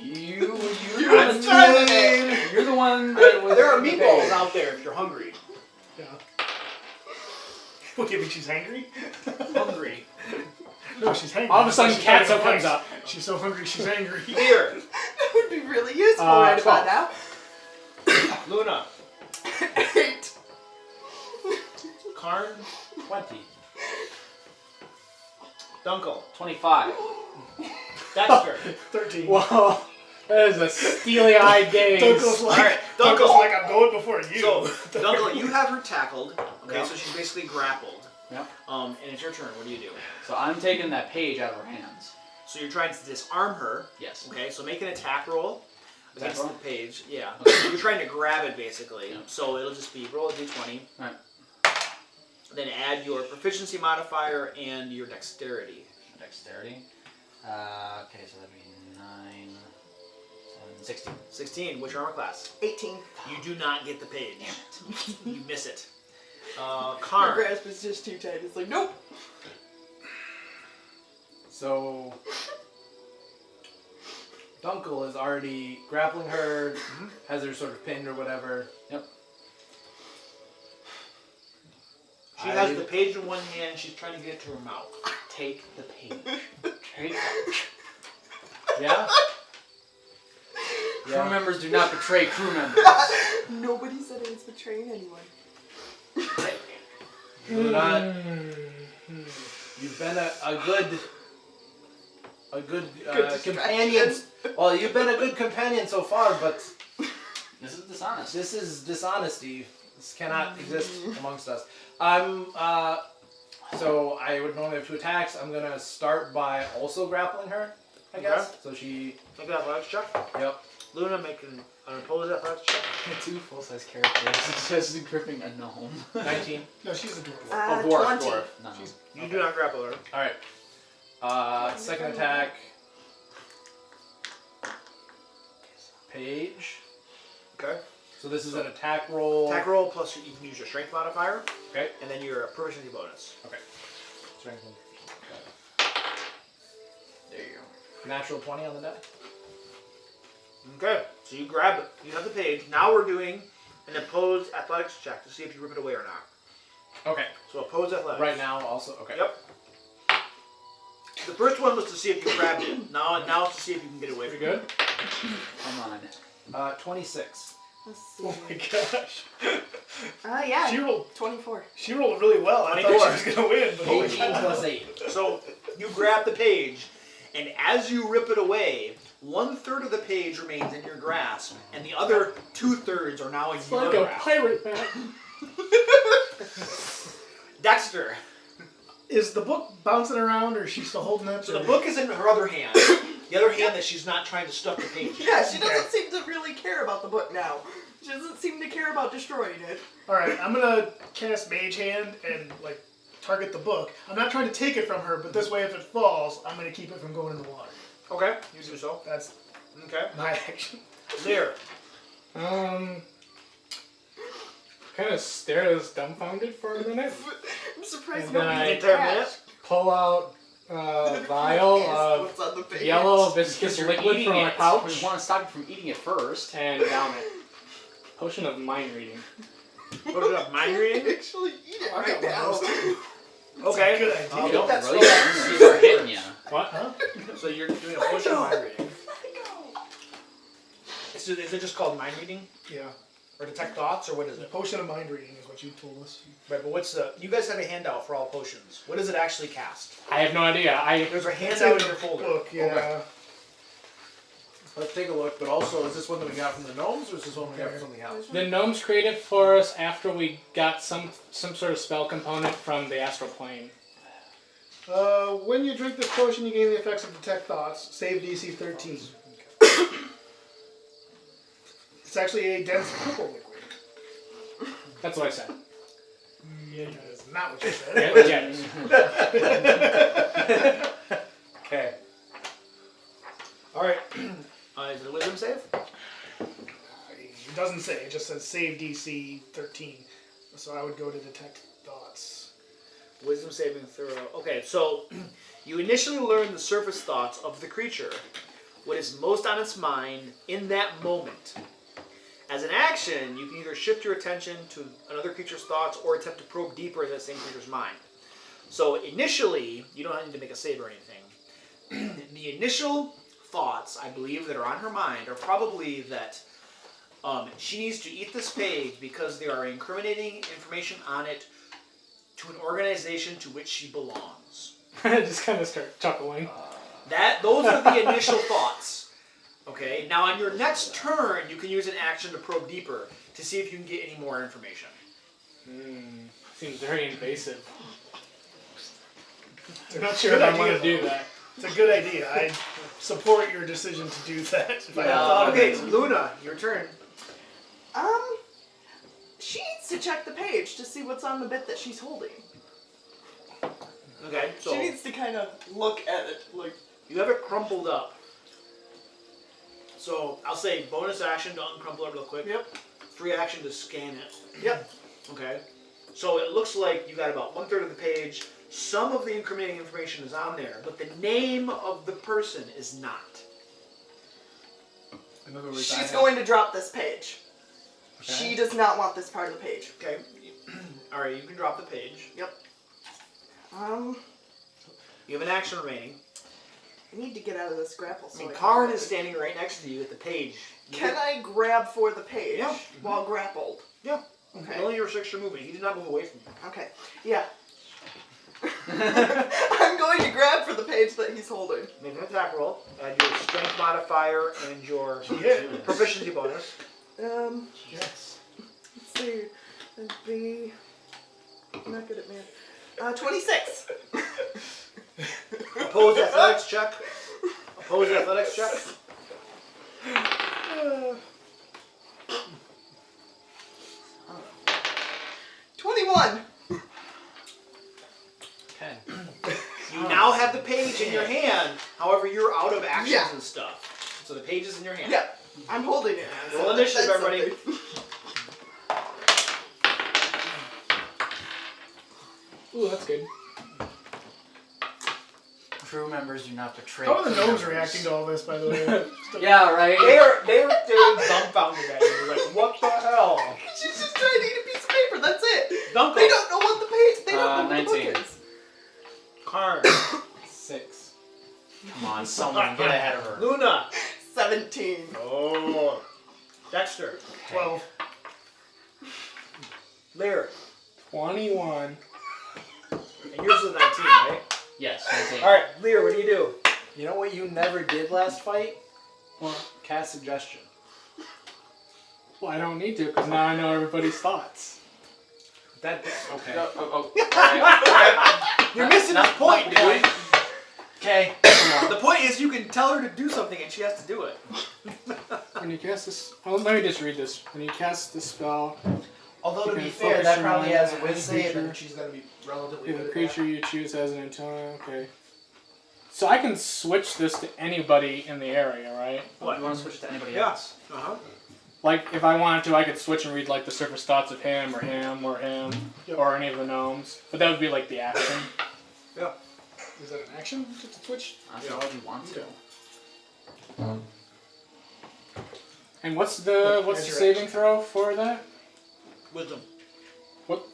You're I'm starting it. You're the one that was. There are meatballs out there if you're hungry. Yeah. What, you mean she's angry? Hungry. No, she's angry. All of a sudden, She's having Katso a comes fight. up. She's so hungry, she's angry. Here, That would be really useful 12. right about now. Luna. 8. Karn. 20. Dunkel. 25. Dexter. 13. Whoa. That is a steely-eyed gaze. Dunkel's like, Alright, Dunkel's Dunkel. like, I'm going before you. So, Dunkel, you have her tackled. Okay, Yep. so she's basically grappled. Yep. And it's your turn. What do you do? So I'm taking that page out of her hands. So you're trying to disarm her. Yes. Okay, so make an attack roll Attack against roll? the page. Yeah. Okay. You're trying to grab it basically. Yeah. So it'll just be roll a d20. Alright. Then add your proficiency modifier and your dexterity. Dexterity. Okay, so that'd be 9, 7, 16. 16. Which armor class? 18. You do not get the page. You miss it. Her Karn. grasp is just too tight. It's like, nope. So Dunkel is already grappling her, has her sort of pinned or whatever. Yep. She has the page in one hand. She's trying to get it to her mouth. Take the page. Take Yeah? Crew members do not betray crew members. Nobody said I was betraying anyone. Luna, you've been a good companion. Well, you've been a good companion so far, but This is dishonest. this is dishonesty. This cannot exist amongst us. So I would normally have 2 attacks. I'm gonna start by also grappling her, I guess. So she. Make an athletics check. Yep. Luna, make an opposed athletics check. 2 full-size characters. It's just gripping a gnome. 19. No, she's a dwarf. Dwarf. 20. No. You do not grapple her. All right. Second attack. Page. Okay. So this is an attack roll. Attack roll plus you can use your strength modifier. Okay. And then your proficiency bonus. Strength roll. There you go. Natural 20 on the die. Okay. So you grab it. You have the page. Now we're doing an opposed athletics check to see if you rip it away or not. Okay. So opposed athletics. Right now, also. Okay. Yep. The first one was to see if you grabbed it. Now it's to see if you can get away Pretty from good. Come on. 26. Let's see. Oh my gosh. Yeah. She rolled 24. She rolled really well. I 24. thought she was gonna win, but 18 plus 8. it. So you grab the page, and as you rip it away, 1/3 of the page remains in your grasp, and the other 2/3 are now in It's your like a grasp. pirate bat. Dexter. is the book bouncing around, or is she still holding it? So the or- book is in her other hand. The other hand that she's not trying to stuff the page. Yeah, she doesn't seem to really care about the book now. She doesn't seem to care about destroying it. All right, I'm gonna cast Mage Hand and like target the book. I'm not trying to take it from her, but this way, if it falls, I'm gonna keep it from going in the water. Okay, you do so. That's Okay. my action. There. Kind of stare at us dumbfounded for a minute. I'm surprised And nobody then did Entire that. minute. Pull out a vial Yes, of what's on the page. yellow viscous You're liquid eating from a it. pouch We want to stop you from eating it first. and down it. Potion of mind reading. Put it up. Mind reading. Actually eat it I right got now. one of those. Okay. Good idea. You don't that's really start hitting you. What? Huh? So you're doing a potion of mind reading. Let it go. Is it just called mind reading? Yeah. Or detect thoughts, or what is The it? potion of mind reading is what you told us. Right, but what's the... You guys have a handout for all potions. What does it actually cast? I have no idea. There's a It's handout in your folder. book, yeah. Okay. Let's take a look. But also, is this one that we got from the gnomes, or is this one we got from something else? The gnomes created for us after we got some sort of spell component from the astral plane. When you drink this potion, you gain the effects of detect thoughts. Save DC 13. It's actually a dense purple liquid. That's what I said. Yeah, that is not what you said. Yeah. Okay. Alright. Is it a wisdom save? It doesn't say. It just says save DC 13. So I would go to detect thoughts. Wisdom saving throw. Okay, so you initially learn the surface thoughts of the creature, what is most on its mind in that moment. As an action, you can either shift your attention to another creature's thoughts or attempt to probe deeper into that same creature's mind. So initially, you don't need to make a save or anything. The initial thoughts, I believe, that are on her mind are probably that she needs to eat this page because there are incriminating information on it to an organization to which she belongs. I just kind of start chuckling. Those are the initial thoughts. Okay, now on your next turn, you can use an action to probe deeper to see if you can get any more information. Seems very invasive. It's Not sure if I want to do that. It's a good idea. I support your decision to do that. If I had thought of Okay, it. Luna, your turn. She needs to check the page to see what's on the bit that she's holding. Okay, so She needs to kind of look at it, like. you have it crumpled up. So I'll say bonus action to uncrumple it real quick. Yep. Free action to scan it. Yep. Okay. So it looks like you got about 1/3 of the page. Some of the incriminating information is on there, but the name of the person is not. In other words, She's going to drop this page. Okay. She does not want this part of the page. Okay. All right, you can drop the page. Yep. You have an action remaining. I need to get out of this grapple. I So mean, I can Karn grab is it. standing right next to you at the page. Can I grab for the page Yeah. while grappled? Yeah. Okay. Only your 6 are moving. He did not move away from you. Okay. Yeah. I'm going to grab for the page that he's holding. Make an attack roll. Add your strength modifier and your proficiency bonus. Yes. Let's see. It'd be. I'm not good at math. 26. Opposed athletics check. Opposed athletics check. 21. Okay. You now have the page in your hand. However, you're out of actions Yeah. and stuff. So the page is in your hand. Yeah, I'm holding it. Roll initiative, That's everybody. something. Ooh, that's good. Crew members do not betray. How are the crew gnomes members. reacting to all this, by the way? Yeah, right. They were dumbfounded at you. Like, what the hell? She's just trying to eat a piece of paper. That's it. Dunkel. They don't know what the page. They don't know what 19. the book is. Karn. 6. Come on, someone get ahead of her. Luna. 17. Oh. Dexter. 12. Lear. 21. And yours is 19, right? Yes, 19. Alright, Lear, what do you do? You know what you never did last fight? What? Cast suggestion. Well, I don't need to, because now I know everybody's thoughts. That okay. You're missing this point, dude. Okay. The point is you can tell her to do something and she has to do it. When you cast this... Oh, let me just read this. When you cast the spell, Although to You be can fair, focus that your probably mind has a on win any save, creature. and she's gonna be relatively if good the at creature you choose has an intelligence... Okay. So I can switch this to anybody in the area, right? What? You want to switch it to anybody Yeah. else? Uh-huh. Like, if I wanted to, I could switch and read, like, the surface thoughts of him, or or any of the gnomes. But that would be, like, the action. Yeah. Is that an action to switch? I feel like you want to. And what's the That's your saving throw for that? Wisdom.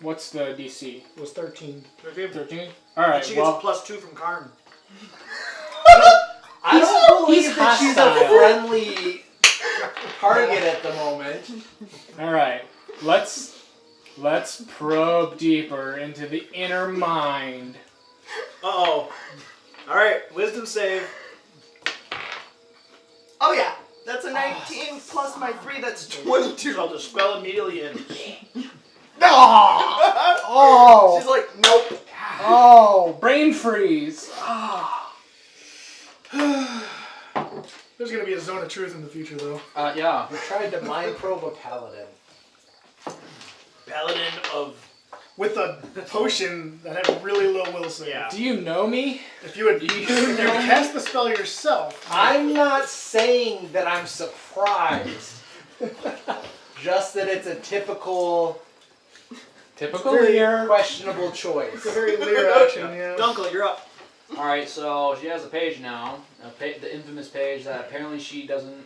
What's the DC? It was 13. 13? Alright, She gets a well... +2 from Karn. I don't believe he's that she's a hostile. friendly target at the moment. Alright, let's probe deeper into the inner mind. Uh-oh. Alright, wisdom save. Oh yeah, that's a 19 plus my 3. That's 22. So I'll dispel immediately in. Oh! She's like, nope. Oh, brain freeze. There's going to be a zone of truth in the future, though. Yeah. We tried to mind probe a paladin. Paladin of... With a potion that had a really low will save. Yeah. Do you know me? If you had cast the spell yourself, I'm not saying that I'm surprised. Just that it's a typical Lear. questionable choice. it's a very Lear action, yeah. Dunkel, you're up. Alright, so she has a page now, the infamous page that apparently she doesn't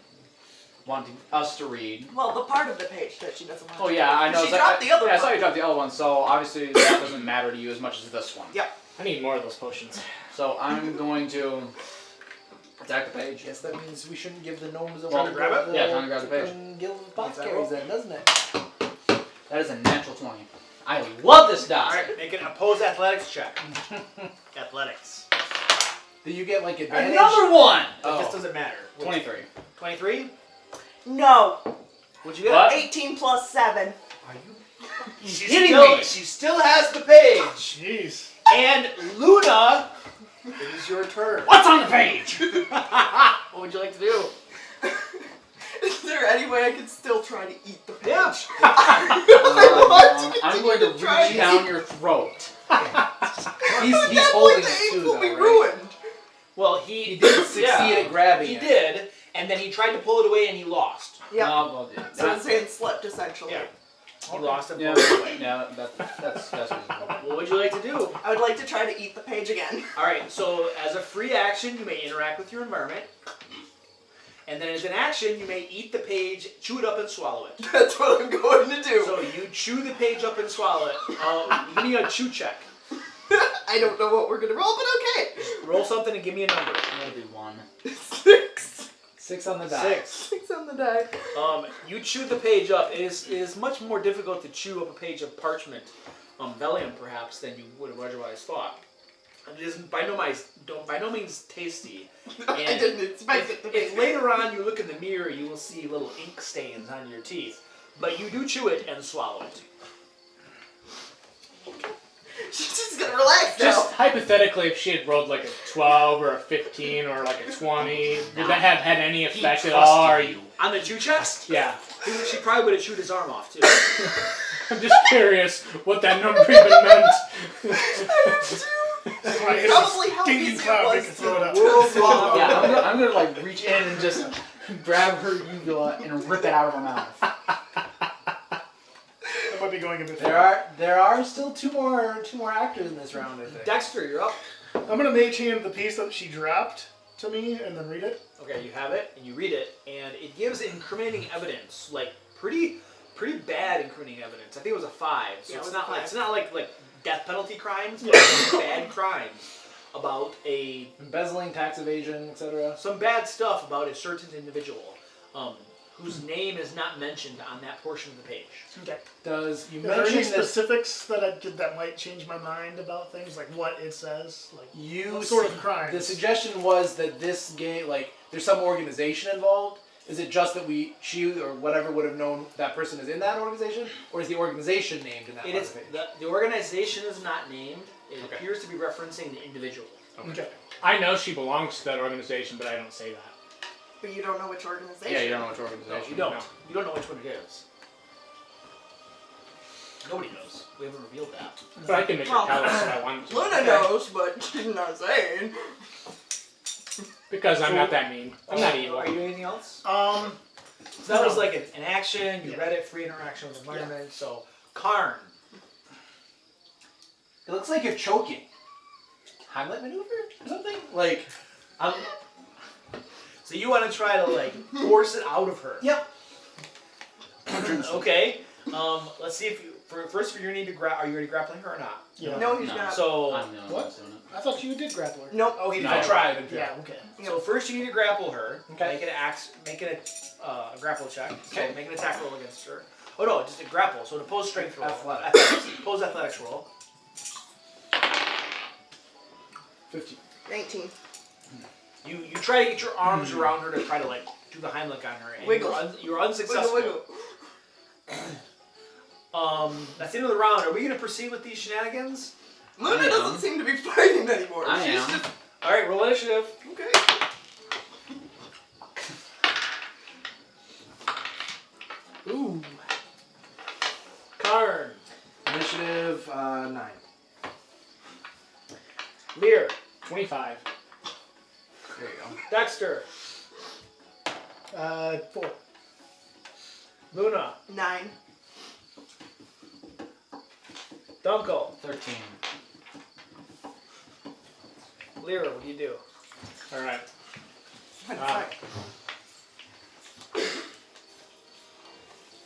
want us to read. Well, the part of the page that she doesn't want. Oh to yeah, read. I know. She dropped the other yeah, I one. saw you drop the other one, so obviously that doesn't matter to you as much as this one. Yeah. I need more of those potions. So I'm going to attack the page. Guess that means we shouldn't give the gnomes a Trying one to grab it? Yeah, trying to grab the page. Guild of Apothecaries then, doesn't it? That is a natural 20. I love this die. Alright, make an opposed athletics check. Athletics. Do you get like advantage? Another one! This Oh, doesn't matter. 23. 23? No. What'd you get? What? 18 plus 7. She still has the page. Jeez. And Luna, it is your turn. What's on the page? What would you like to do? Is there any way I can still try to eat the page? Yeah. I'm going to try reach to down eat- your throat. He's That holding point, the it aim too, will though, be right? ruined. Well, He did succeed at grabbing he it. did, and then he tried to pull it away and he lost. Yeah. Well, yeah. So his hand slipped essentially. Yeah. He lost and Yeah, pulled it away. yeah, that's reasonable. What would you like to do? I would like to try to eat the page again. Alright, so as a free action, you may interact with your environment. And then as an action, you may eat the page, chew it up, and swallow it. That's what I'm going to do. So you chew the page up and swallow it. Give me a chew check. I don't know what we're going to roll, but okay. Roll something and give me a number. I'm gonna do 1. 6. 6 on the die. 6. 6 on the die. You chew the page up. It is much more difficult to chew up a page of parchment, vellum perhaps, than you would have otherwise thought. It is by no means tasty. I And didn't expect it to be. if later on you look in the mirror, you will see little ink stains on your teeth. But you do chew it and swallow it. She's just gonna relax now. Just hypothetically, if she had rolled like a 12 or a 15 or like a 20, would that have had any He effect at all? Or trusted you. On the chew chest, yeah. she probably would have chewed his arm off too. I'm just curious what that number even meant. Probably how Stinking easy cloud, it they was can to throw it up. swallow. Yeah, I'm gonna like reach in and just grab her uvula and rip it out of her mouth. That might be going a bit There are still two more actors in this round, I think. Dexter, you're up. I'm gonna mage hand the piece that she dropped to me and then read it. Okay, you have it and you read it, and it gives incriminating evidence, like pretty bad incriminating evidence. I think it was a 5, so Yeah, it it's was not a like 5. it's not like death penalty crimes, but some bad crimes about Embezzling, tax evasion, etc. some bad stuff about a certain individual, whose name is not mentioned on that portion of the page. Okay. Does you Is there any mention that specifics that I did that might change my mind about things, like what it says, like you what sort of crimes? The suggestion was that this game, like, there's some organization involved. Is it just that she or whatever would have known that person is in that organization, or is the organization named in that It part is of the page? the organization is not named. It Okay. appears to be referencing the individual. Okay. I know she belongs to that organization, but I don't say that. But you don't know which organization. Yeah, you don't know which No, organization. you don't. No. You don't know which one it is. Nobody knows. We haven't revealed that. But I can make her tell us if I want to. Luna knows, but she's not saying. Because I'm not that mean. I'm not evil. Are you doing anything else? Um, So that was No. like an action. You Yeah. read it. Free interaction with the environment. So Karn. It looks like you're choking. Heimlich maneuver or something? Like, So you want to try to like force it out of her? yep. Okay. Let's see if you. First, you need to grab. Are you already grappling her or not? yeah. No, he's No. not. So I'm the only What? one doing it. I thought you did grapple her. Nope. Oh, he I did. tried. Yeah. Okay. So first you need to grapple her. Okay. Make it a grapple check. Okay. So make an attack roll against her. Oh no, just a grapple. So to pose strength roll. Athletics. Pose athletics roll. 50. 19. You try to get your arms around her to try to like do the Heimlich on her. And Wiggle. You're unsuccessful. Wiggle, wiggle. That's the end of the round. Are we gonna proceed with these shenanigans? Luna I am. doesn't seem to be fighting anymore. I She's am. just All right, roll initiative. okay. Ooh. Karn. Initiative 9. Lear. 25. There you go. Dexter. 4. Luna. 9. Dunkel. 13. Lear, what do you do? All right. Fine.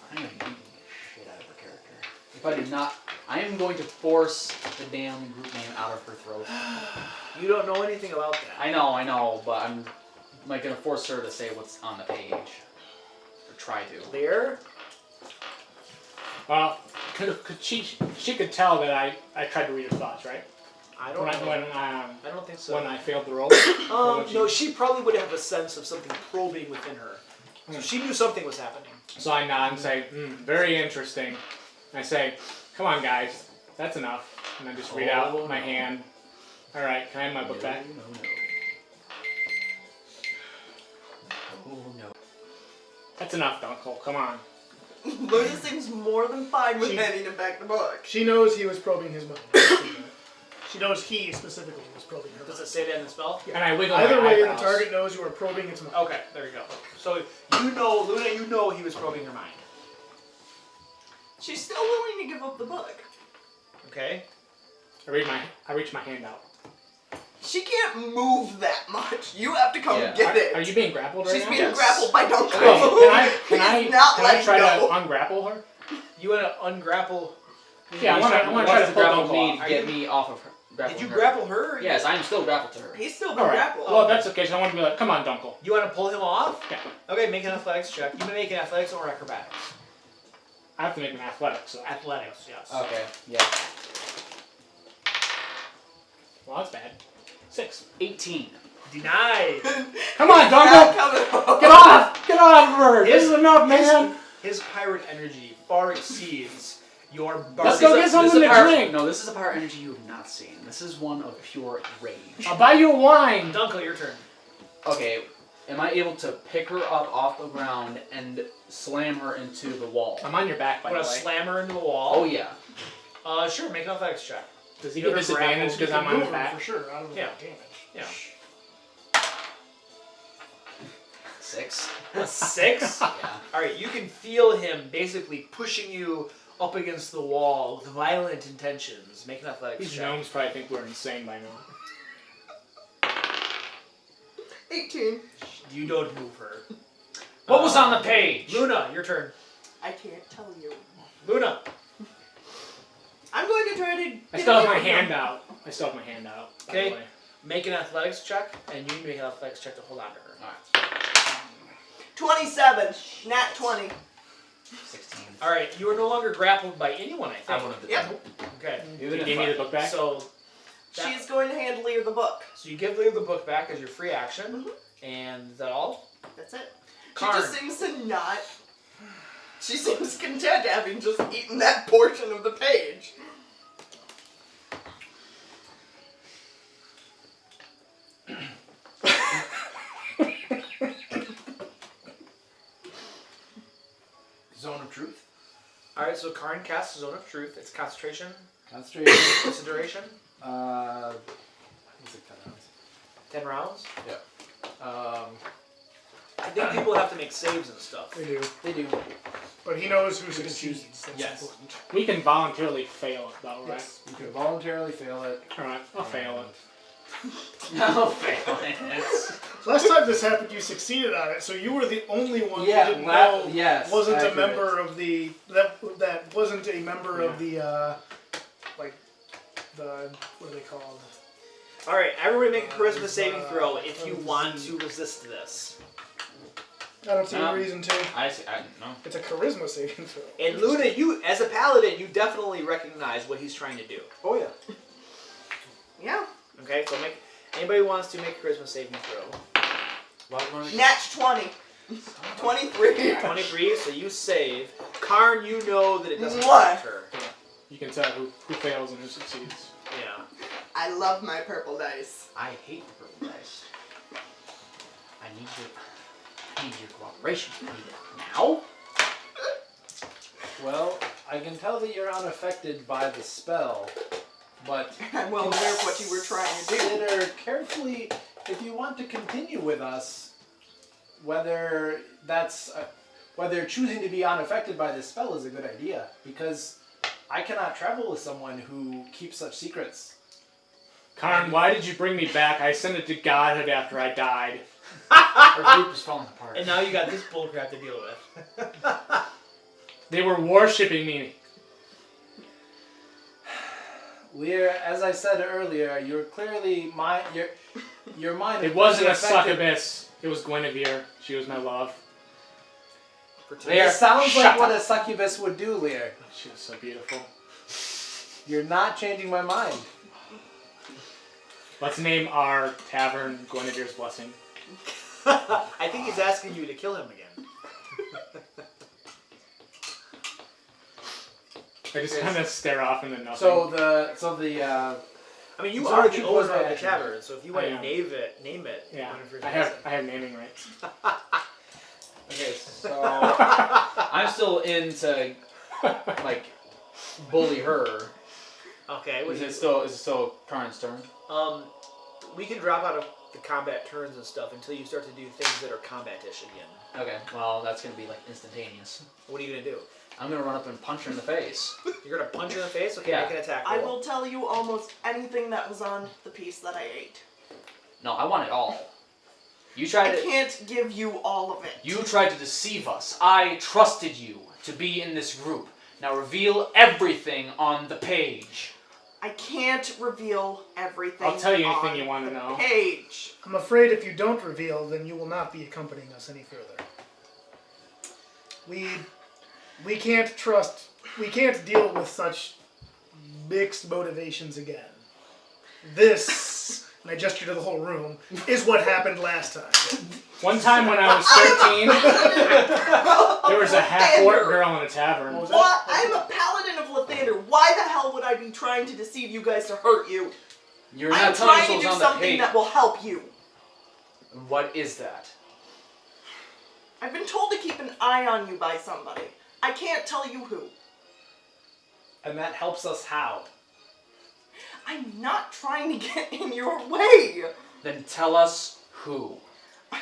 I'm gonna beat the shit out of her character. If I do not, I am going to force the damn group name out of her throat. You don't know anything about that. I know, but I'm like gonna force her to say what's on the page, or try to. Lear. Well, she could tell that I tried to read her thoughts, right? I don't know. I don't think so. When I failed the roll. No, she probably would have a sense of something probing within her. So she knew something was happening. So I nod and say, very interesting. And I say, come on guys, that's enough. And I just read out my hand. All right, can I have my book back? No. That's enough, Dunkel, come on. Luna seems more than fine with She- handing him back the book. She knows he was probing his mind. She knows he specifically was probing her Does mind. it say that in the spell? And I wiggle Either my way, eyebrows. the target knows you are probing its mind. Okay, there you go. So you know, Luna, you know he was probing her mind. She's still willing to give up the book. Okay. I reach my hand out. She can't move that much. You have to come Yeah. get it. Are you being grappled right She's now? being Yes. grappled by Duncan. Okay, can I He's not can I letting try go. to ungrapple her? You want to ungrapple? Yeah, I want to try Wants to to pull grapple Dunkel me off. to get me off of her. grappling Did you her. grapple her? Or Yes, I am still grappled to her. He's still been All right. grappled. Well, that's okay. So I want to be like, come on, Dunkel. You want to pull him off? Yeah. Okay, make an athletics check. You can make an athletics or acrobatics. I have to make an athletics. So. Athletics, yes. Okay, yeah. Well, that's bad. 6. 18. Denied. Come on, Not Dunkel. coming home. Get off! Get off of her! This is enough, man. His pirate energy far exceeds your Let's bardic. go get something to drink. No, this is a power energy you have not seen. This is one of pure rage. I'll buy you a wine. Dunkel, your turn. Okay, am I able to pick her up off the ground and slam her into the wall? I'm on your back, by I'm the gonna way. slam her into the wall. Oh yeah. Sure, make an athletics check. Does he You're get disadvantage You because can I'm on move his him back? for sure. Out of the Yeah. damage. Yeah. 6. A 6? Yeah. Alright, you can feel him basically pushing you up against the wall with violent intentions. Make an athletics These check. gnomes probably think we're insane by now. 18. You don't move her. What was on the page? Luna, your turn. I can't tell you. Luna. I'm going to try to. I get still have away my from him. hand out. By the Okay. way. Make an athletics check, and you make an athletics check to hold on to her. Alright. 27. Nat 20. 16. Alright, you are no longer grappled by anyone, I I think. would have Yep. Okay. Can you give me the book back? So, that- She's going to hand Lear the book. so you give Leah the book back as your free action, Mhm. and is that all? That's it. Karn. She just seems to not. She seems content having just eaten that portion of the page. Zone of truth. Alright, so Karn casts Zone of Truth. It's concentration. Concentration. What's the duration? What's it 10 rounds. Um, I think people have to make saves and stuff. They do. they do. But he knows who can choose- succeeds. That's yes. important. We can voluntarily fail it, though, right? Yes. You can voluntarily fail it. Alright, I'll fail it. No, fail it. Last time this happened, you succeeded on it, so you were the only one Yeah, who didn't la- know yes, wasn't accurate. a member of the that wasn't a member of the like the what are they called? Alright, everybody make a charisma saving throw if you want to resist this. I don't see a reason to. I see. No. It's a charisma saving throw. And Luna, you, as a paladin, you definitely recognize what he's trying to do. Oh yeah. Yeah. Okay, so make anybody who wants to make a charisma saving throw. Nat 20. 23. 23, so you save. Karn, you know that it doesn't What? affect her. You can tell who fails and who succeeds. Yeah. I love my purple dice. I hate the purple dice. I need your cooperation. I need it now. Well, I can tell that you're unaffected by the spell, but I'm well aware of what you were trying to do. consider carefully if you want to continue with us, whether whether choosing to be unaffected by this spell is a good idea, because I cannot travel with someone who keeps such secrets. Karn, why did you bring me back? I sent it to Godhood after I died. Our group is falling apart. And now you got this bullcrap to deal with. They were worshipping me. Lear, as I said earlier, you're clearly your mind. It wasn't a affected. succubus. It was Guinevere. She was my love. It sounds Shut like what up. a succubus would do, Lear. She was so beautiful. You're not changing my mind. Let's name our tavern Guinevere's Blessing. I think he's asking you to kill him again. I just kind of stare off into nothing. So the I mean, you So are what the you owner was of the action? tavern, so if you want I to am. name it. yeah, Guinevere's I have naming rights. Okay, so I'm still into like bully her. Okay, what Is do it still Karn's turn? we can drop out of the combat turns and stuff until you start to do things that are combat-ish again. Okay, well that's gonna be like instantaneous. What are you gonna do? I'm gonna run up and punch her in the face. You're gonna punch her in the face? Okay, Yeah. make an attack I roll. will tell you almost anything that was on the piece that I ate. No, I want it all. You I tried to can't give you all of it. You tried to deceive us. I trusted you to be in this group. Now reveal everything on the page. I can't reveal everything. I'll tell you on anything you want to the know. Page. I'm afraid if you don't reveal, then you will not be accompanying us any further. We can't trust. We can't deal with such mixed motivations again. This, and I gesture to the whole room, is what happened last time. One time when I was 13, there was a half-orc girl in a tavern. What? I'm a paladin of Lathander. Why the hell would I be trying to deceive you guys to hurt you? You're I'm not telling us trying what to was do on the something page. that will help you. What is that? I've been told to keep an eye on you by somebody. I can't tell you who. And that helps us how? I'm not trying to get in your way. Then tell us who. I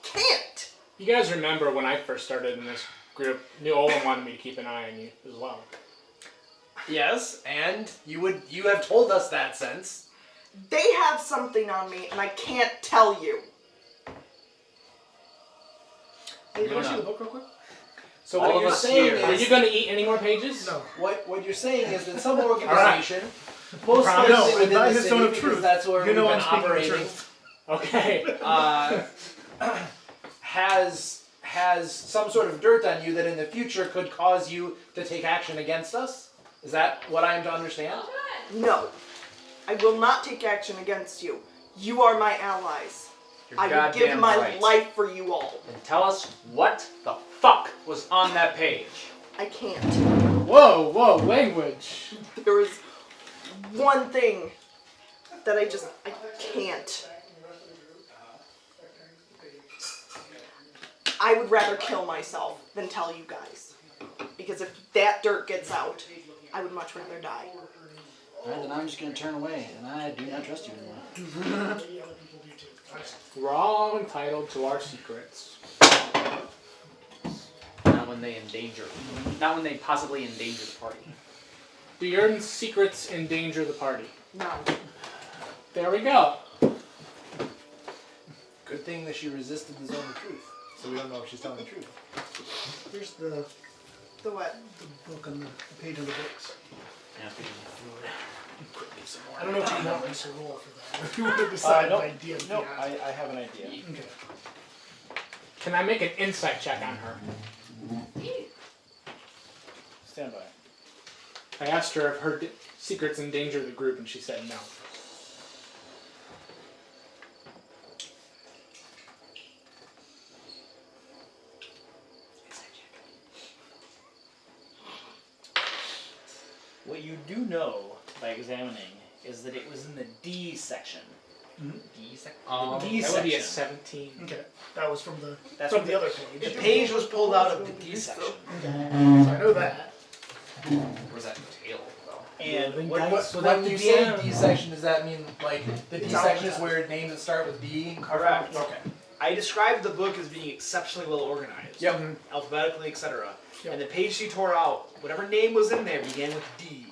can't. You guys remember when I first started in this group, New Olin wanted me to keep an eye on you as well. Yes, and you have told us that since. They have something on me, and I can't tell you. Hey, can I No. see the book real quick? So All what of you're us saying here. Are is you going to eat any more pages? No. what you're saying is that some organization, most Promise. likely No, within by the his city, tone of because truth, that's where you we've know been I'm speaking the operating, truth. Okay. has some sort of dirt on you that in the future could cause you to take action against us? Is that what I am to understand? No. I will not take action against you. You are my allies. You're I would give goddamn my right. life for you all. Then tell us what the fuck was on that page. I can't. Whoa, language. There is one thing that I can't. I would rather kill myself than tell you guys. Because if that dirt gets out, I would much rather die. Alright, then I'm just gonna turn away, and I do not trust you anymore. We're all entitled to our secrets. Not when they endanger. Not when they possibly endanger the party. Do your secrets endanger the party? No. There we go. Good thing that she resisted the zone of truth, so we don't know if she's telling the truth. Here's the The what? book on the page on the books. Yeah, speaking of food. I don't know what you want me to roll for that. If you want to decide nope. an idea. of the Nope, answer. I have an idea. Okay. Can I make an insight check on her? Stand by. I asked her if her secrets endanger the group, and she said no. What you do know by examining is that it was in the D section. D section. D That would be a section. 17. Okay. That was from the That's from what the other page. The page was pulled out of the D section. So I know that. Where's that tail, though? And When you say D section, does that mean like the D section is where names that start with D? correct. Okay. I described the book as being exceptionally well organized. Yep. Alphabetically, etc. Yep. And the page she tore out, whatever name was in there began with D.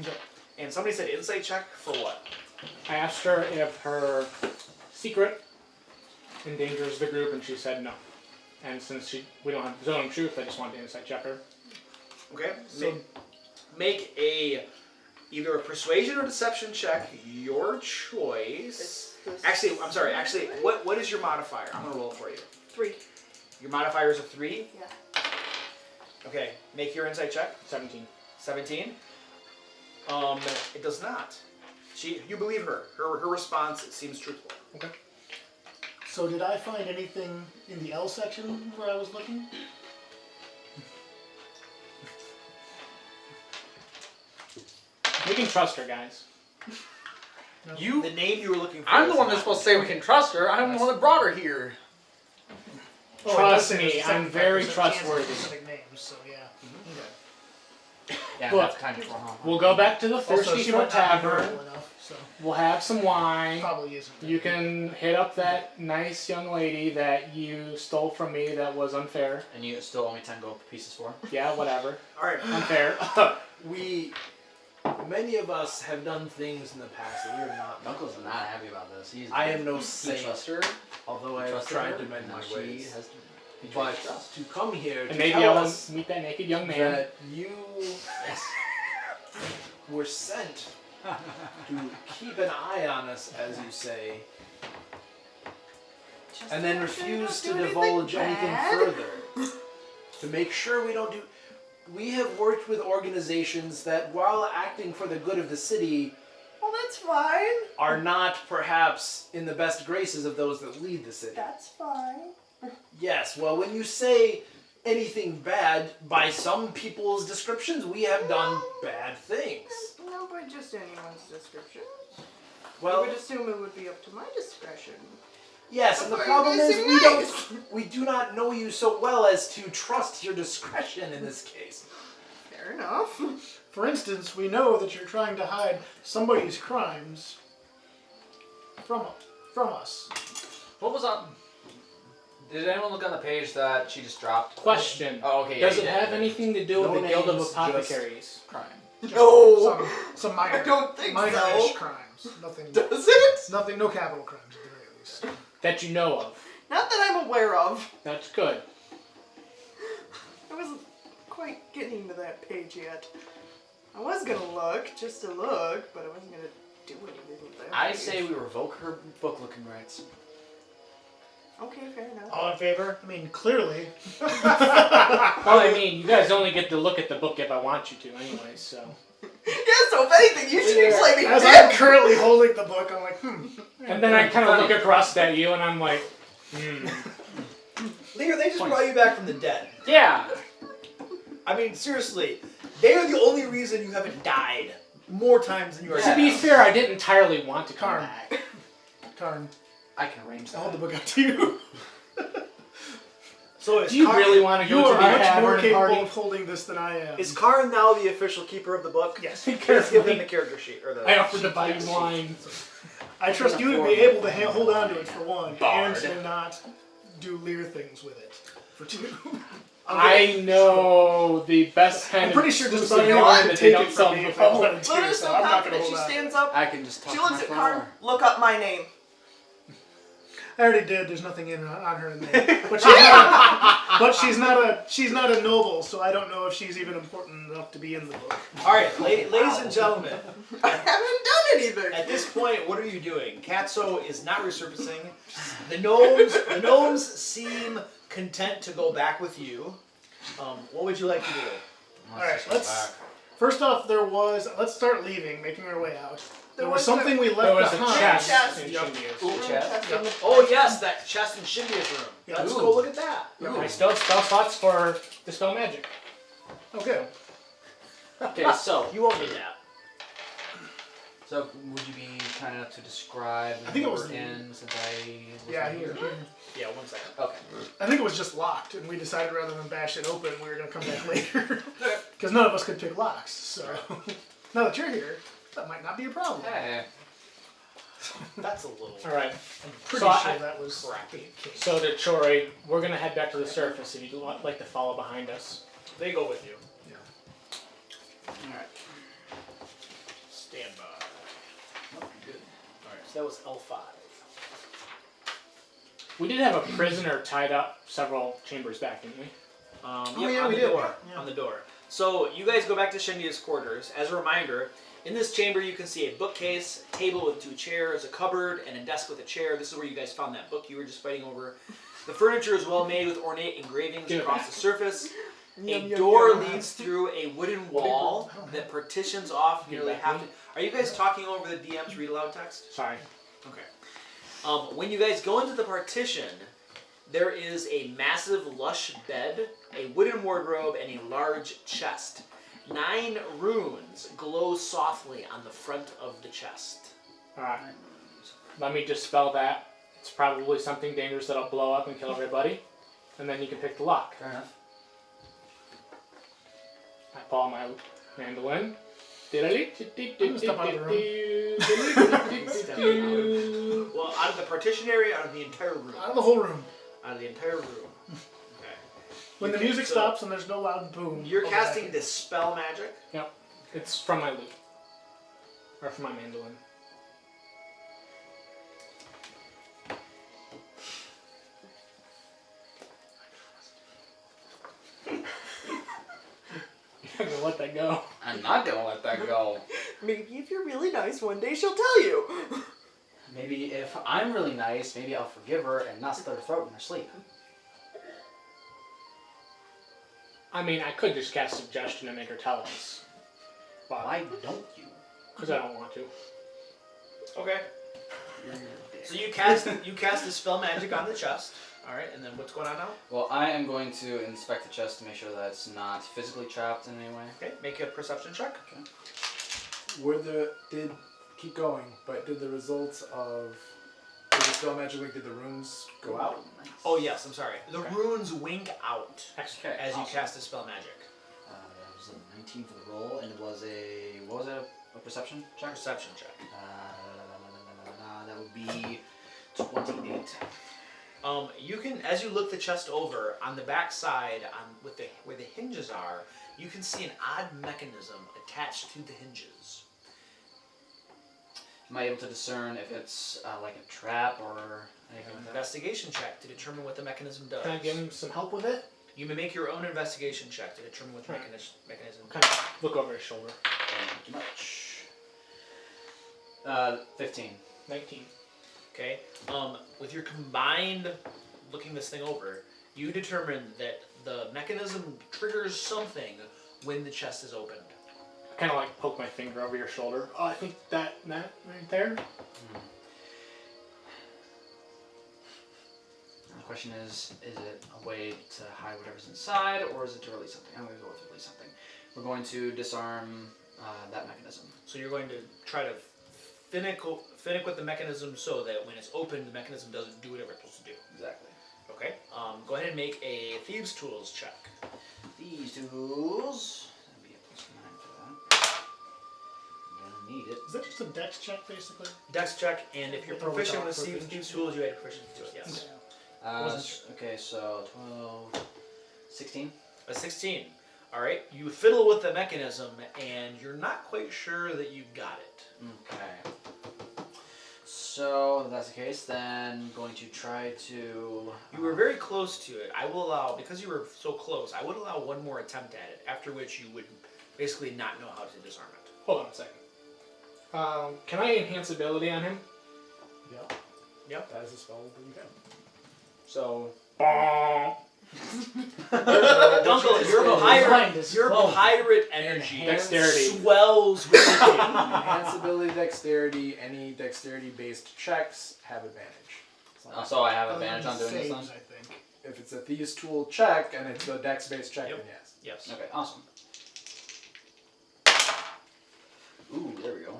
Okay. And somebody said insight check for what? I asked her if her secret endangers the group, and she said no. And since we don't have zone of truth, I just wanted to insight check her. Okay. So Make either a persuasion or deception check, your choice. Actually, I'm sorry. Actually, what is your modifier? I'm gonna roll it for you. 3. Your modifier is a 3. Yeah. Okay. Make your insight check. 17. 17. It does not. You believe her. Her response seems truthful. So did I find anything in the L section where I was looking? We can trust her, guys. You? The name you were looking for. I'm the is one not- that's supposed to say we can trust her. I'm the one that brought her here. Oh, it does Trust say me, there's a I'm very 75% chance of trustworthy. specific names, so yeah. Yeah, Look, that's kind of wrong. We'll go back to the Also, Thirsty she for might not be Tavern. verbal enough, so We'll have some wine. probably isn't. You can hit up that nice young lady that you stole from me that was unfair. And you still owe me 10 gold pieces for? Yeah, whatever. All right. Unfair. Many of us have done things in the past that we are not. Uncle's not happy about this. I am no He saint, trusts her. although I He have trusts tried her, to mend and my now she ways. has to be But trust. to come here And to maybe tell I will us meet that naked young man. that you were sent to keep an eye on us, as you say, Just and then make sure you refuse to don't do divulge anything bad. further. To make sure we don't do... We have worked with organizations that, while acting for the good of the city, Well, that's fine. are not perhaps in the best graces of those that lead the city. That's fine. Yes, well, when you say anything bad, by some people's descriptions, we have done bad things. No, by just anyone's description. Well, I would assume it would be up to my discretion. yes, and the Why are problem you is guessing we do not know you so well as to trust your discretion in this case. Fair enough. For instance, we know that you're trying to hide somebody's crimes from us. What was on? Did anyone look on the page that she just dropped? Question. Oh, okay. Yeah, Does you it did. have anything to do No with the Guild of names, Apothecaries crime? No. Some minor, I don't think minor-ish so. crimes. Nothing. Does it? Nothing. No capital crimes at the very least. That you know of. Not that I'm aware of. That's good. I wasn't quite getting to that page yet. I was gonna look, just to look, but I wasn't gonna do anything with that. I page. say we revoke her book looking rights. Okay, fair enough. All in favor? I mean, clearly. Well, I mean, you guys only get to look at the book if I want you to, anyway. So. Yeah, so if anything, you should be blaming As him. I'm currently holding the book, I'm like, And then I kind of look across at you, and I'm like, Lear, they just brought you back from the dead. Yeah. I mean, seriously, they are the only reason you haven't died more times than you are To be fair, I didn't entirely want to come Karn. back. Karn, I can arrange I'll hold that. the book out to you. So is Do you Karn, really want to You go to are the much more tavern capable party? of holding this than I am. is Karn now the official keeper of the book? Yes. Please give him the character sheet or the. I offered to buy you wine. I trust you to be able to hold on to it for one, Bard. and to not do Lear things with it for two. I know the best kind I'm pretty of sure just exclusive about wine anyone that could they take don't it sell from me if I before. wanted to, Luna's so so I'm not confident going to she hold on. stands up. I can just talk She to my looks at flower. Karn. Look up my name. I already did. There's nothing in on her name, but she's not a noble, so I don't know if she's even important enough to be in the book. All right, ladies and gentlemen. I haven't done anything. At this point, what are you doing? Katso is not resurfacing. The gnomes seem content to go back with you. What would you like to do? All right, let's. First off, let's start leaving, making our way out. There was was something we There left was a behind. chest in Yep. Shindia's. Ooh, chest. in the- Oh yes, that chest in Shindia's room. Yeah. Let's Ooh. go look at that. I still have spell slots for Dispel Magic. Okay. Okay, so You won't need that. So would you be kind enough to describe I think it what was- we're in since I Yeah, wasn't here. Yeah, 1 second. Okay. I think it was just locked, and we decided rather than bash it open, we were going to come back later. Because none of us could pick locks, so now that you're here, that might not be a problem. Hey. That's a little All right. I'm pretty So sure I- that was crappy. the case. So to Chori, we're gonna head back to the surface. If you'd like to follow behind us. They go with you. Alright. Stand by. Oh, good. All right, so that was L5. We did have a prisoner tied up several chambers back, didn't we? On we the did, door. yeah. On the door. So you guys go back to Shindia's quarters. As a reminder, in this chamber you can see a bookcase, a table with 2 chairs, a cupboard, and a desk with a chair. This is where you guys found that book you were just fighting over. The furniture is well made with ornate engravings Give it across back. the surface. Yum, A yum, door yum. leads through a wooden wall that partitions off Give nearly it back half. to me. Are you guys talking over the DM's read aloud text? Sorry. Okay. When you guys go into the partition, there is a massive lush bed, a wooden wardrobe, and a large chest. 9 runes glow softly on the front of the chest. All right. Let me just spell that. It's probably something dangerous that'll blow up and kill everybody, and then you can pick the lock. Fair enough. I pull my mandolin. I'm gonna step out of Well, out of the partition area, out of the entire room. Out of the whole room. Out of the entire room. Okay. When the music stops and there's no loud boom. You're I'll go casting back. Dispel Magic. It's from my lute. Or from my mandolin. You're not gonna let that go. I I'm not gonna let that go. Maybe if you're really nice, one day she'll tell you. Maybe if I'm really nice, maybe I'll forgive her and not slit her throat in her sleep. I mean, I could just cast suggestion and make her tell us. But Why don't you? because I don't want to. Okay. So you cast the spell magic on the chest. All right, and then what's going on now? Well, I am going to inspect the chest to make sure that it's not physically trapped in any way. Okay, make a perception check. Did keep going, but did the results of did the spell magic link, did the runes go out? Nice. Oh yes, I'm sorry. The Okay. runes wink out Okay, as you awesome. cast the spell magic. It was a 19 for the roll, and it was a perception check? Perception check. That would be 28. You can, as you look the chest over, on the back side, where the hinges are, you can see an odd mechanism attached to the hinges. Am I able to discern if it's like a trap or anything like that? Investigation check to determine what the mechanism does. Can I give him some help with it? You may make your own investigation check to determine what the Right. mechanism Kind of look over his shoulder. Thank you much. 15. 19. Okay. With your combined looking this thing over, you determine that the mechanism triggers something when the chest is opened. I kind of like poke my finger over your shoulder. Oh, I think that right there. The question is it a way to hide whatever's inside, or is it to release something? I'm going to go with release something. We're going to disarm that mechanism. So you're going to try to finick with the mechanism so that when it's opened, the mechanism doesn't do whatever it's supposed to do. Exactly. Okay. Go ahead and make a thieves' tools check. These tools. That'd be a +9 for that. I'm gonna need it. Is that just a dex check, basically? Dex check, and if you're Or proficient without with thieves' proficiency? tools, you add proficiency to it. Yes. Okay, so 12, 16. A 16. All right. You fiddle with the mechanism, and you're not quite sure that you got it. Okay. So if that's the case, then I'm going to try to. You were very close to it. I will allow, because you were so close, I would allow one more attempt at it, after which you would basically not know how to disarm it. Hold on a second. Can I enhance ability on him? Yep. Yep. That is a spell that you can. So. Dunkel, your pirate energy Dexterity. swells within you. Enhance ability, dexterity. Any dexterity-based checks have advantage. So I have advantage on doing this Saves, then? I think. If it's a thieves' tool check and it's a dex-based check, Yep. then yes. Yes. Okay, awesome. Ooh, there we go.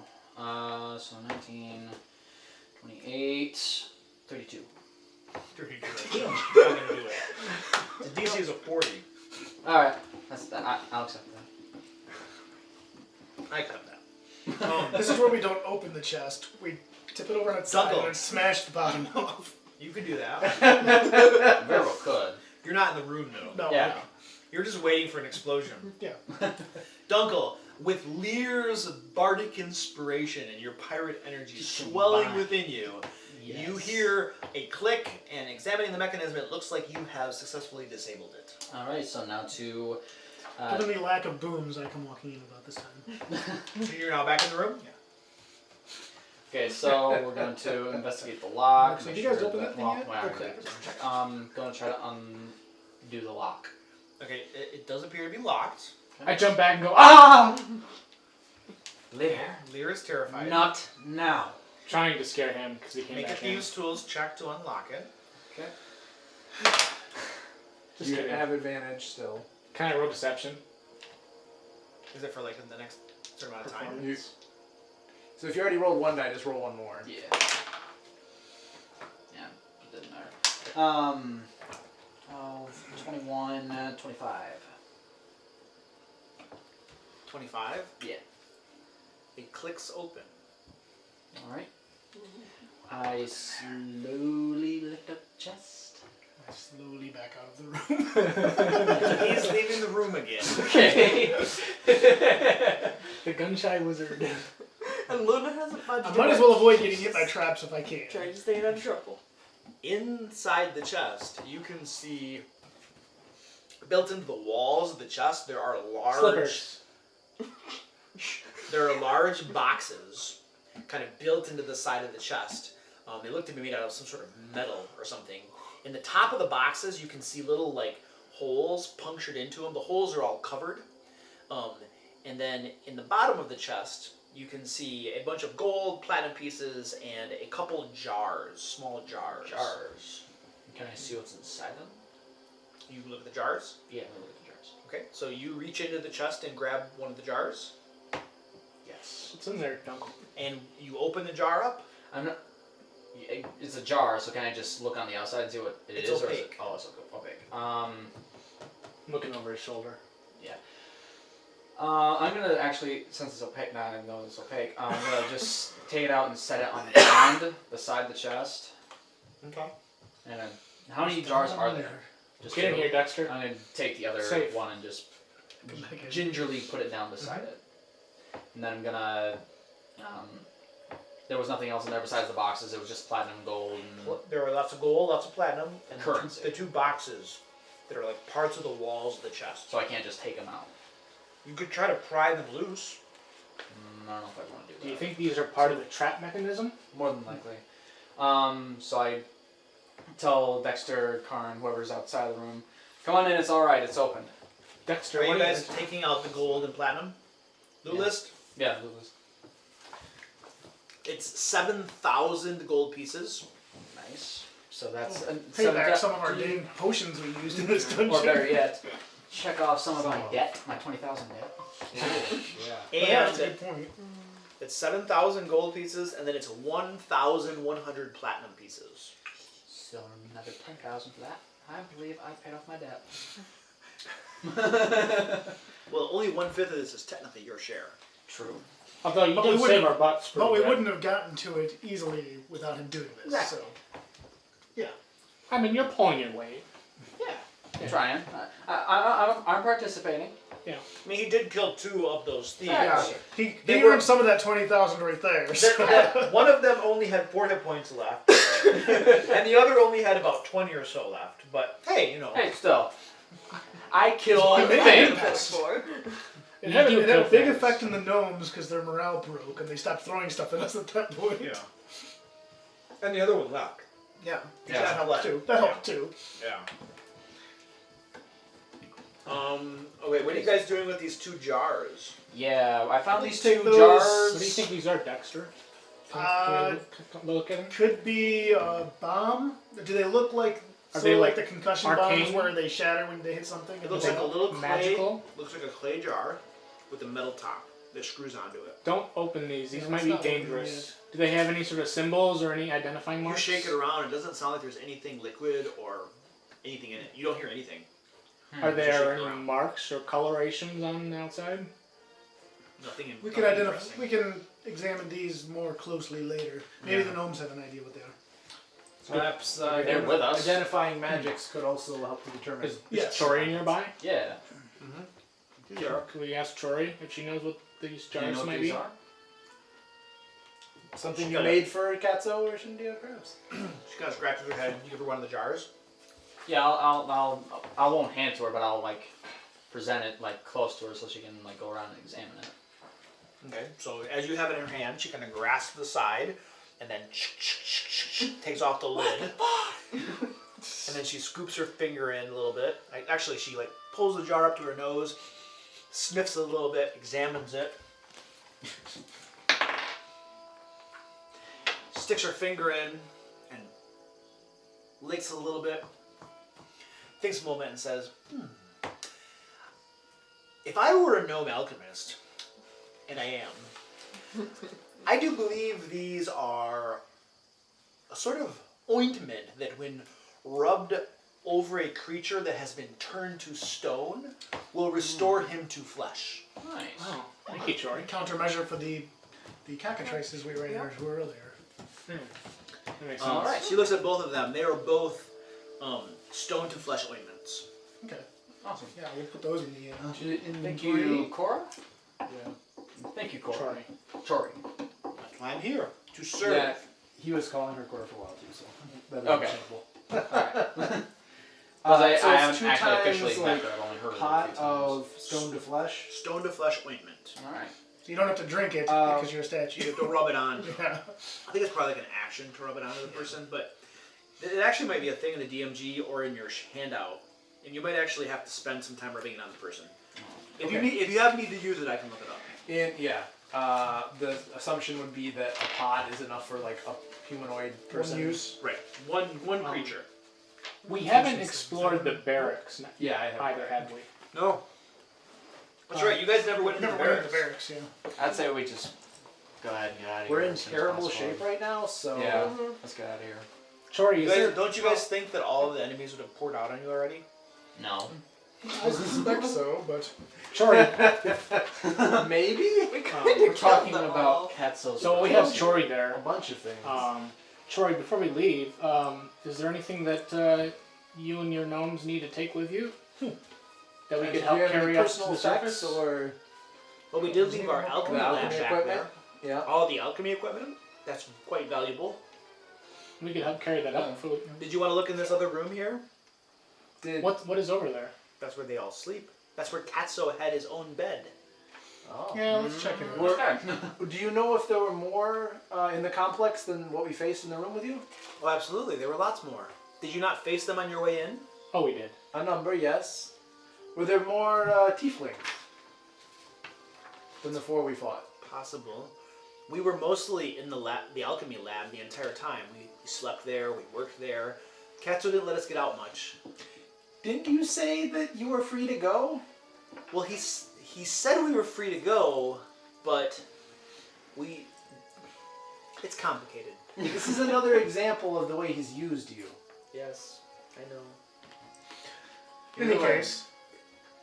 So 19, 28, 32. 32. You're not going to do it. The DC is a 40. Alright, that's that. I'll accept that. I accept that. This is where we don't open the chest. We tip it over on its side Dunkel. and smash the bottom off. You could do that. Very well could. You're not in the room, though. No. Yeah. You're just waiting for an explosion. Yeah. Dunkel, with Lear's bardic inspiration and your pirate energy Just swelling combined. within you, you hear a click, and examining the mechanism, it looks like you have successfully disabled it. Alright, so now to. Given the lack of booms, I come walking in about this time. So you're now back in the room? Okay, so we're going to investigate the lock. So make have you guys sure opened that thing well, yet? well, I already Okay. did. Check. Going to try to undo the lock. Okay, it does appear to be locked. I jump back and go, ah! Lear. Lear is terrified. Not now. Trying to scare him because he came Make a back in. thieves' tools check to unlock it. Just You kidding. have advantage still. Can I roll deception? Is it for like the next certain amount of time? Performance. So if you already rolled one die, just roll one more. Yeah. Yeah, it doesn't matter. 12, 21, 25. 25. Yeah. It clicks open. Alright. I slowly lift up the chest. I slowly back out of the room. He's leaving the room again. Okay. The gun-shy wizard. And Luna hasn't I budged. might as well avoid getting hit by traps if I can. Trying to stay out of trouble. Inside the chest, you can see built into the walls of the chest there are large. Slippers. There are large boxes kind of built into the side of the chest. They look to be made out of some sort of metal or something. In the top of the boxes, you can see little like holes punctured into them. The holes are all covered. And then in the bottom of the chest, you can see a bunch of gold, platinum pieces, and a couple jars, small jars. Jars. Can I see what's inside them? You look at the jars? Yeah, I'm gonna look at the jars. Okay, so you reach into the chest and grab one of the jars, Yes. What's in there, Duncan? and you open the jar up. I'm not. It's a jar, so can I just look on the outside and see what it It's is? opaque. Or is it, oh, it's opaque. Looking over his shoulder. I'm gonna actually, since it's opaque, now I know it's opaque. I'm gonna just take it out and set it on the ground beside the chest. Okay. And then, how many jars are there? Just Get in two? here, Dexter. I'm gonna take the other Safe. one and just Come back in. gingerly put it down beside it. And then I'm gonna. There was nothing else in there besides the boxes. It was just platinum, gold, and There are lots of gold, lots of platinum, and Currency. the two boxes that are like parts of the walls of the chest. so I can't just take them out. You could try to pry them loose. I don't know if I want to do that. Do you think these are part of the trap mechanism? More than likely. So I tell Dexter, Karn, whoever's outside of the room, come on in, it's alright, it's open. Dexter, Are you what guys taking out the gold and platinum? Loot Yeah. list? Yeah, Lulu's. It's 7,000 gold pieces. Nice. So that's Pay back some of our dang potions we used in this dungeon. Or better yet, check off some of my debt, my 20,000 debt. Yeah. Yeah, that's a And good point. it's 7,000 gold pieces, and then it's 1,100 platinum pieces. So another 10,000 for that. I believe I paid off my debt. Well, only 1/5 of this is technically your share. True. Although you But we did wouldn't save our butts. But we pretty good. wouldn't have gotten to it easily without him doing this. Exactly. So I mean, you're pulling your weight. Yeah. Trying. I'm participating. I mean, he did kill 2 of those thieves. yeah, he They earned were- some of that 20,000 right there. So. One of them only had 4 hit points left, and the other only had about 20 or so left. But hey, you know. Hey, still. I killed We made an things. impact. For. It had You a do big things. effect on the gnomes because their morale broke and they stopped throwing stuff at us at that point. Yeah. And the other one left. Yeah, Yeah. that helped too. That helped too. Yeah. Okay, what are you guys doing with these 2 jars? Yeah, I found these Take 2 those- jars. What do you think these are, Dexter? Uh, Can we look at them? Could be a bomb. Do they look like? Are So they like like the concussion arcane? bombs where they shatter when they hit something? It looks like a little clay. magical? Looks like a clay jar with a metal top that screws onto it. Don't open these. These Yeah, might let's be not open dangerous. Do they have any sort of symbols or any identifying You marks? shake it around. It doesn't sound like there's anything liquid or anything in it. You don't hear anything. Are Just there shake it any around. marks or colorations on the outside? Nothing. We nothing can identify. interesting. We can examine these more closely later. Maybe the gnomes have an idea what they are. Perhaps They're with us. identifying magics could also help to determine. Is Yes. Chori nearby? Yeah. Can we ask Chori if she knows what these Do you jars know what might these be? are? Something She you got it. made for Katso or Shindia, perhaps? She kind of scratches her head. You give her one of the jars. Yeah, I won't hand it to her, but I'll like present it like close to her so she can like go around and examine it. Okay. So as you have it in her hand, she kind of grasps the side, and then takes off the lid. And then she scoops her finger in a little bit. Actually, she like pulls the jar up to her nose, sniffs a little bit, examines it, sticks her finger in, and licks a little bit. Thinks a moment and says, "If I were a gnome alchemist, and I am, I do believe these are a sort of ointment that when rubbed over a creature that has been turned to stone will restore him to flesh." Nice. Oh, thank you, Chori. Countermeasure for the cockatrices we ran into earlier. That makes sense. All right. She looks at both of them. They are both stone to flesh ointments. Okay. Awesome. Yeah, we'll put those in the Thank inventory. you, Cora. Yeah. Thank you, Cora. Chori. Chori. That's why I'm here to serve. Yeah, he was calling her Cora for a while too, so that was Okay. understandable. Alright. Because So I it's haven't 2 actually officially times, met like, her. I've only heard pot of it a few times. of stone to flesh. Stone to flesh ointment. All right. You don't have to drink it Uh, because you're a You statue. have to rub it on. Yeah. I think it's probably like an action to rub it onto the person, but it actually might be a thing in the DMG or in your handout, and you might actually have to spend some time rubbing it on the person. If you have need to use it, I can look it up. The assumption would be that a pot is enough for like a humanoid person. One use. Right, one creature. We haven't explored the barracks Yeah, I have. either, have we? No. That's right. You guys never went into Never the went into barracks. the barracks, yeah. I'd say we just go ahead and get out of here. We're in as soon as terrible possible. shape right now, so Yeah, let's get out of here. Chori, You is guys, there... don't you guys think that all of the enemies would have poured out on you already? No. I suspect so, but Chori, maybe we're talking them about... all. Katso's So we have Chori a there. bunch of things. Chori, before we leave, is there anything that you and your gnomes need to take with you? That we Do could you help have any carry up to personal the effects surface? or Well, we did leave our alchemy the lab alchemy back equipment? there. Yeah. All the alchemy equipment. That's quite valuable. We could help carry that up. Did you want to look in this other room here? What is over there? That's where they all sleep. That's where Katso had his own bed. Oh. yeah, let's check it out. We're- Do you know if there were more in the complex than what we faced in the room with you? Oh, absolutely. There were lots more. Did you not face them on your way in? Oh, we did. A number, yes. Were there more tieflings than the 4 we fought? Possible. We were mostly in the alchemy lab the entire time. We slept there. We worked there. Katso didn't let us get out much. Didn't you say that you were free to go? Well, he said we were free to go, but it's complicated. This is another example of the way he's used you. Yes, I know. In any Anyway. case,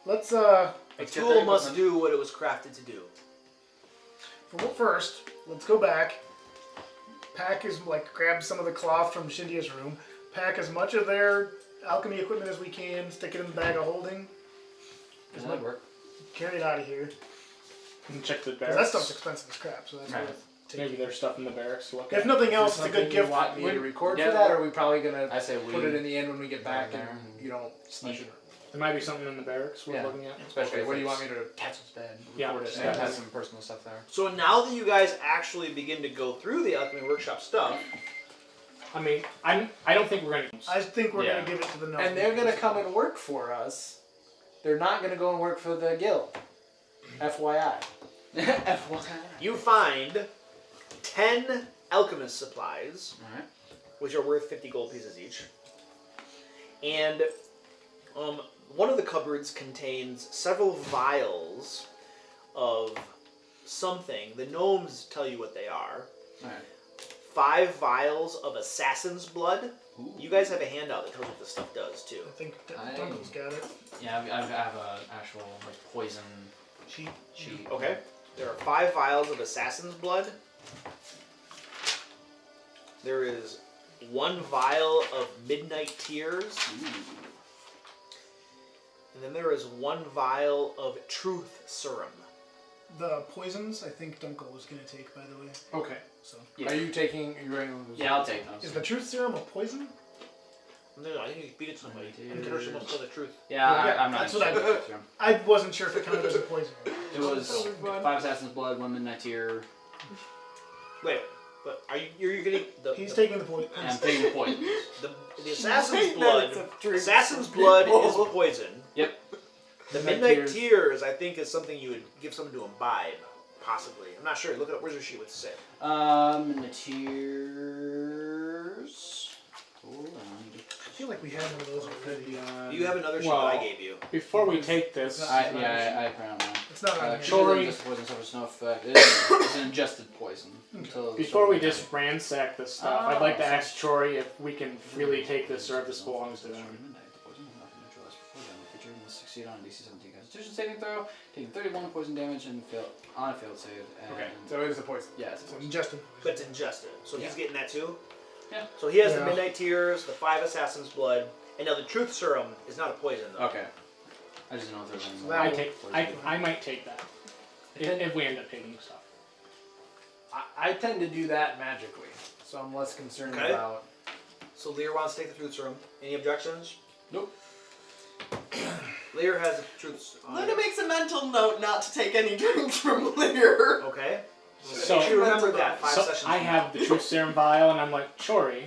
let's A tool must do what it was crafted to do. first, let's go back. Grab some of the cloth from Shindia's room. Pack as much of their alchemy equipment as we can. Stick it in the bag of holding. Does that work? Carry it out of here. And check the 'Cause barracks. that stuff's expensive as crap, so that's Right. worth Maybe taking. there's stuff in the barracks to look If at. nothing else, it's a Something good you gift. want me to record Yeah, for that, or are we probably gonna I say we put it in the end when we get back there and and you don't sneak it. There might be something in the barracks we're Yeah. looking at. Especially Okay, if what do you it's want me to Katso's bed. Yeah, record it? Yeah, have some personal stuff there. So now that you guys actually begin to go through the alchemy workshop stuff, I mean, I don't think we're gonna. I think we're Yeah. gonna give it to the gnome. And they're gonna come and work for us. They're not gonna go and work for the guild. FYI. you find 10 alchemist supplies, Alright. which are worth 50 gold pieces each. And one of the cupboards contains several vials of something. The gnomes tell you what they are. Alright. 5 vials of assassin's blood. Ooh. You guys have a handout that tells you what this stuff does too. I think I- Duncan's got it. Yeah, I have a actual like poison Sheet. sheet. Okay. There are 5 vials of assassin's blood. There is 1 vial of midnight tears. And then there is 1 vial of truth serum. The poisons, I think Duncan was gonna take, by the way. Okay. So, Yeah. Are you taking? Are you ready to lose? Yeah, I'll take those. is the truth serum a poison? No, I think you can beat it to somebody. Midnight And converse them tears. to the truth. Yeah, Yeah, I'm not that's what I- sure. I wasn't sure if it counted as a poison. It was 5 Assassin's Blood, 1 Midnight Tear, Wait, but are you're getting the He's the, taking the poison. and I'm taking the poison. the assassin's Saying that blood? it's a truth. Assassin's blood is poison. Yep. The Midnight midnight tears. tears, I think, is something you would give someone to imbibe, possibly. I'm not sure. Look it up. Where's your sheet with the say? Midnight Tears. Hold on. I feel like we had one of those already. You have another sheet well, that I gave you. Before we take this, I found one. It's not on here. Chori- Just poison suffers no effect. It's an ingested poison. Until before we just ransack this stuff, I'd like to Oh, ask Chori if we can really take this or if this belongs to them. Succeed on a DC 17 Constitution saving throw, taking 31 poison damage and fail on a failed save. And Okay. So it is a poison. yeah, it's a So poison. ingested But it's ingested. So he's getting that too? Yeah. So he has the Yeah. midnight tears, the 5 assassin's blood, and now the truth serum is not a poison though. Okay. I just didn't know if there was any. that I might take that if we end up taking stuff. I tend to do that magically, so I'm less concerned Okay. about. So Lear wants to take the truth serum. Any objections? Nope. Lear has truths. Luna makes a mental note not to take any drinks from Lear. Okay. So- Make sure you remember that 5 So sessions. I from now. have the truth serum vial, and I'm like, Chori,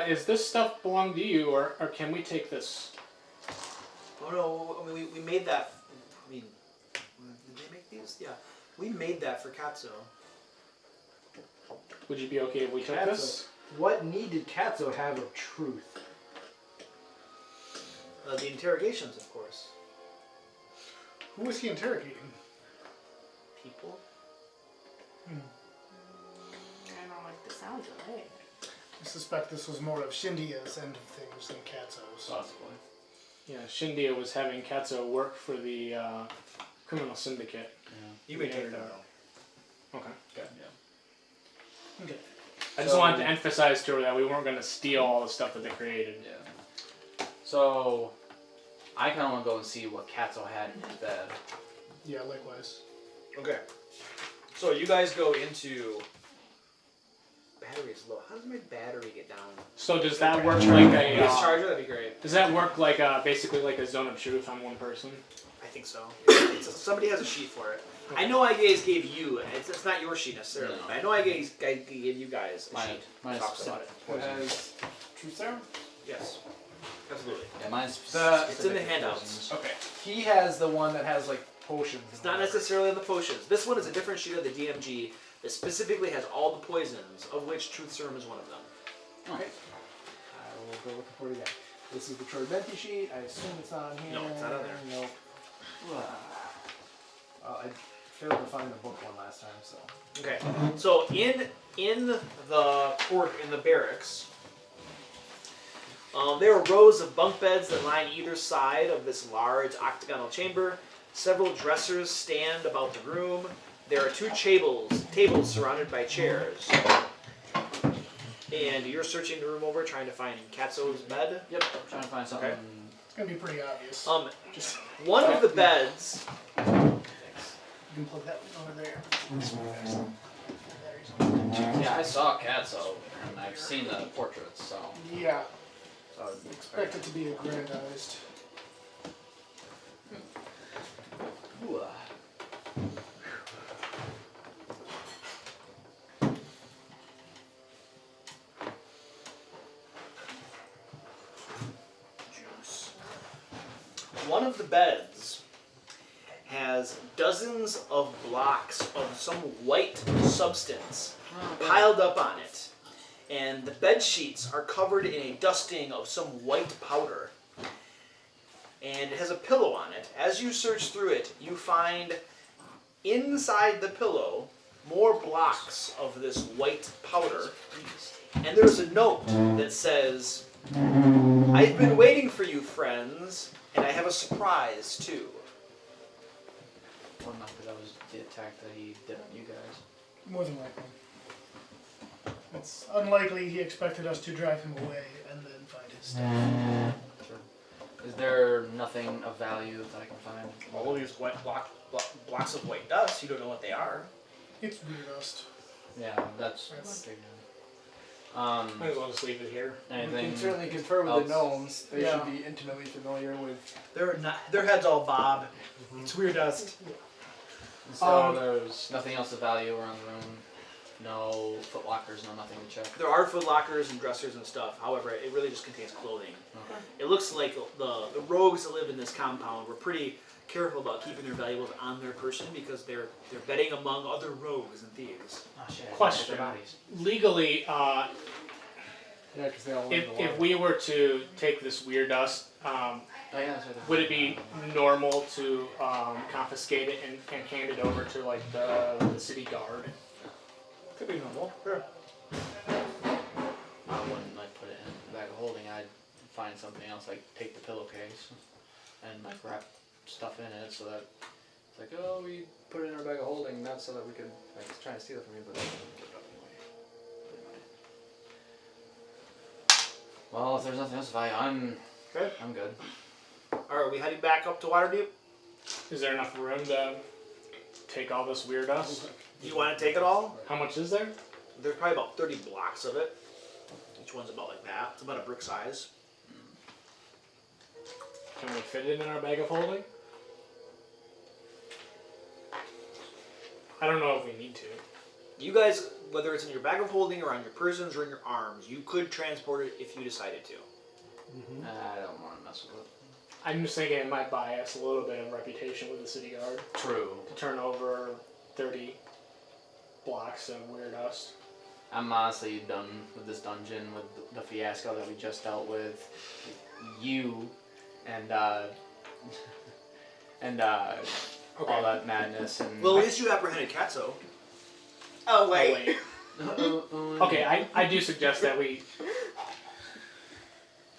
is this stuff belong to you, or can we take this? Oh no, I mean, we made that. I mean, did they make these? Yeah. We made that for Katso. Would you be okay if we took Katso. this? What need did Katso have of truth? The interrogations, of course. Who was he interrogating? People. I don't like the sound of it. I suspect this was more of Shindia's end of things than Katso's. Possibly. Yeah, Shindia was having Katso work for the criminal syndicate. You may Yeah, take no. that though. Okay. Okay. Yeah. Okay. I just wanted to emphasize to her that we weren't going to steal all the stuff that they created. Yeah. So, I kind of want to go and see what Katso had in his bed. Yeah, likewise. Okay. So you guys go into. Battery's low. How does my battery get down? So does that work like a? This charger, that'd be great. Does that work like basically like a zone of truth on one person? I think so. Somebody has a sheet for it. I know I gave you. It's not your sheet necessarily. No. But I know I gave you guys a sheet. Mine is Talks about it. Has truth serum? Yes. Absolutely. Yeah, mine's It's in the specific handouts. poisons. Okay. He has the one that has like potions. It's not necessarily in the potions. This one is a different sheet of the DMG that specifically has all the poisons, of which truth serum is one of them. Okay. I will go looking for it again. This is the Troy Benti sheet. I assume it's not on here. No, it's not on there. Nope. I failed to find the book one last time, so. Okay. So in the court in the barracks, there are rows of bunk beds that line either side of this large octagonal chamber. Several dressers stand about the room. There are 2 tables surrounded by chairs. And you're searching the room over, trying to find Katso's bed. Yep. Trying to find something. Okay. It's gonna be pretty obvious. Just one of the beds. You can plug that one over there. Yeah, I saw Katso, and I've seen the portraits, so Yeah, I would expect it to be aggrandized. Ooh, One of the beds has dozens of blocks of some white substance piled up on it. And the bed sheets are covered in a dusting of some white powder. And it has a pillow on it. As you search through it, you find inside the pillow more blocks of this white powder. And there's a note that says, "I've been waiting for you, friends, and I have a surprise too." Well, not that that was the attack that he did on you guys. More than likely. It's unlikely he expected us to drive him away and then find his stuff. Sure. Is there nothing of value that I can find? All of these white blocks of white dust, you don't know what they are. It's weird dust. Yeah, that's figured. Might as well just leave it here. We Anything? can certainly confer with else? the gnomes. They Yeah. should be intimately familiar with. Their heads all bob. It's weird dust. So there's nothing else of value around the room. No foot lockers, no nothing to check. There are foot lockers and dressers and stuff. However, it really just contains clothing. Okay. It looks like the rogues that live in this compound were pretty careful about keeping their valuables on their person because they're betting among other rogues and thieves. Oh shit. Question. Their bodies. Legally, Yeah, because they all live in the if we were to take this weird dust, Oh yeah, that's right there. would it be normal to confiscate it and hand it over to like the city guard? Could be normal. Sure. I wouldn't like put it in a bag of holding. I'd find something else, like take the pillowcase and like wrap stuff in it so that it's like, oh, we put it in our bag of holding, not so that we could like try to steal it from you, but give it up anyway. Well, if there's nothing else of value, I'm good. All right, are we heading back up to Waterdeep? Is there enough room to take all this weird dust? Do you want to take it all? How much is there? There's probably about 30 blocks of it. Each one's about like that. It's about a brick size. Can we fit it in our bag of holding? I don't know if we need to. You guys, whether it's in your bag of holding or on your persons or in your arms, you could transport it if you decided to. I don't want to mess with it. I'm just thinking it might buy us a little bit of reputation with the city guard True. to turn over 30 blocks of weird dust. I'm honestly done with this dungeon, with the fiasco that we just dealt with. You and all that madness and. Well, at least you apprehended Katso. Oh wait. Okay, I do suggest that we.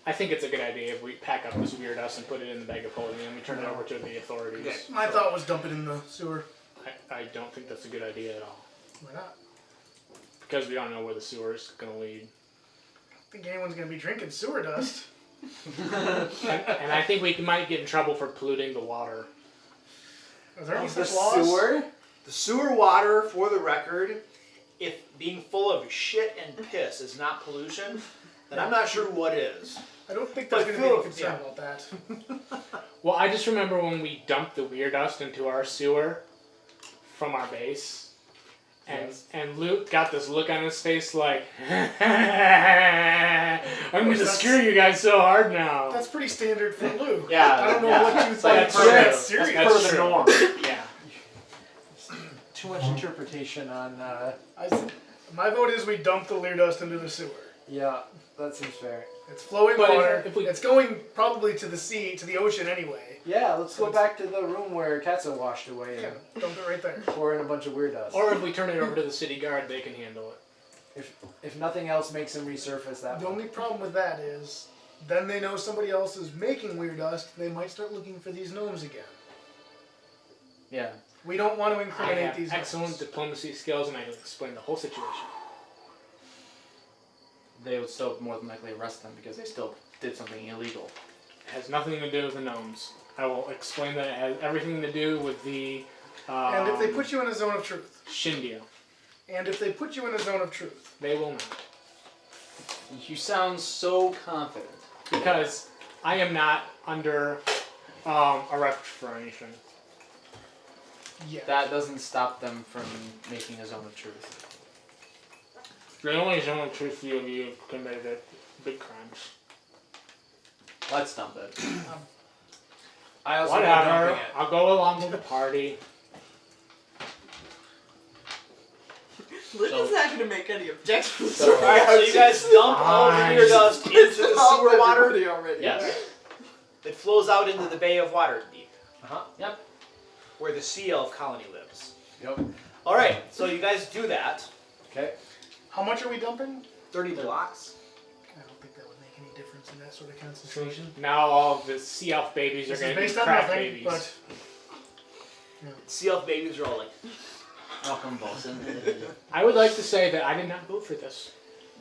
I think it's a good idea if we pack up this weird dust and put it in the bag of holding and we turn it over to the authorities. Okay. My thought was dump it in the sewer. I don't think that's a good idea at all. Why not? Because we don't know where the sewer is going to lead. I don't think anyone's going to be drinking sewer dust. And I think we might get in trouble for polluting the water. Are there any The such laws? sewer? The sewer water, for the record, if being full of shit and piss is not pollution, then I'm not sure what is. I don't think there's But going to be any Phil- concern yeah. about that. Well, I just remember when we dumped the weird dust into our sewer from our base, and Luke got this look on his face like, I'm going to That's- screw you guys so hard now. That's pretty standard for Lou. Yeah, I don't know yeah. what you That's thought like for per- that that's serious. per the true. norm. Yeah. Too much interpretation on. My vote is we dump the Lear dust into the sewer. Yeah, that seems fair. It's flowing But if- water. if we- It's going probably to the sea, to the ocean anyway. Yeah, let's go back to the room where Katso washed away Yeah, and dump it right there. pour in a bunch of weird dust. Or if we turn it over to the city guard, they can handle it. If nothing else makes him resurface that The one. only problem with that is, then they know somebody else is making weird dust. They might start looking for these gnomes again. Yeah. We don't want to I incriminate have these excellent gnomes. diplomacy skills, and I can explain the whole situation. They would still more than likely arrest them because they still did something illegal. It has nothing to do with the gnomes. I will explain that it has everything to do with the And if they put you in a zone of truth, Shindia. and if they put you in a zone of truth, They will not. You sound so confident. Because I am not under arrest for anything. yeah. That doesn't stop them from making a zone of truth. The only zone of truth you committed big crimes. Let's dump it. I also Whatever. dumping it. I'll go along with the party. Linda's not gonna make any objections. So- Alright, so you guys dump all the Fine. weird dust into the sewer water. already. Yes. It flows out into the Bay of Waterdeep, Yep. where the sea elf colony lives. Yep. Alright, so you guys do that. Okay. How much are we dumping? 30 blocks. I don't think that would make any difference in that sort of concentration. Now all of the sea elf babies are This going is to be based on crab nothing, babies. but Sea elf babies are all like, Welcome, Bolson. I would like to say that I did not vote for this.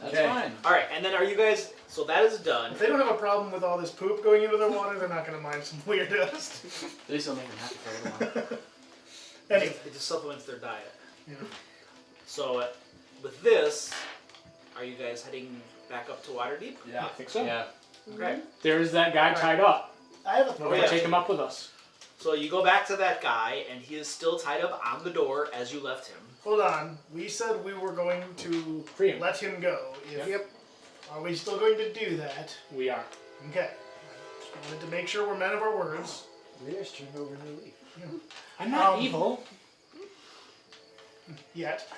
That's Okay. fine. alright, and then are you guys, so that is done. if they don't have a problem with all this poop going into their water, they're not going to mind some weird dust. At least it'll make them happy for a little while. Anyway, It just supplements their diet. Yeah. So, with this, are you guys heading back up to Waterdeep? I think so. Yeah. Okay. There's that guy tied up. I have a We're thought. going yeah. to take him up with us. So you go back to that guy, and he is still tied up on the door as you left him. Hold on. We said we were going to Free him. let him go. Yep. Are we still going to do that? We are. Okay. Just wanted to make sure we're men of our words. Leaders turned over a new leaf. I'm not Um, evil. Yet.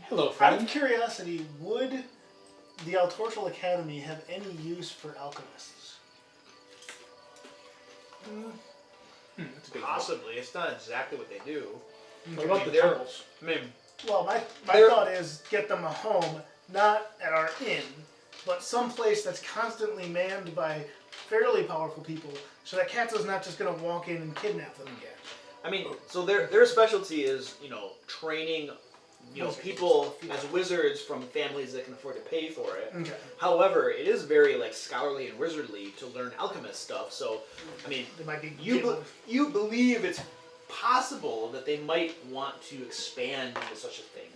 Hello, Out of friend. curiosity, would the Altortal Academy have any use for alchemists? That's a good Possibly. It's not exactly what they do. one. What about the They're- turtles? I mean, Well, my They're- thought is get them a home, not at our inn, but someplace that's constantly manned by fairly powerful people, so that Katso's not just going to walk in and kidnap them again. I mean, so their specialty is, training, people as wizards from families that can afford to pay for it. Okay. However, it is very scholarly and wizardly to learn alchemist stuff. So, I mean, They might be you believe it's possible that they might want to expand into such a thing.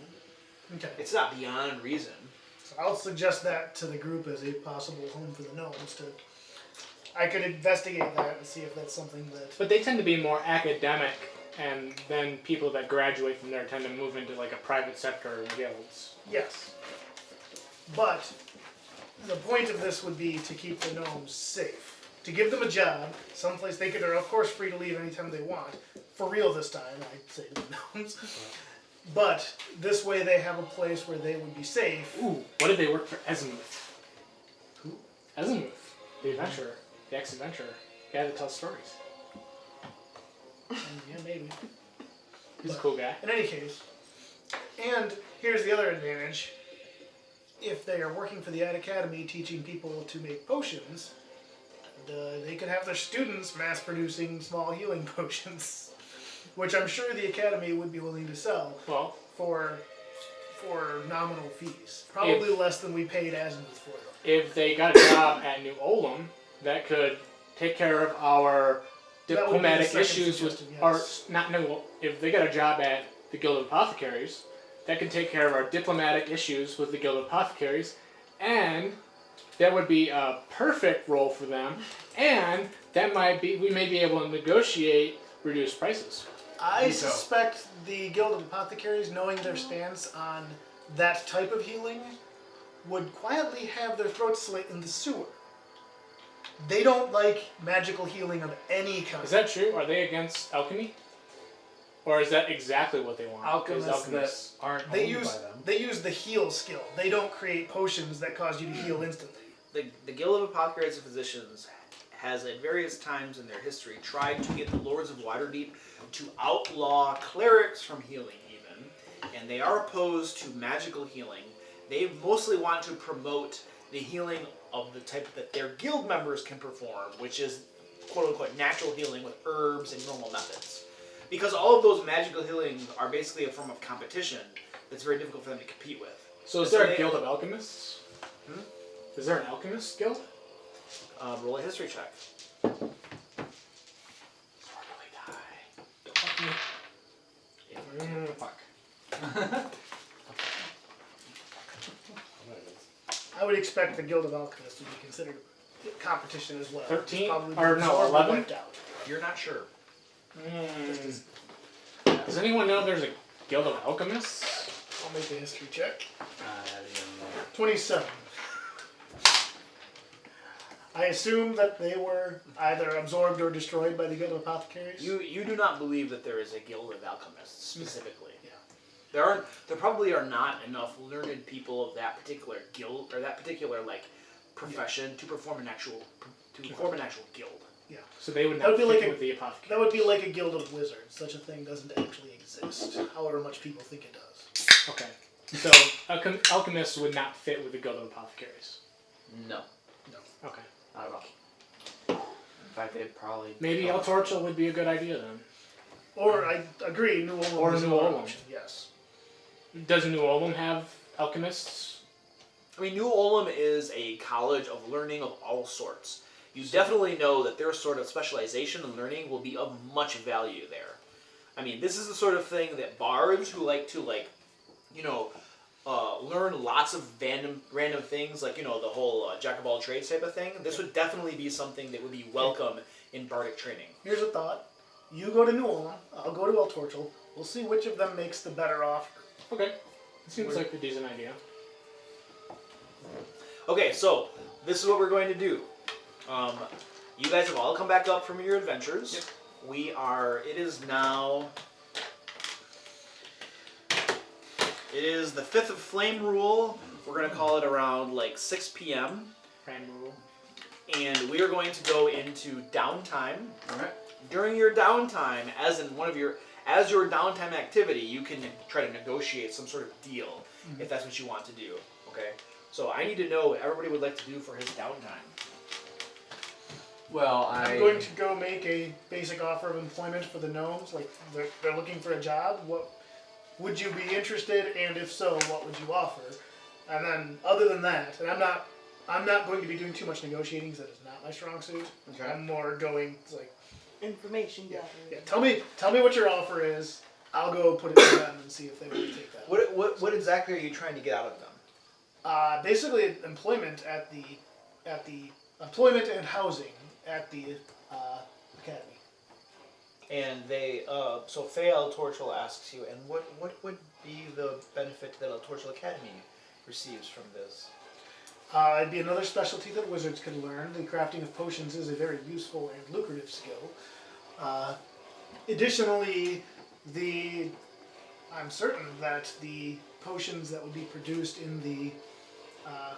Okay. It's not beyond reason. So I'll suggest that to the group as a possible home for the gnomes. I could investigate that and see if that's something that. But they tend to be more academic, and then people that graduate from there tend to move into like a private sector guilds. Yes. But the point of this would be to keep the gnomes safe. To give them a job, someplace they are of course free to leave anytime they want. For real this time, I'd say to the gnomes. But this way they have a place where they would be safe. Ooh, what if they work for Azimuth? Who? Azimuth, the adventurer, the ex-adventurer, guy that tells stories. Yeah, maybe. He's a cool guy. In any case, and here's the other advantage. If they are working for the Ad Academy teaching people to make potions, they could have their students mass producing small healing potions, which I'm sure the Academy would be willing to sell for nominal fees. Probably less than we paid Azimuth for them. If they got a job at New Olam, that could take care of our diplomatic issues with if they got a job at the Guild of Apothecaries, that could take care of our diplomatic issues with the Guild of Apothecaries, and that would be a perfect role for them, and we may be able to negotiate reduced prices. I suspect the Guild of Apothecaries, knowing their stance on that type of healing, would quietly have their throats slit in the sewer. They don't like magical healing of any kind. Is that true? Are they against alchemy? Or is that exactly what they want? Alchemists that aren't owned by them. They use the heal skill. They don't create potions that cause you to heal instantly. The Guild of Apothecaries and Physicians has at various times in their history tried to get the Lords of Waterdeep to outlaw clerics from healing even, and they are opposed to magical healing. They mostly want to promote the healing of the type that their guild members can perform, which is quote-unquote natural healing with herbs and normal methods. Because all of those magical healings are basically a form of competition that's very difficult for them to compete with. So is there a guild of alchemists? Is there an alchemist guild? Roll a history check. Fuck. I would expect the Guild of Alchemists to be considered competition as well. 13? Probably Or no, 11? wiped out. You're not sure. Does anyone know there's a guild of alchemists? I'll make a history check. I didn't know. 27. I assume that they were either absorbed or destroyed by the Guild of Apothecaries. You do not believe that there is a guild of alchemists specifically. Yeah. There probably are not enough learned people of that particular guild or that particular profession to form an actual guild. Yeah. So they would That not would be fit like with the apothecary. That would be like a Guild of Wizards. Such a thing doesn't actually exist, however much people think it does. Okay. So alchemists would not fit with the guild of apothecaries. No. Okay. Not at all. In fact, they'd probably... Maybe El Torcho would be a good idea then. Or, I agree, New Olam Or is New another Olam. option, yes. Does New Olam have alchemists? I mean, New Olam is a college of learning of all sorts. You definitely know that their sort of specialization and learning will be of much value there. I mean, this is the sort of thing that bards who like to, learn lots of random things, the whole jack of all trades type of thing. This would definitely be something that would be welcome in bardic training. Here's a thought. You go to New Olam, I'll go to El Torcho. We'll see which of them makes the better offer. Okay. It seems like a decent idea. Okay, so this is what we're going to do. You guys have all come back up from your adventures. Yep. It is the 5th of Flame Rule. We're going to call it around 6 p.m. Prime rule. And we are going to go into downtime. Alright. During your downtime, as your downtime activity, you can try to negotiate some sort of deal, if that's what you want to do. Okay? So I need to know what everybody would like to do for his downtime. Well, I'm going to go make a basic offer of employment for the gnomes. They're looking for a job. What would you be interested? And if so, what would you offer? And then, other than that, and I'm not going to be doing too much negotiating because that is not my strong suit. Okay. I'm more going Information gathering. yeah. Tell me what your offer is. I'll go put it to them and see if they will take that. What exactly are you trying to get out of them? Basically, employment at the employment and housing at the academy. And they, so Faye El Torchel asks you, and what would be the benefit that El Torchel Academy receives from this? It'd be another specialty that wizards could learn. The crafting of potions is a very useful and lucrative skill. Additionally, I'm certain that the potions that would be produced in the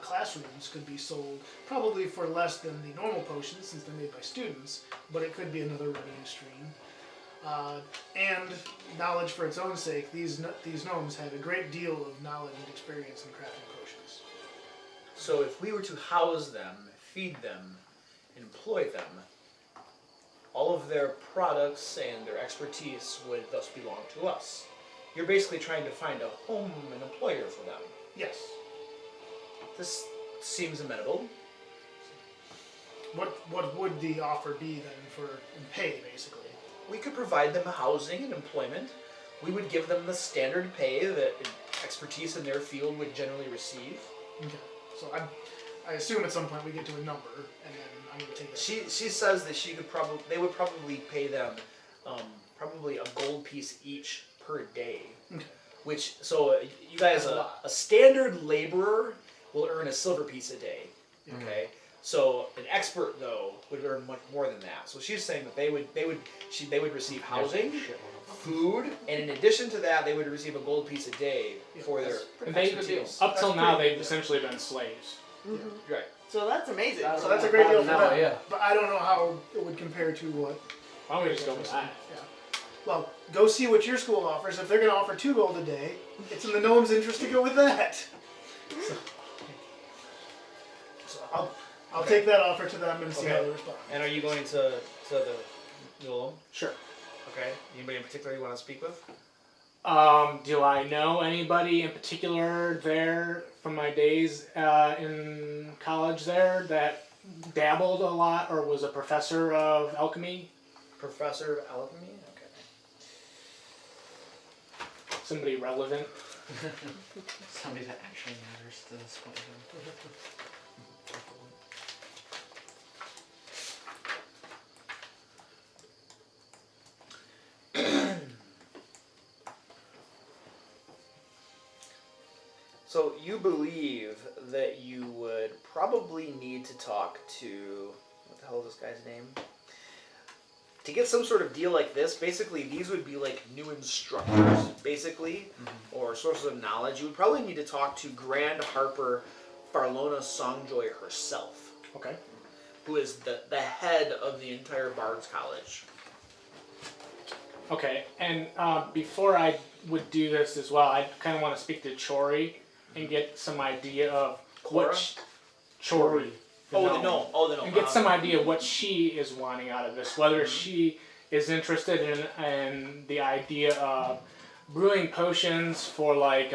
classrooms could be sold probably for less than the normal potions since they're made by students, but it could be another revenue stream. And knowledge for its own sake, these gnomes have a great deal of knowledge and experience in crafting potions. So if we were to house them, feed them, employ them, all of their products and their expertise would thus belong to us. You're basically trying to find a home and employer for them. Yes. This seems amenable. What would the offer be then for in pay, basically? We could provide them housing and employment. We would give them the standard pay that expertise in their field would generally receive. Okay. So I assume at some point we get to a number, and then I'm going to take that. She says that they would probably pay them probably a gold piece each per day. Okay. Which, so you guys, a standard laborer will earn a silver piece a day. Okay. So an expert though would earn much more than that. So she's saying that they would receive housing, food, and in addition to that, they would receive a gold piece a day for their expertise. Up till now, they've essentially been slaves. Mm-hmm. Right. So that's amazing. So that's a great deal for No, them. yeah. But I don't know how it would compare to what. Why don't we just go with that? Yeah. Well, go see what your school offers. If they're going to offer 2 gold a day, it's in the gnome's interest to go with that. So I'll take that offer to them and see how they respond. And are you going to the Nulum? Sure. Okay. Anybody in particular you want to speak with? Do I know anybody in particular there from my days in college there that dabbled a lot or was a professor of alchemy? Professor of alchemy? Okay. Somebody relevant? Somebody that actually matters to this point. So you believe that you would probably need to talk to, what the hell is this guy's name? To get some sort of deal like this, basically these would be like new instructors, basically, or sources of knowledge. You would probably need to talk to Grand Harper Farlona Songjoy herself, Okay. who is the head of the entire Bard's College. Okay, and before I would do this as well, I kind of want to speak to Chori and get some idea of Cora? what Chori. The gnome. And get some idea of what she is wanting out of this. Whether she is interested in the idea of brewing potions for like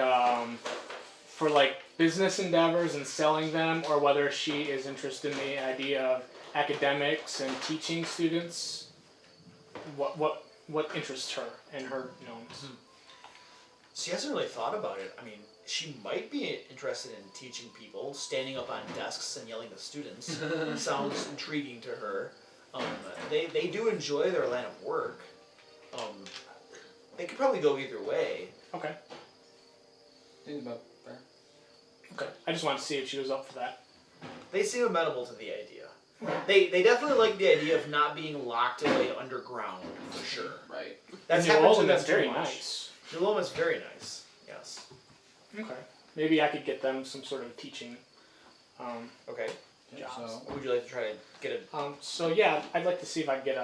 business endeavors and selling them, or whether she is interested in the idea of academics and teaching students. What interests her and her gnomes? She hasn't really thought about it. I mean, she might be interested in teaching people, standing up on desks and yelling at students. Sounds intriguing to her. They do enjoy their line of work. They could probably go either way. Okay. Think about there. Okay. I just wanted to see if she was up for that. They seem amenable to the idea. They definitely like the idea of not being locked away underground, for sure. Right. That's New happened to Ulm them is very too much. nice. New Ulm is very nice. Yes. Okay. Maybe I could get them some sort of teaching. Okay. Jobs. So, Would you like to try to get a? So yeah, I'd like to see if I can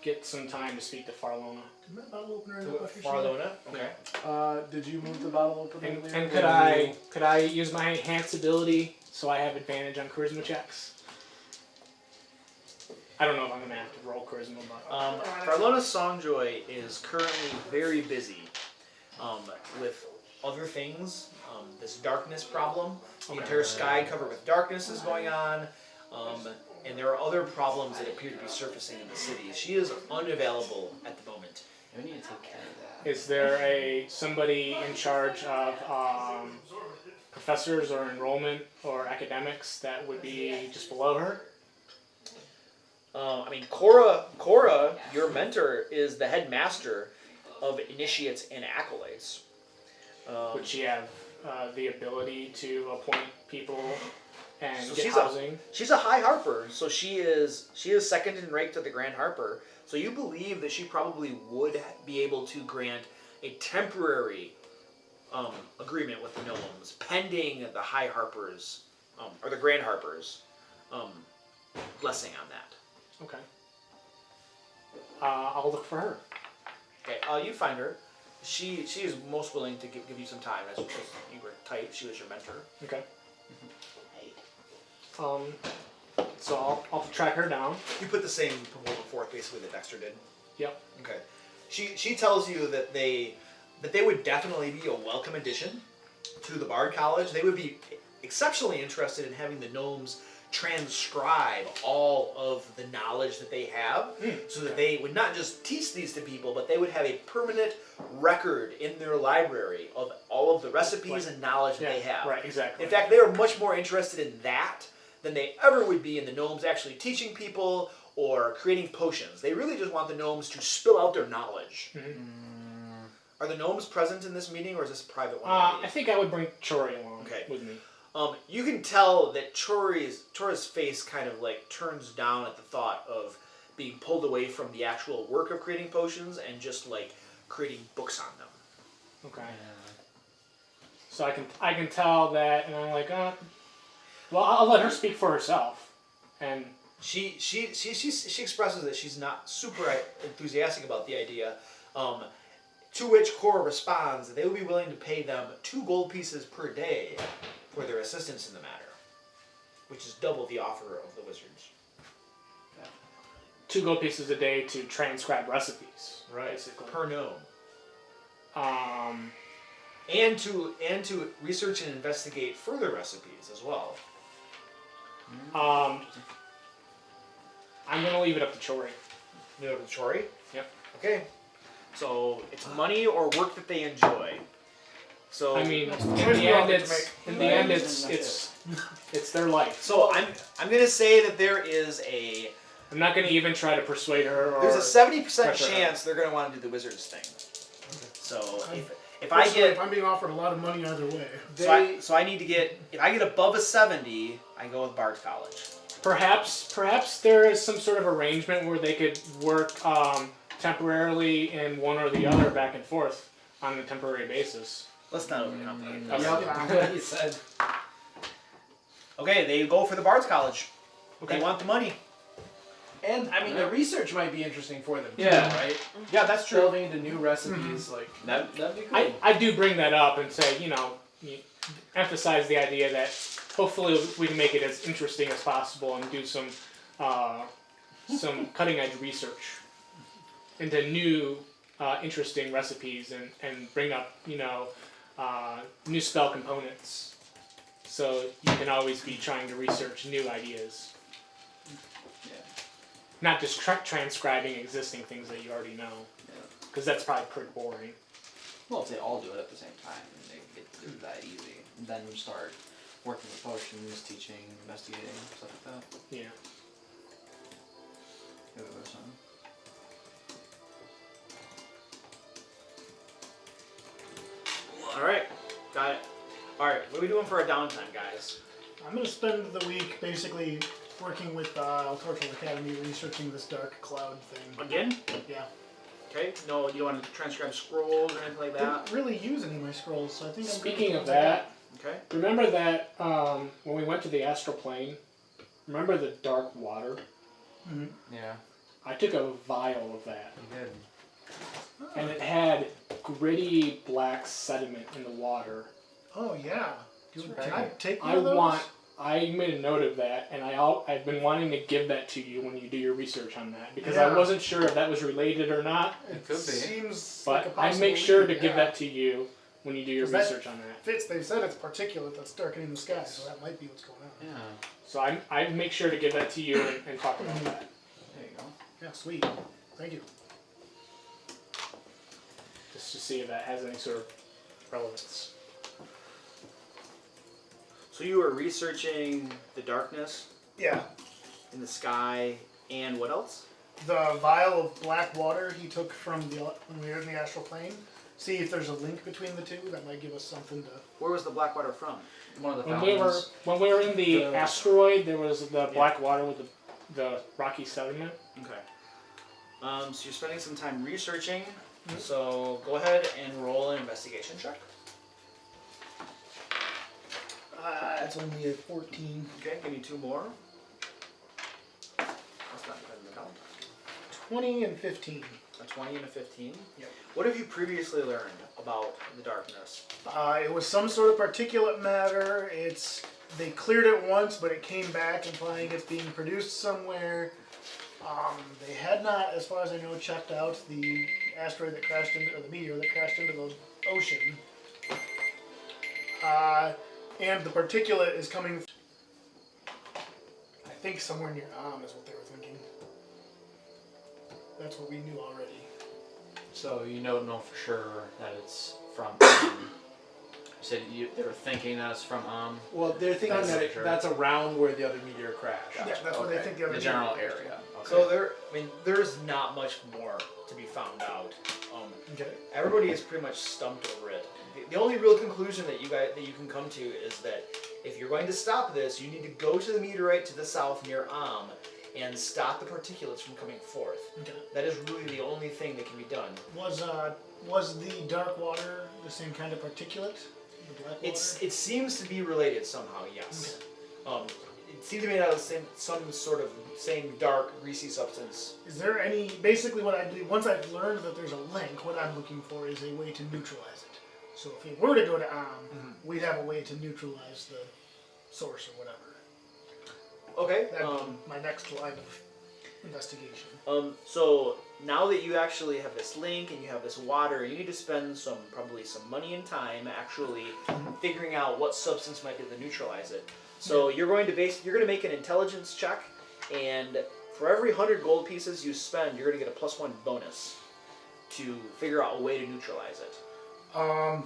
get some time to speak to Farlona. Did my bottle opener end up off your Farlona? Okay. Did you move the bottle opener? And, earlier? and could I use my enhance ability so I have advantage on charisma checks? I don't know if I'm gonna have to roll charisma, but Farlona Songjoy is currently very busy with other things. This darkness problem. The entire sky covered with darkness is going on. And there are other problems that appear to be surfacing in the city. She is unavailable at the moment. we need to take care of that. is there somebody in charge of professors or enrollment or academics that would be just below her? I mean, Cora, your mentor, is the headmaster of initiates and acolytes. Would she have the ability to appoint people and So get she's housing? She's a high harper, so she is second in rank to the grand harper. So you believe that she probably would be able to grant a temporary agreement with the gnomes, pending the high harpers or the grand harpers blessing on that. Okay. I'll look for her. Okay, you find her. She is most willing to give you some time as you were tight. She was your mentor. Okay. So I'll track her down. You put the same proposal forth basically that Dexter did. Yep. Okay. She tells you that they would definitely be a welcome addition to the Bard College. They would be exceptionally interested in having the gnomes transcribe all of the knowledge that they have, so that they would not just teach these to people, but they would have a permanent record in their library of all of the recipes and knowledge that they have. Right, exactly. In fact, they are much more interested in that than they ever would be in the gnomes actually teaching people or creating potions. They really just want the gnomes to spill out their knowledge. Are the gnomes present in this meeting, or is this a private one? I think I would bring Chori along with me. You can tell that Chori's face kind of like turns down at the thought of being pulled away from the actual work of creating potions and just like creating books on them. Okay. So I can tell that, and I'm like, well, I'll let her speak for herself. And she expresses that she's not super enthusiastic about the idea. To which Cora responds that they would be willing to pay them 2 gold pieces per day for their assistance in the matter, which is double the offer of the wizards. 2 gold pieces a day to transcribe recipes, basically. Per gnome. And to research and investigate further recipes as well. I'm gonna leave it up to Chori. You know, Chori? Yep. Okay. So it's money or work that they enjoy. So I mean, in the end, it's their life. So I'm gonna say that there is a. I'm not gonna even try to persuade her. Or there's a 70% pressure chance they're gonna want to do the wizards thing. So if I'm being offered a lot of money either way. So I need to get, if I get above a 70, I go with Bard's College. Perhaps there is some sort of arrangement where they could work temporarily in one or the other back and forth on a temporary basis. Let's not overcomplicate Yep, this. what you said. Okay, they go for the Bard's College. Okay. They want the money. And I mean, the research might be interesting for them too, Yeah. right? Yeah, that's true. Delving into new recipes, like That'd be cool. I do bring that up and say, emphasize the idea that hopefully we can make it as interesting as possible and do some cutting edge research into new interesting recipes and bring up new spell components, so you can always be trying to research new ideas. Not just transcribing existing things that you already know, because that's probably pretty boring. Well, if they all do it at the same time, and they get to do that easy, and then start working with potions, teaching, investigating, stuff like that. Yeah. Go with something. Alright, got it. Alright, what are we doing for our downtime, guys? I'm going to spend the week basically working with Altortal Academy researching this dark cloud thing. Again? Yeah. Okay, no, you want to transcribe scrolls or anything like that? Didn't really use any of my scrolls, so I think I'm Speaking good of to go. that, Okay. remember that when we went to the astral plane, remember the dark water? Yeah, I took a vial of that, you did. and it had gritty black sediment in the water. Oh, yeah. That's Can right. I take one of those? I made a note of that, and I've been wanting to give that to you when you do your research on that, because I Yeah. wasn't sure if that was related or not, It could be. Seems like a but I possible make sure to lead, give yeah. that to you when you do your 'Cause that- research on that. Fits, they said it's particulate that's darkening the sky, so that might be what's going on. Yeah, So I make sure to give that to you and talk about that. there you go. Yeah, sweet. Thank you. Just to see if that has any sort of relevance. So you were researching the darkness Yeah. in the sky, and what else? The vial of black water he took from when we were in the astral plane. See if there's a link between the two. That might give us something to. Where was the black water from? One of the When we were in the The- asteroid, there was the black water with the rocky sediment. Okay. So you're spending some time researching. So go ahead and roll an investigation check. It's only a 14. Okay, give me 2 more. That's not good in the count. 20 and 15. A 20 and a 15. Yep. What have you previously learned about the darkness? It was some sort of particulate matter. They cleared it once, but it came back, implying it's being produced somewhere. They had not, as far as I know, checked out the asteroid that crashed into, or the meteor that crashed into the ocean. And the particulate is coming, I think, somewhere near is what they were thinking. That's what we knew already. So you don't know for sure that it's from. You said they were thinking that it's from Well, they're thinking That's that sure. that's around where the other meteor crashed. Yeah, that's what they think the other the general meteor area. Okay. So there's not much more to be found out. Okay. Everybody is pretty much stumped over it. The only real conclusion that you can come to is that if you're going to stop this, you need to go to the meteorite to the south near and stop the particulates from coming forth. Okay. That is really the only thing that can be done. Was the dark water the same kind of particulate? The black water? It seems to be related somehow. Yes. It seems to be made out of some sort of same dark greasy substance. Is there any, basically what I do, once I've learned that there's a link, what I'm looking for is a way to neutralize it. So if we were to go to we'd have a way to neutralize the source or whatever. Okay. That'd be my next line of investigation. So now that you actually have this link and you have this water, you need to spend probably some money and time actually figuring out what substance might be able to neutralize it. So you're going to make an intelligence check, and for every 100 gold pieces you spend, you're going to get a +1 bonus to figure out a way to neutralize it. How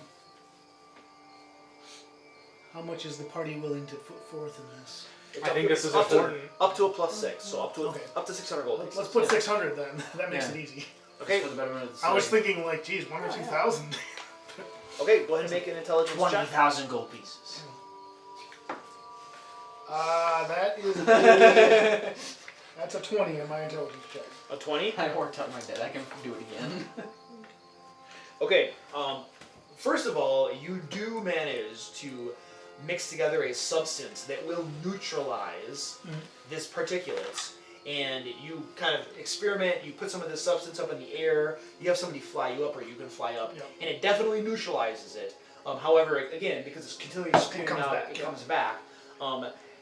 much is the party willing to put forth in this? I think this is up important. up to a +6, so Okay. up to 600 gold pieces. Let's put 600 then. That makes Yeah. it easy. Okay. For the betterment of the I was city. thinking like, geez, 1 or 2,000. Okay, go ahead and make an intelligence check. 20,000 gold pieces. That is that's a 20 in my intelligence check. A 20. I worked out my debt. I can do it again. Okay, first of all, you do manage to mix together a substance that will neutralize this particulates, and you kind of experiment, you put some of this substance up in the air, you have somebody fly you up or you can fly up, Yep. and it definitely neutralizes it. However, again, because it's continually spewing comes out, back, it yeah. comes back.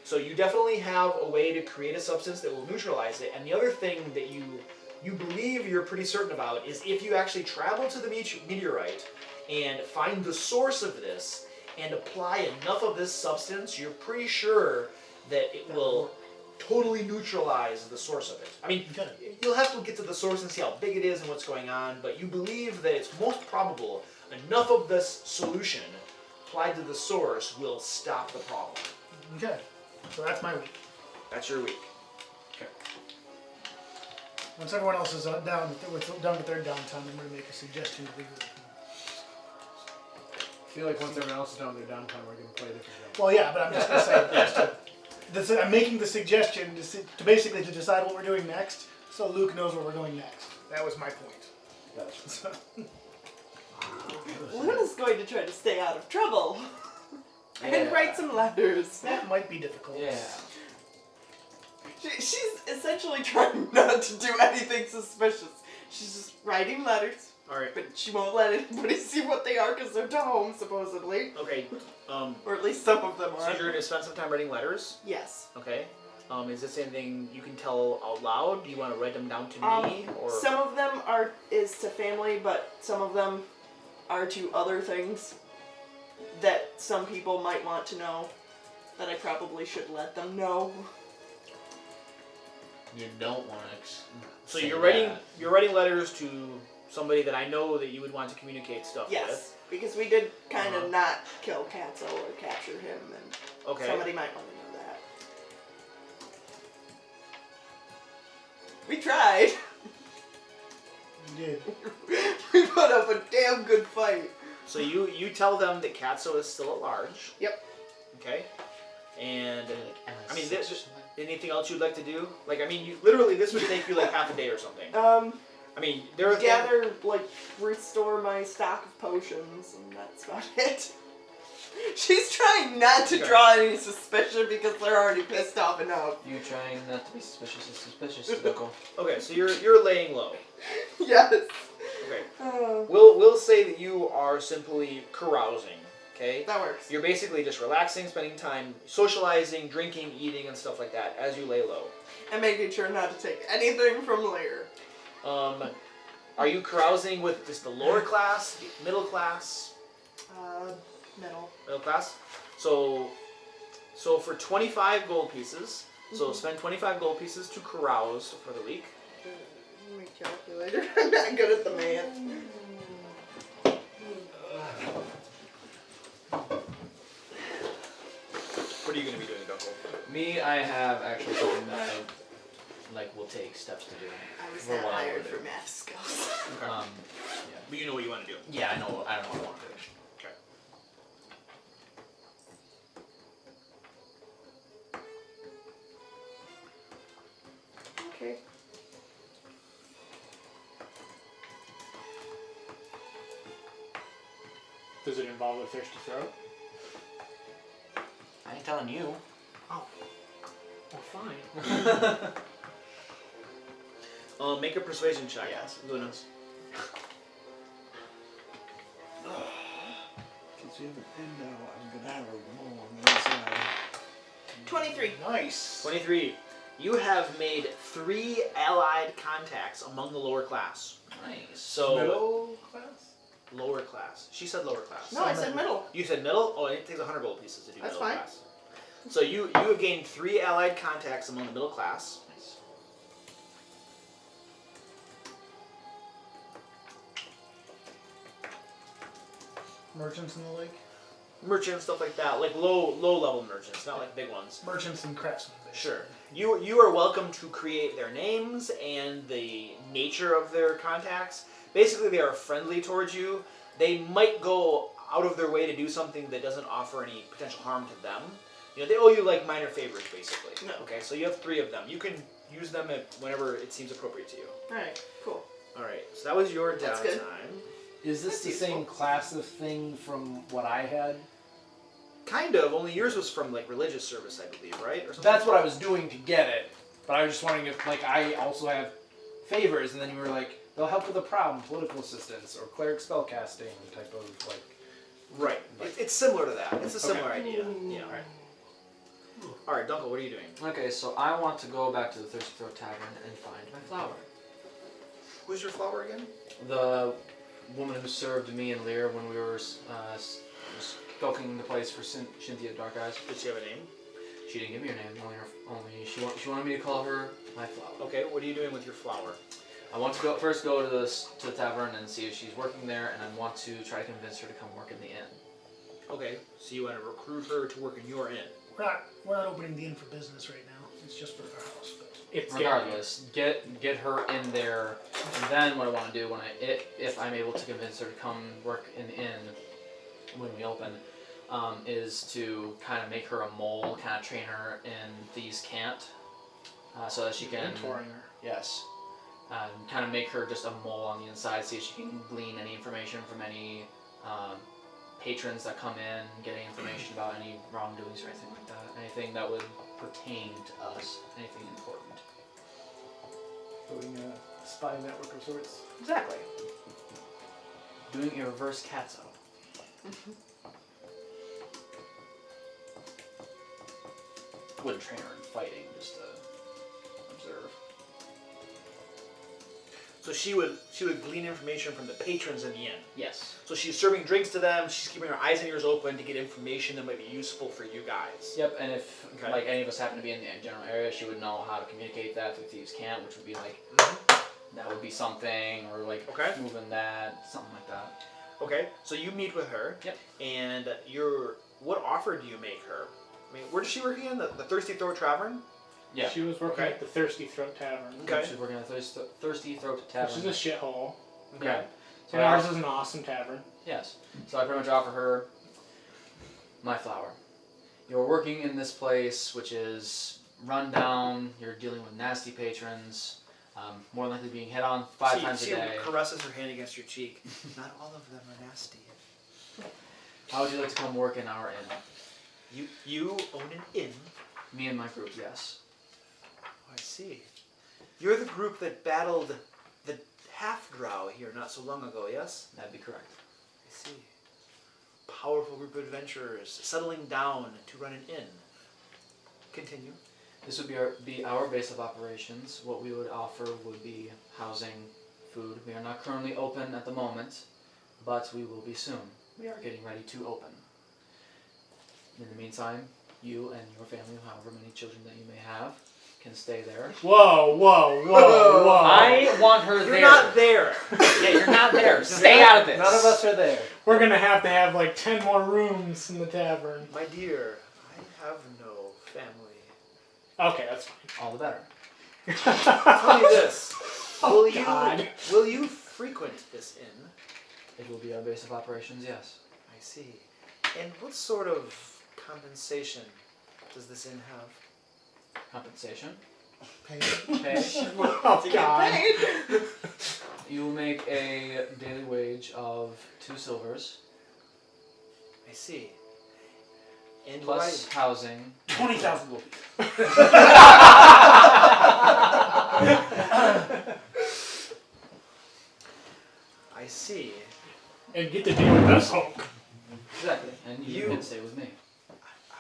So you definitely have a way to create a substance that will neutralize it, and the other thing that you believe you're pretty certain about is if you actually travel to the meteorite and find the source of this and apply enough of this substance, you're pretty sure that it will totally neutralize the source of it. I mean, Okay. you'll have to get to the source and see how big it is and what's going on, but you believe that it's most probable enough of this solution applied to the source will stop the problem. Okay. So that's my week. That's your week. Once everyone else is done with their downtime, I'm going to make a suggestion to the group. I feel like once everyone else is done with their downtime, we're going to play a different game. Well, yeah, but I'm just going to say, I'm making the suggestion to basically to decide what we're doing next, so Luke knows where we're going next. That was my point. So, Luna's going to try to stay out of trouble. And write some letters. that might be difficult. Yeah. She's essentially trying not to do anything suspicious. She's just writing letters, Alright. but she won't let anybody see what they are because they're to home, supposedly. Okay. Or at least some of them So are. you're going to spend some time writing letters? Yes. Okay. Is this anything you can tell out loud? Do you want to write them down to me? Or Some of them is to family, but some of them are to other things that some people might want to know that I probably should let them know. You don't want to. So you're writing letters to somebody that I know that you would want to communicate stuff with. Yes, because we did kind of not kill Katso or capture him, and Okay. somebody might want to know that. We tried. You did. We put up a damn good fight. So you tell them that Katso is still at large. Yep. Okay. And I mean, MS6 this, or something. anything else you'd like to do? Like, I mean, you literally this would take you like half a day or something. I mean, there are Gather, like, restore my stock of potions, and that's about it. She's trying not to draw any suspicion because they're already pissed off enough. You trying not to be suspicious is suspicious, Doko. Okay, so you're laying low. Yes. Okay. We'll say that you are simply carousing. Okay. That works. You're basically just relaxing, spending time socializing, drinking, eating, and stuff like that as you lay low. And making sure not to take anything from Lair. Are you carousing with just the lower class, the middle class? Middle. Middle class. So for 25 gold pieces, so spend 25 gold pieces to carouse for the week. Let me calculator. I'm not good at the math. What are you going to be doing, Dunkel? Me, I have actually something that I will take steps to do. I was For not what I hired would do. for math skills. Okay. But you know what you want to do. Yeah, I know what I want to do. Okay. Okay. Does it involve a thirsty throat? I ain't telling you. Oh, fine. Make a persuasion check. Yes. Lunas. Since we have an end now, I'm gonna have a roll on the inside. 23. Nice. 23. You have made 3 allied contacts among the lower class. Nice. So Middle class? lower class. She said lower class. No, I said middle. You said middle? Oh, it takes 100 gold pieces to do That's middle fine. class. So you have gained 3 allied contacts among the middle class. Nice. Merchants in the lake? Merchants, stuff like that. Like low level merchants, not like big ones. Merchants and craftsmen. basically. Sure. You are welcome to create their names and the nature of their contacts. Basically, they are friendly towards you. They might go out of their way to do something that doesn't offer any potential harm to them. You know, they owe you like minor favors, basically. No. Okay, so you have 3 of them. You can use them whenever it seems appropriate to you. Alright, cool. All right, so that was your That's downtime. good. Is this That's the useful. same class of thing from what I had? Kind of. Only yours was from like religious service, I believe, right? Or something. That's what I was doing to get it. But I was just wondering if, like, I also have favors, and then you were like, they'll help with a problem, political assistance, or cleric spellcasting type of, like... Right. It's similar to that. It's a similar idea. Yeah. Alright. All right, Dunkel, what are you doing? Okay, so I want to go back to the Thirsty Throat Tavern and find my flower. Who's your flower again? The woman who served me and Lear when we were scoping the place for Cynthia Dark Eyes. Did she have a name? She didn't give me her name. Only she wanted me to call her my flower. Okay, what are you doing with your flower? I want to go to the tavern and see if she's working there, and I want to try to convince her to come work in the inn. Okay, so you want to recruit her to work in your inn. We're not opening the inn for business right now. It's just for our house. But It's Regardless, get her in there, and then what I want to do if I'm able to convince her to come work in the inn when we open, is to kind of make her a mole, kind of train her in Thieves' Cant, so that she can mentoring her. yes, kind of make her just a mole on the inside, see if she can glean any information from any patrons that come in, get any information about any wrongdoings or anything like that, anything that would pertain to us, anything important. Building a spy network of sorts. Exactly. Doing a reverse Katso. Wouldn't train her in fighting, just to observe. So she would glean information from the patrons in the inn. Yes. So she's serving drinks to them. She's keeping her eyes and ears open to get information that might be useful for you guys. Yep, and if Okay. like any of us happen to be in the general area, she would know how to communicate that through Thieves' Cant, which would be like that would be something, or like Okay. moving that, something like that. Okay, so you meet with her. Yep. And what offer do you make her? I mean, where does she work again? The Thirsty Throat Tavern? Yeah. She was working Okay. at the Thirsty Throat Tavern, Okay. She's working at Thirsty Throat Tavern. which is a shithole. Okay. So And I ours offer- is an awesome tavern. Yes. So I pretty much offer her my flower. You're working in this place, which is run down. You're dealing with nasty patrons. More likely being hit on 5 times a day. She caresses her hand against your cheek. Not all of them are nasty. How would you like to come work in our inn? You own an inn? Me and my group, yes. Oh, I see. You're the group that battled the half-drow here not so long ago, yes? That'd be correct. I see. Powerful group of adventurers settling down to run an inn. Continue. This would be our base of operations. What we would offer would be housing, food. We are not currently open at the moment, but we will be soon. We are getting ready to open. In the meantime, you and your family, however many children that you may have, can stay there. Whoa, whoa, whoa, whoa. I want her You're there. not there. Yeah, you're not there. Stay out of this. None of us are there. We're gonna have like 10 more rooms in the tavern. My dear, I have no family. Okay, that's fine. All the better. Tell me this. Oh, God. Will you frequent this inn? It will be our base of operations, yes. I see. And what sort of compensation does this inn have? Compensation. Pay. Pay. Oh, God. You will make a daily wage of 2 silvers, I see. And plus housing. 20,000 gold. I see. And get to deal with this Hulk. Exactly. And you can stay with me.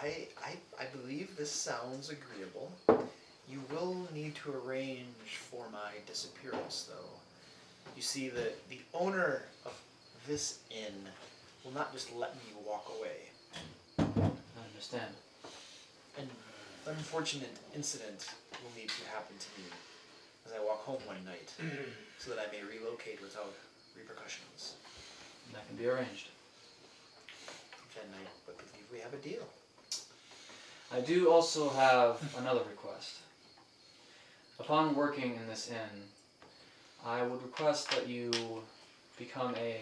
I believe this sounds agreeable. You will need to arrange for my disappearance, though. You see, the owner of this inn will not just let me walk away. I understand. An unfortunate incident will need to happen to me as I walk home one night, so that I may relocate without repercussions. That can be arranged. Then I believe we have a deal. I do also have another request. Upon working in this inn, I would request that you become a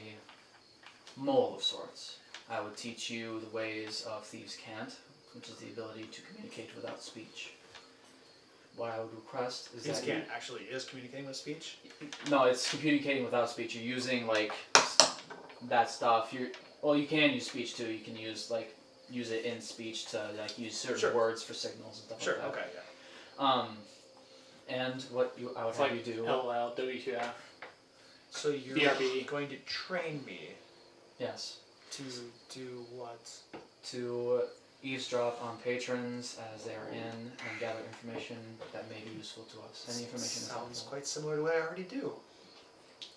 mole of sorts. I would teach you the ways of thieves' cant, which is the ability to communicate without speech. What I would request is Thieves' that cant actually is communicating with speech. No, it's communicating without speech. You're using like that stuff. You can use speech too. You can use it in speech to like use certain words for signals and stuff Sure. like that. Okay. Yeah. And what I would It's have like you do. LOL, W2F. So you're BRB. going to train me Yes. to do what? To eavesdrop on patrons as they are in and gather information that may be useful to us. Any information is Sounds helpful. quite similar to what I already do.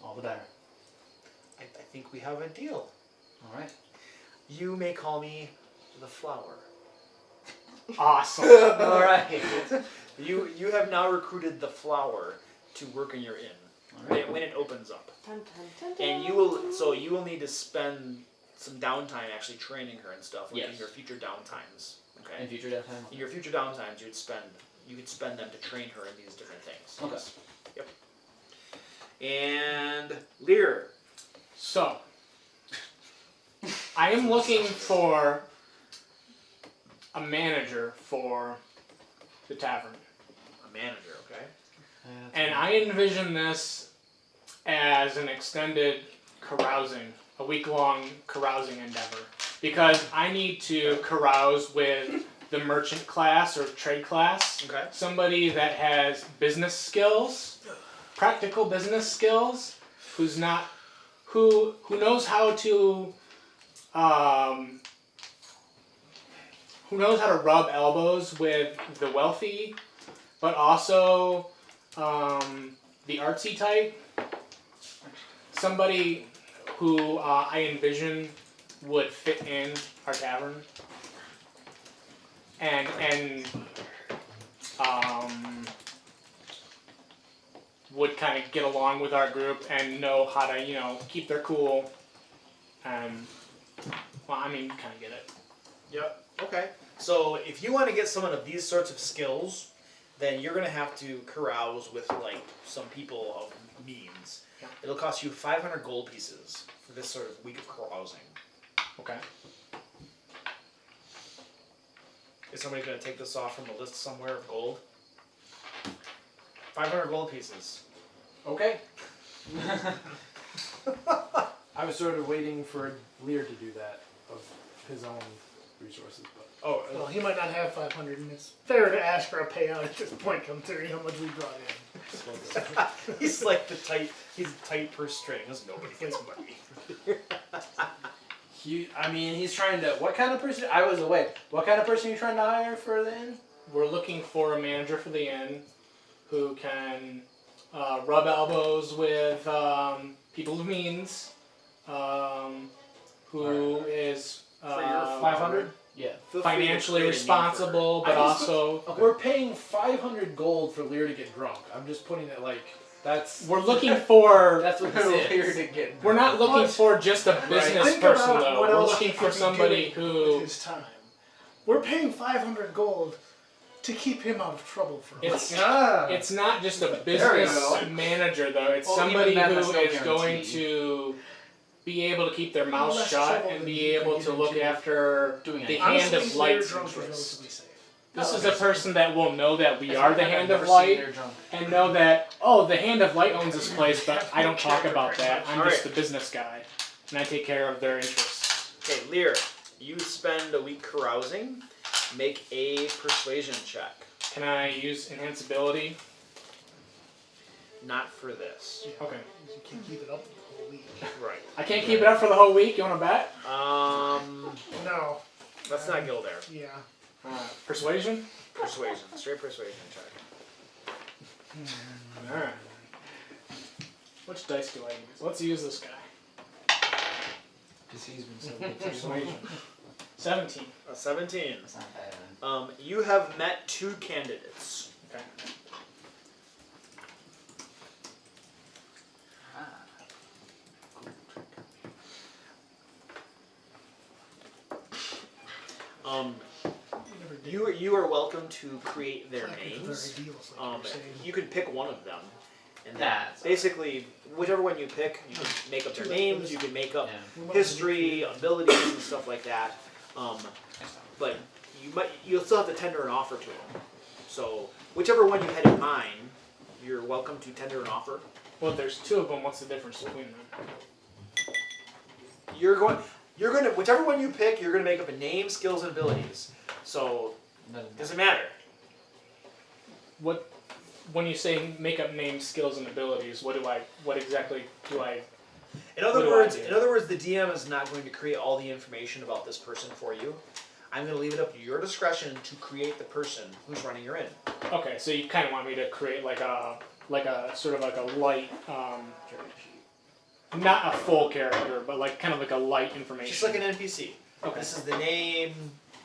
All the better. I think we have a deal. All right. You may call me the flower. Awesome. All right. You have now recruited the flower to work in your inn All right. when it opens up, Dun, dun, dun, and you will need to spend some downtime actually training her and stuff, like in Yes. your future downtimes. Okay. In future death time. In your future downtimes, you could spend them to train her in these different things. Okay. Yes. Yep. And Lear. So, I am looking for a manager for the tavern. A manager, okay? And I envision this as an extended carousing, a week-long carousing endeavor. Because I need to carouse with the merchant class or trade class. Okay. Somebody that has business skills, practical business skills, who knows how to rub elbows with the wealthy, but also the artsy type. Somebody who I envision would fit in our tavern. And would kind of get along with our group and know how to, keep their cool. Well, I mean, you kind of get it. Yep. Okay. So if you want to get someone of these sorts of skills, then you're going to have to carouse with like some people of means. Yeah. It'll cost you 500 gold pieces for this sort of week of carousing. Okay. Is somebody going to take this off from a list somewhere of gold? 500 gold pieces. Okay. I was sort of waiting for Lear to do that of his own resources, but Well, he might not have 500, and it's fair to ask for a payout at this point, considering how much we brought in. He's like he's a tight purse strings. Nobody gets money. he's trying to. What kind of person? I was away. What kind of person are you trying to hire for the inn? We're looking for a manager for the inn who can rub elbows with people of means, who is For your 500? Yeah. financially responsible, but also We're paying 500 gold for Lear to get drunk. I'm just putting it like that's. we're looking for. That's what this Lear is. to get drunk. We're not looking What? for just a business Think person about though. what We're else looking he for could be somebody doing who. with his time. We're paying 500 gold to keep him out of trouble for us. It's not just a business go. manager though. It's Well, somebody even then, who that's no is going guarantee. to be able to keep their mouth Less shut trouble and than be you able can to get look into. after Doing the it. hand Honestly, of light's drunk is interests. relatively safe. This is a person that will know that we As a are the matter of hand fact, of I've never seen light Lear drunk. and know that, oh, the hand of light owns this place, but I don't talk about that. I'm just the business guy and I take care of their interests. Okay, Lear, you spend a week carousing. Make a persuasion check. Can I use enhanceability? Not for this. Okay. You can't keep it up the whole week. Right. I can't keep it up for the whole week. You want to bet? No. Let's not go there. Yeah. Persuasion? Persuasion. Straight persuasion check. Alright. Which dice do I use? Let's use this guy. Because he's been so good too. Persuasion. 17. A 17. That's not bad. You have met two candidates. Okay. You are welcome to create their Like it's names. very ideal, it's like you were saying. You can pick one of them, and then That's basically whichever one you pick, you can make up their names. You can make up Yeah. history, abilities, and stuff like that. But you'll still have to tender an offer to them. So whichever one you had in mind, you're welcome to tender an offer. Well, if there's two of them, what's the difference between them? You're going to whichever one you pick, you're going to make up a name, skills, and abilities. So doesn't matter. What, when you say make up names, skills, and abilities, what exactly do I? In other What do I words, do? the DM is not going to create all the information about this person for you. I'm going to leave it up to your discretion to create the person who's running your inn. Okay, so you kind of want me to create like a sort of like a light, not a full character, but like kind of like a light information. Just like an NPC. Okay. This is the name,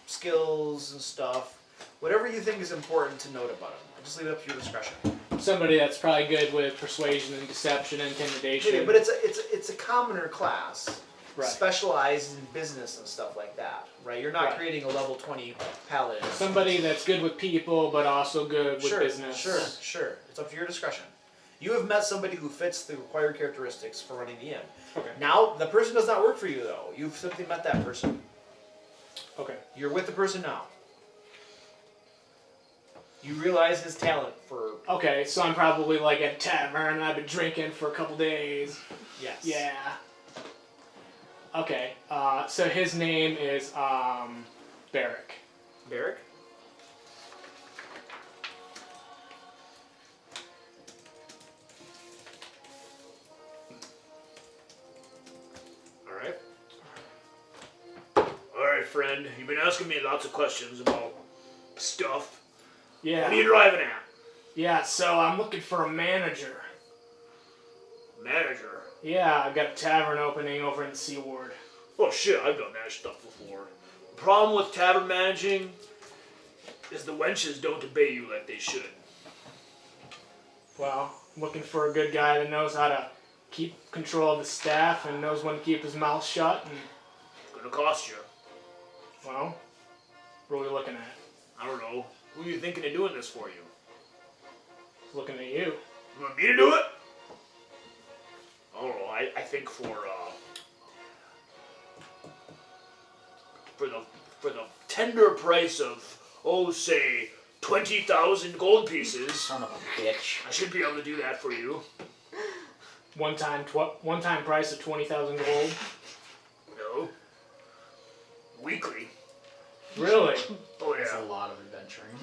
skills, and stuff. Whatever you think is important to note about him. I just leave it up to your discretion. Somebody that's probably good with persuasion and deception and intimidation. Okay, but it's a commoner class. Right. Specialized in business and stuff like that, right? You're not Right. creating a level 20 paladin. Somebody that's good with people, but also good with Sure, business. sure. It's up to your discretion. You have met somebody who fits the required characteristics for running the inn. Okay. Now, the person does not work for you, though. You've simply met that person. Okay. You're with the person now. You realize his talent for... Okay, so I'm probably like at a tavern and I've been drinking for a couple days. Yes. Yeah. Okay. So his name is Barrick. Barrick? Alright. Alright, friend. You've been asking me lots of questions about stuff. Yeah. What are you driving at? Yeah. So I'm looking for a manager. Manager? Yeah, I've got a tavern opening over in the Sea Ward. Oh shit, I've done that stuff before. The problem with tavern managing is the wenches don't obey you like they should. Well, looking for a good guy that knows how to keep control of the staff and knows when to keep his mouth shut. And It's gonna cost you. well, what are we looking at? I don't know. Who are you thinking of doing this for you? Looking at you. You want me to do it? I don't know. I think for the tender price of say 20,000 gold pieces, Son of a bitch. I should be able to do that for you. One time price of 20,000 gold. No. Weekly. Really? Oh That's a yeah. lot of adventuring.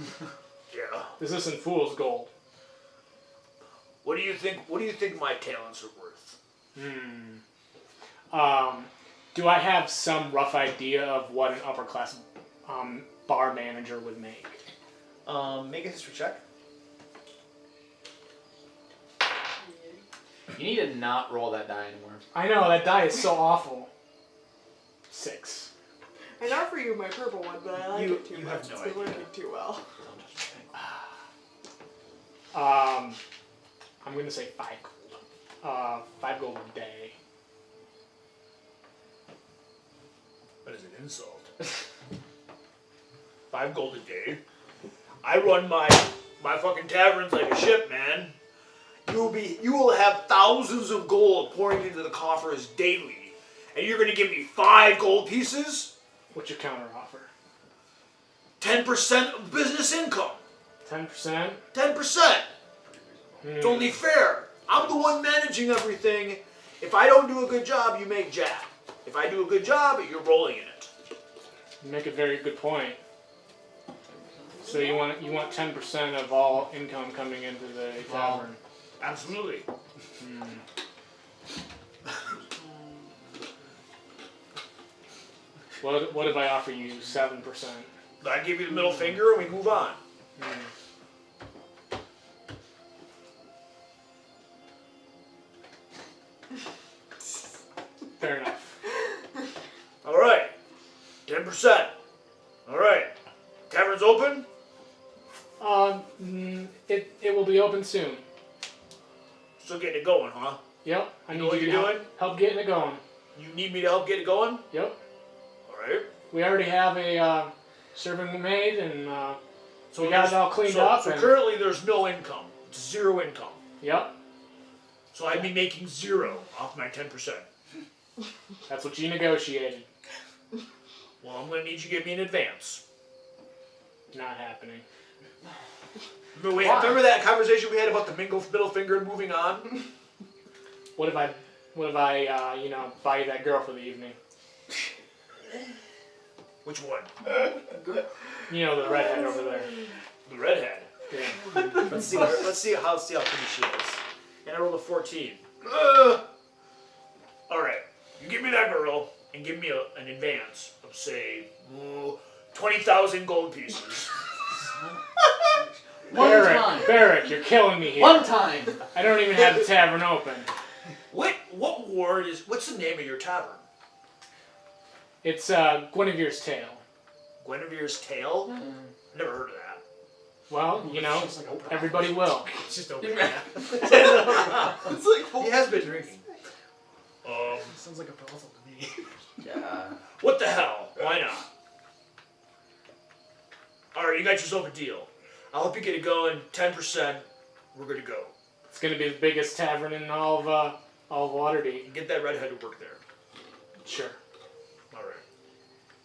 Yeah. This isn't fool's gold. What do you think? What do you think my talents are worth? Do I have some rough idea of what an upper class bar manager would make? Make a history check. You need to not roll that die anymore. I know, that die is so awful. 6. And not for you, my purple one, but I like You- it too you much. have no It's been idea. working too well. I'm gonna say 5 gold. 5 gold a day. That is an insult. 5 gold a day. I run my fucking taverns like a ship, man. You will have thousands of gold pouring into the coffers daily, and you're gonna give me 5 gold pieces? What's your counter offer? 10% of business income. 10%? 10%. It's only fair. I'm the one managing everything. If I don't do a good job, you make jack. If I do a good job, you're rolling in it. You make a very good point. So you want 10% of all income coming into the tavern. Absolutely. What if I offer you 7%? I give you the middle finger and we move on. Fair enough. All right. 10%. All right. Tavern's open? It will be open soon. Still getting it going, huh? Yep. I You need know what you to you're help, doing? help getting it going. You need me to help get it going? Yep. All right. We already have a serving maid, and we got there's- it all cleaned so, up. So and, currently there's no income. It's 0 income. yep. So I'd be making 0 off my 10%. That's what you negotiated. Well, I'm going to need you to give me an advance. Not happening. Remember that conversation we had about the middle finger and moving on? What if I buy you that girl for the evening? Which one? You know, the redhead over there. The redhead. Yeah. Let's see how pretty she is. And I rolled a 14. All right. You give me that girl and give me an advance of, say, 20,000 gold pieces. One time. Barrick, you're killing me here. One time. I don't even have the tavern open. What ward what's the name of your tavern? It's Guinevere's Tale. Guinevere's Tale? Never heard of that. Well, everybody will. It's just open. It's like he has been drinking. Sounds like a brothel to me. Yeah. What the hell? Why not? Alright, you got yourself a deal. I'll help you get it going. 10%. We're good to go. It's gonna be the biggest tavern in all of Waterdeep. Get that redhead to work there. Sure. Alright.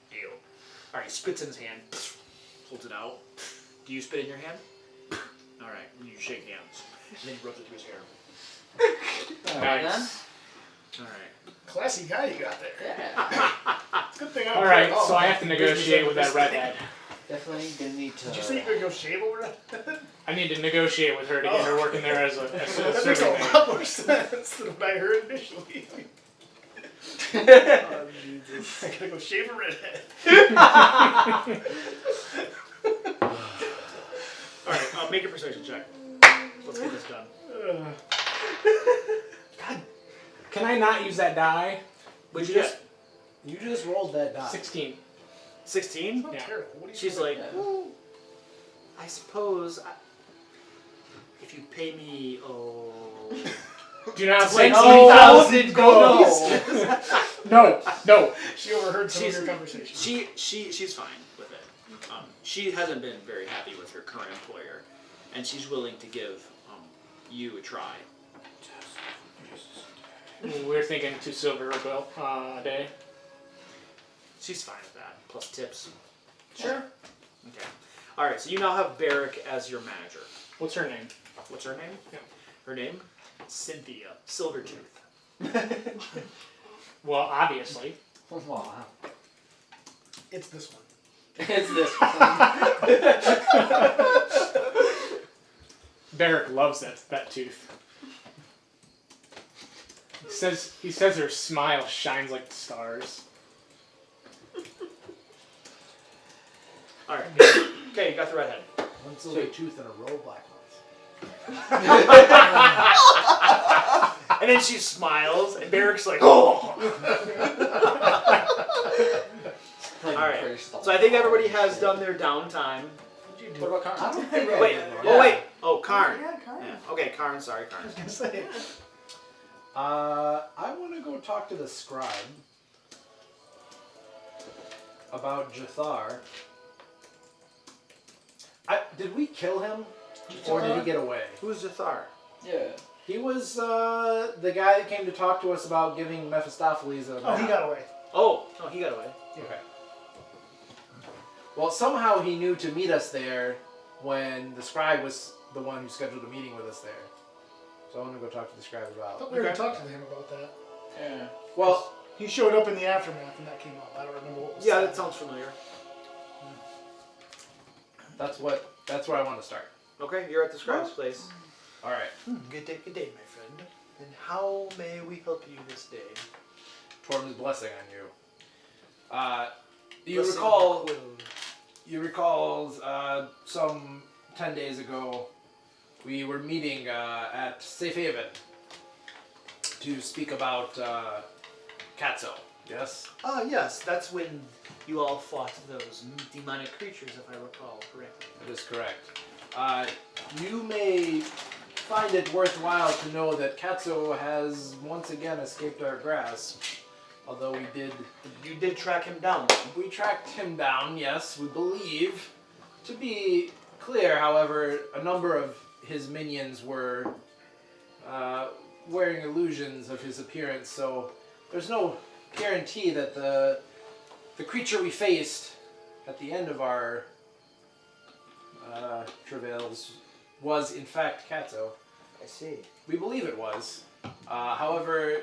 Deal. Alright, he spits in his hand. Holds it out. Do you spit in your hand? Alright, you shake hands. And then he rubs it through his hair. Nice. Alright. Classy guy you got there. Yeah. It's a good thing I'm All right, oh, so I have to negotiate with that redhead. Definitely gonna need to. Did you say you're gonna go shave over that? I need to negotiate with her to get her working there as a That makes a serving maid. lot more sense than what I heard initially. Oh, Jesus. I gotta go shave a redhead. Alright, make a perception check. Let's get this done. God, can I not use that die? What'd you get? You just rolled that die. 16. 16? Yeah. Terrible. What are you She's doing? like, well, I suppose. if you pay me, Do not say 20,000 gold. No. She overheard some of She's- your conversation. she's fine with it. She hasn't been very happy with her current employer, and she's willing to give you a try. We're thinking 2 silver a bill a day. She's fine with that, plus tips. Sure. Okay. All right. So you now have Barrick as your manager. What's her name? What's her name? Yeah. Her name? Cynthia Silvertooth. Well, obviously. Wow. It's this one. It's this. Barrick loves that tooth. He says her smile shines like the stars. All right. Okay, you got the redhead. One silver tooth and a row of black ones. And then she smiles, and Barrick's like, oh. All right. So I think everybody has done their downtime. What about Karn? I don't think Wait. Yeah. Oh wait. Oh, Karn. Yeah, Karn. Yeah. Okay, Karn. Sorry, Karn. I want to go talk to the scribe about Jathar. Did we kill him, or did he get away? Who's Zathar? Yeah. He was the guy that came to talk to us about giving Mephistopheles a Oh, he map. got away. Oh, no, he got away. Okay. Well, somehow he knew to meet us there when the scribe was the one who scheduled a meeting with us there. So I want to go talk to the scribe I about. thought we were talking to him about that. Yeah. Well, He showed up in the aftermath and that came up. I don't remember what was Yeah, said. that sounds familiar. that's where I want to start. Okay, you're at the scribe's place. All right. Good day, my friend. And how may we help you this day? Torm's blessing on you. You Blessing recall? will. You recall some 10 days ago, we were meeting at Safe Haven to speak about Katso. Yes. Ah, yes, that's when you all fought those demonic creatures, if I recall correctly. That is correct. You may find it worthwhile to know that Katso has once again escaped our grasp. Although You did track him down. we tracked him down, yes, we believe. To be clear, however, a number of his minions were wearing illusions of his appearance, so there's no guarantee that the creature we faced at the end of our travails was in fact Katso. I see. We believe it was. However,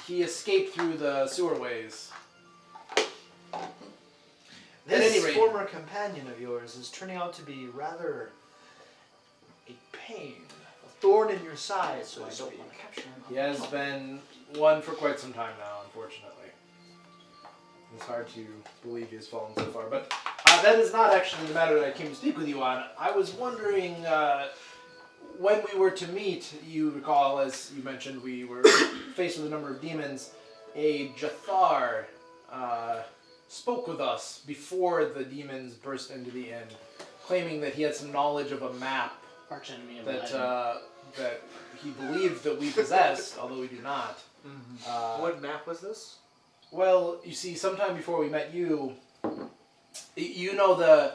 he escaped through the sewerways. At any This rate- former companion of yours is turning out to be rather a pain, a thorn in your side, so to speak. He has been one for quite some time now, unfortunately. It's hard to believe he has fallen so far. But that is not actually the matter that I came to speak with you on. I was wondering, when we were to meet, you recall, as you mentioned, we were faced with a number of demons. A Jathar spoke with us before the demons burst into the inn, claiming that he had some knowledge of a map Arch enemy of that he believed that we possessed, although we do not. What map was this? Well, you see, sometime before we met you, you know the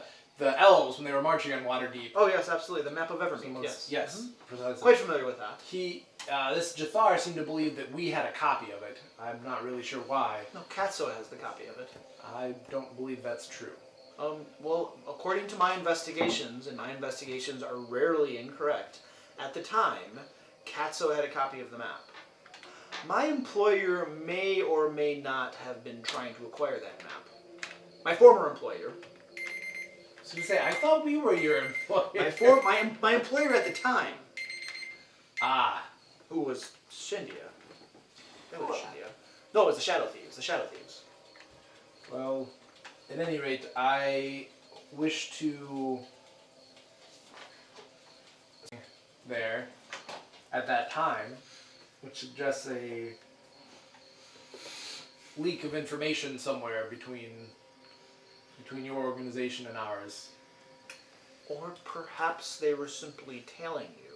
elves when they were marching on Waterdeep. Oh yes, absolutely. The map of Evermeet. Yes. Yes, precisely. Quite familiar with that. He, this Jathar seemed to believe that we had a copy of it. I'm not really sure why. No, Katso has the copy of it. I don't believe that's true. Well, according to my investigations, and my investigations are rarely incorrect, at the time, Katso had a copy of the map. My employer may or may not have been trying to acquire that map. My former employer. So to say, I thought we were your employer. My employer at the time, Ah, who was Shindia. That was Shindia. No, it was the Shadow Thieves. The Shadow Thieves. well, at any rate, I wish to there at that time, which suggests a leak of information somewhere between your organization and ours. Or perhaps they were simply telling you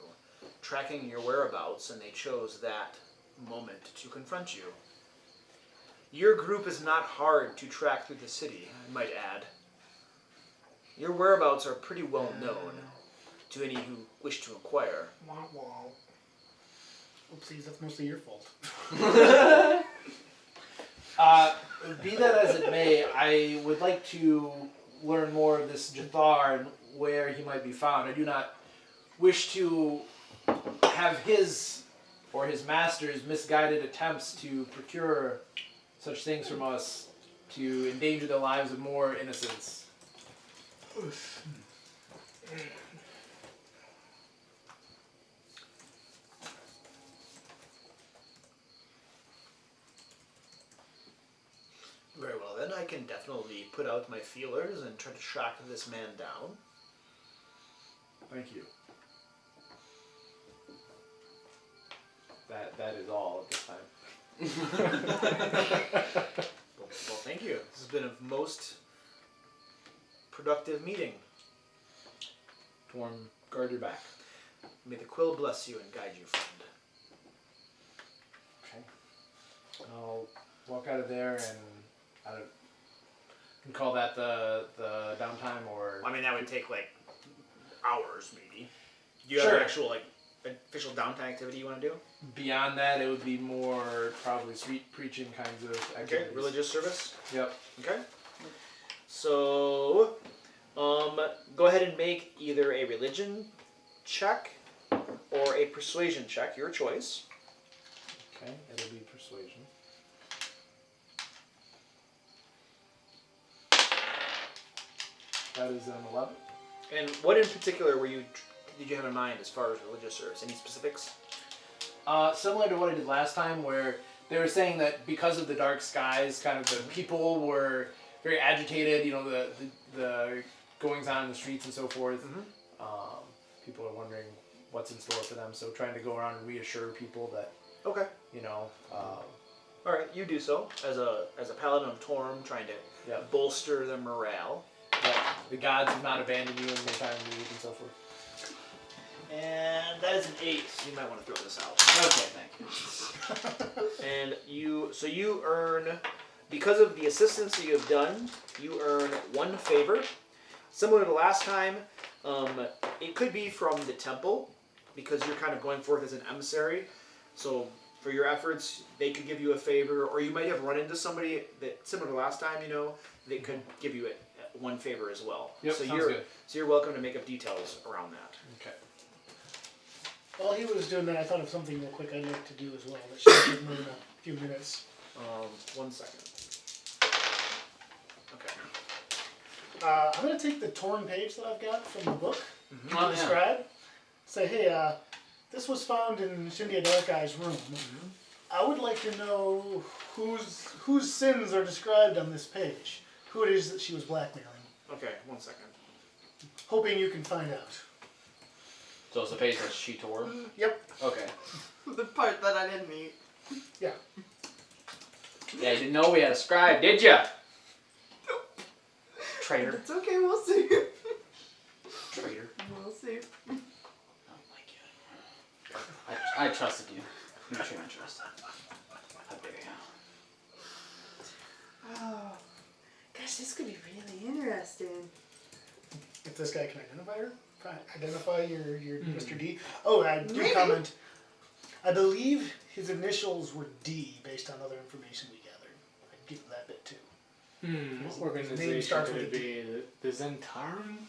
tracking your whereabouts, and they chose that moment to confront you. Your group is not hard to track through the city, I might add. Your whereabouts are pretty well known to any who wish to inquire. Wah wah. Oopsies, that's mostly your fault. Be that as it may, I would like to learn more of this Jathar and where he might be found. I do not wish to have his or his master's misguided attempts to procure such things from us to endanger the lives of more innocents. Very well then, I can definitely put out my feelers and try to track this man down. Thank you. That is all at this time. Well, thank you. This has been a most productive meeting. Torm, guard your back. May the quill bless you and guide you, friend. Okay. I'll walk out of there and I can call that the downtime, or I mean, that would take like hours, maybe. Do you Sure. have an actual like official downtime activity you want to do? beyond that, it would be more probably street preaching kinds of activities. Okay, religious service. Yep. Okay. So, go ahead and make either a religion check or a persuasion check, your choice. Okay, it'll be persuasion. That is an 11. And what in particular did you have in mind as far as religious service? Any specifics? Similar to what I did last time, where they were saying that because of the dark skies, kind of the people were very agitated. You know, the goings on in the streets and so forth. People are wondering what's in store for them. So trying to go around and reassure people that, Okay. you know. All right, you do so as a paladin of Torm, trying to Yep. bolster the morale. that the gods have not abandoned you in your time of need and so forth. And that is an 8. So you might want to throw this out. Okay, thank you. And you earn, because of the assistance that you have done, you earn 1 favor. Similar to last time, it could be from the temple, because you're kind of going forth as an emissary. So for your efforts, they could give you a favor, or you might have run into somebody that, similar to last time, they could give you 1 favor as well. Yep, so sounds you're good. So you're welcome to make up details around that. Okay. While he was doing that, I thought of something real quick I'd like to do as well. That should take me in a few minutes. 1 second. Okay. I'm going to take the torn page that I've got from the book Oh, to yeah. describe. Say, hey, this was found in Shindia Dark Eye's room. I would like to know whose sins are described on this page. Who it is that she was blackmailing. Okay, 1 second. Hoping you can find out. So it's the page that she tore? Yep. Okay. The part that I didn't eat. Yeah, you didn't know we had a scribe, did ya? Traitor. It's okay, we'll see. Traitor. We'll see. I don't like you. I trusted you. You should have trusted. How dare you? Oh, gosh, this could be really interesting. If this guy can identify her, identify your Mr. D. Oh, I do Maybe. comment. I believe his initials were D, based on other information we gathered. I'd give him that bit too. What His name organization starts could with it a be? The Zentarum?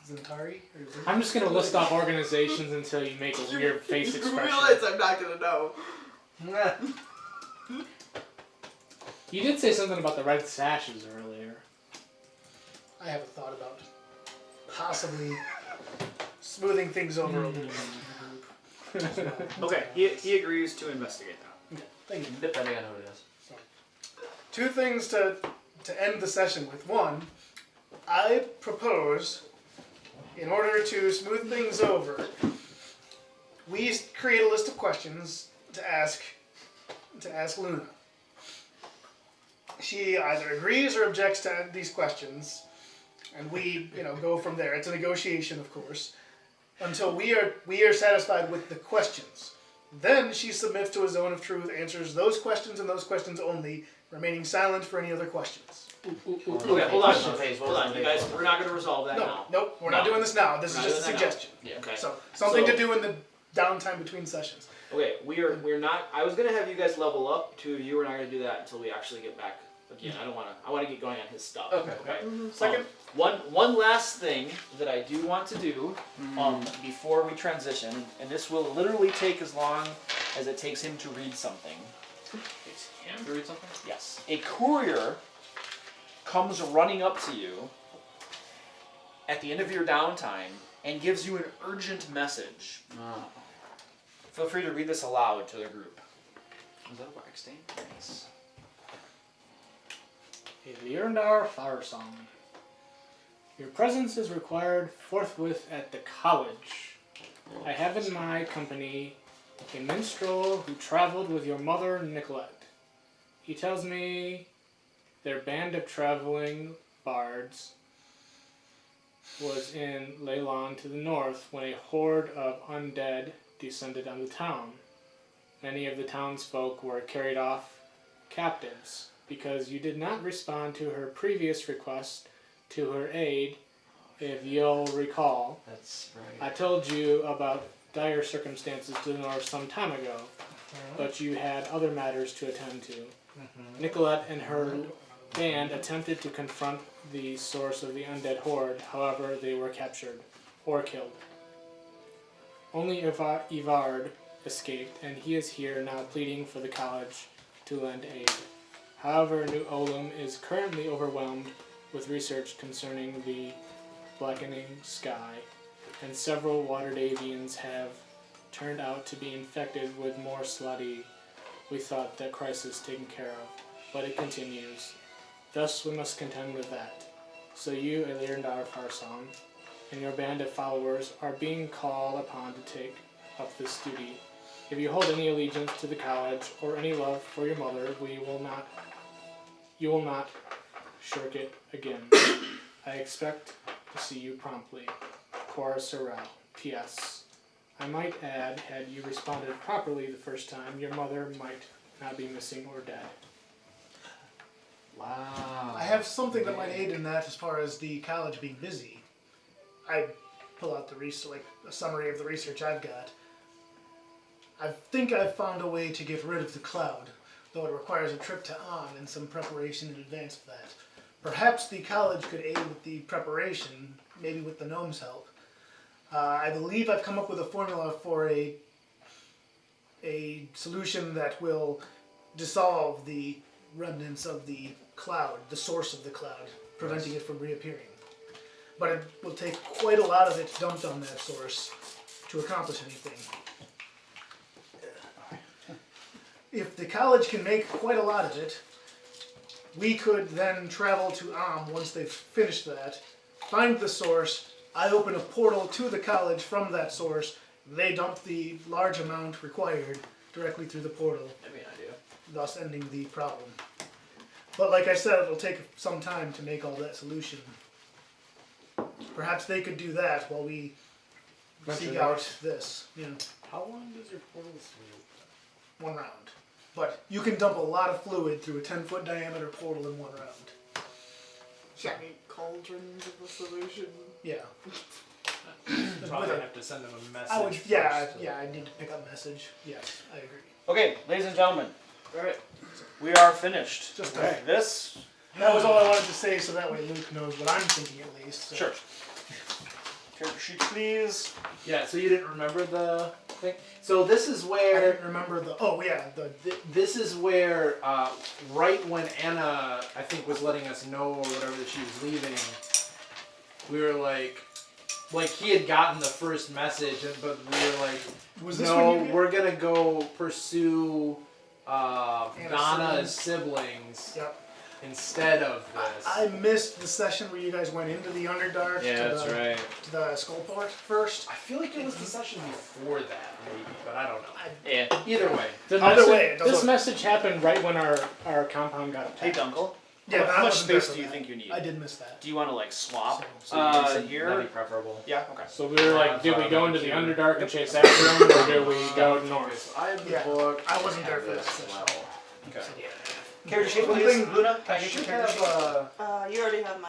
Zentari? Or Zent- I'm just gonna list off organizations until you make a weird face You expression. realize I'm not gonna know. You did say something about the red sashes earlier. I have a thought about possibly smoothing things over a little bit in the group. Okay, he agrees to investigate that. Okay, thank you. Depending on who it is. 2 things to end the session with. 1, I propose, in order to smooth things over, we create a list of questions to ask Luna. She either agrees or objects to these questions, and we, go from there. It's a negotiation, of course. until we are satisfied with the questions. Then she submits to a zone of truth, answers those questions and those questions only, remaining silent for any other questions. Okay, hold on. Hold on, you guys. We're not going to resolve that now. Nope, we're not doing this now. This is We're not just a doing that now. suggestion. Yeah. Okay. So something to do in the downtime between sessions. Okay, we're not. I was gonna have you guys level up. Two of you are not gonna do that until we actually get back again. I don't wanna. I want to get going on his stuff. Okay. Second. One last thing that I do want to do before we transition, and this will literally take as long as it takes him to read something. Takes him to read something? Yes. A courier comes running up to you at the end of your downtime and gives you an urgent message. Oh. Feel free to read this aloud to the group. Is that a wax stain? Nice. A Learndar Fire Song. Your presence is required forthwith at the college. I have in my company a minstrel who traveled with your mother, Nicolette. He tells me their band of traveling bards was in Leyland to the north when a horde of undead descended on the town. Many of the townsfolk were carried off captives because you did not respond to her previous request to her aid. If you'll recall, That's right. I told you about dire circumstances to the north some time ago, but you had other matters to attend to. Nicolette and her band attempted to confront the source of the undead horde, however they were captured or killed. Only Ivard escaped, and he is here now pleading for the college to lend aid. However, New Olam is currently overwhelmed with research concerning the blackening sky, and several Waterdavians have turned out to be infected with more slutty. We thought that crisis taken care of, but it continues. Thus we must contend with that. So you, Elirndar Farsong, and your band of followers are being called upon to take up this duty. If you hold any allegiance to the college or any love for your mother, you will not shirk it again. I expect to see you promptly. Cora Sorrel. P.S. I might add, had you responded properly the first time, your mother might not be missing or dead. Wow. I have something that might aid in that as far as the college being busy. I pull out a summary of the research I've got. I think I've found a way to get rid of the cloud, though it requires a trip to An and some preparation in advance of that. Perhaps the college could aid with the preparation, maybe with the gnome's help. I believe I've come up with a formula for a solution that will dissolve the remnants of the cloud, the source of the cloud, preventing it from reappearing. But it will take quite a lot of it dumped on that source to accomplish anything. If the college can make quite a lot of it, we could then travel to once they've finished that, find the source, I open a portal to the college from that source, they dump the large amount required directly through the portal, That'd be an idea. thus ending the problem. But like I said, it'll take some time to make all that solution. Perhaps they could do that while we seek out this. You know, How long does your portal stay? 1 round. But you can dump a lot of fluid through a 10-foot diameter portal in 1 round. Giant cauldrons of the solution. Yeah. Probably have to send them a message. I would. first, Yeah. so- Yeah. I need to pick up message. Yes, I agree. Okay, ladies and gentlemen. All right. We are finished. Just with this. That was all I wanted to say, so that way Luke knows what I'm thinking at least. So. Sure. Character sheet, please. Yeah, so you didn't remember the thing? So this is I where didn't remember the. Oh yeah, this is where right when Anna I think was letting us know or whatever that she was leaving, we were like he had gotten the first message, but we were like, Was this no, when you? we're gonna go pursue Anna's Donna's siblings Yep. instead of this. I missed the session where you guys went into the Underdark right. to the Skullport first. I feel like it was the session before that, maybe, but I don't know. Yeah. Either way. Either way, it doesn't- This message happened right when our compound got Hey, attacked. Dunkel. Yeah, How I much wasn't there space for do you that. think you need? I did miss that. Do you want to like swap so you can sit here? That'd be preferable. Yeah. Okay. So we were like, did we go into the Underdark and chase after him, or did we go north? I have the Yeah, book. I wasn't there have for that this as session. well. Okay. So, yeah. Character sheet, One please. thing- Luna, can I I get your should character have sheet? You already have mine.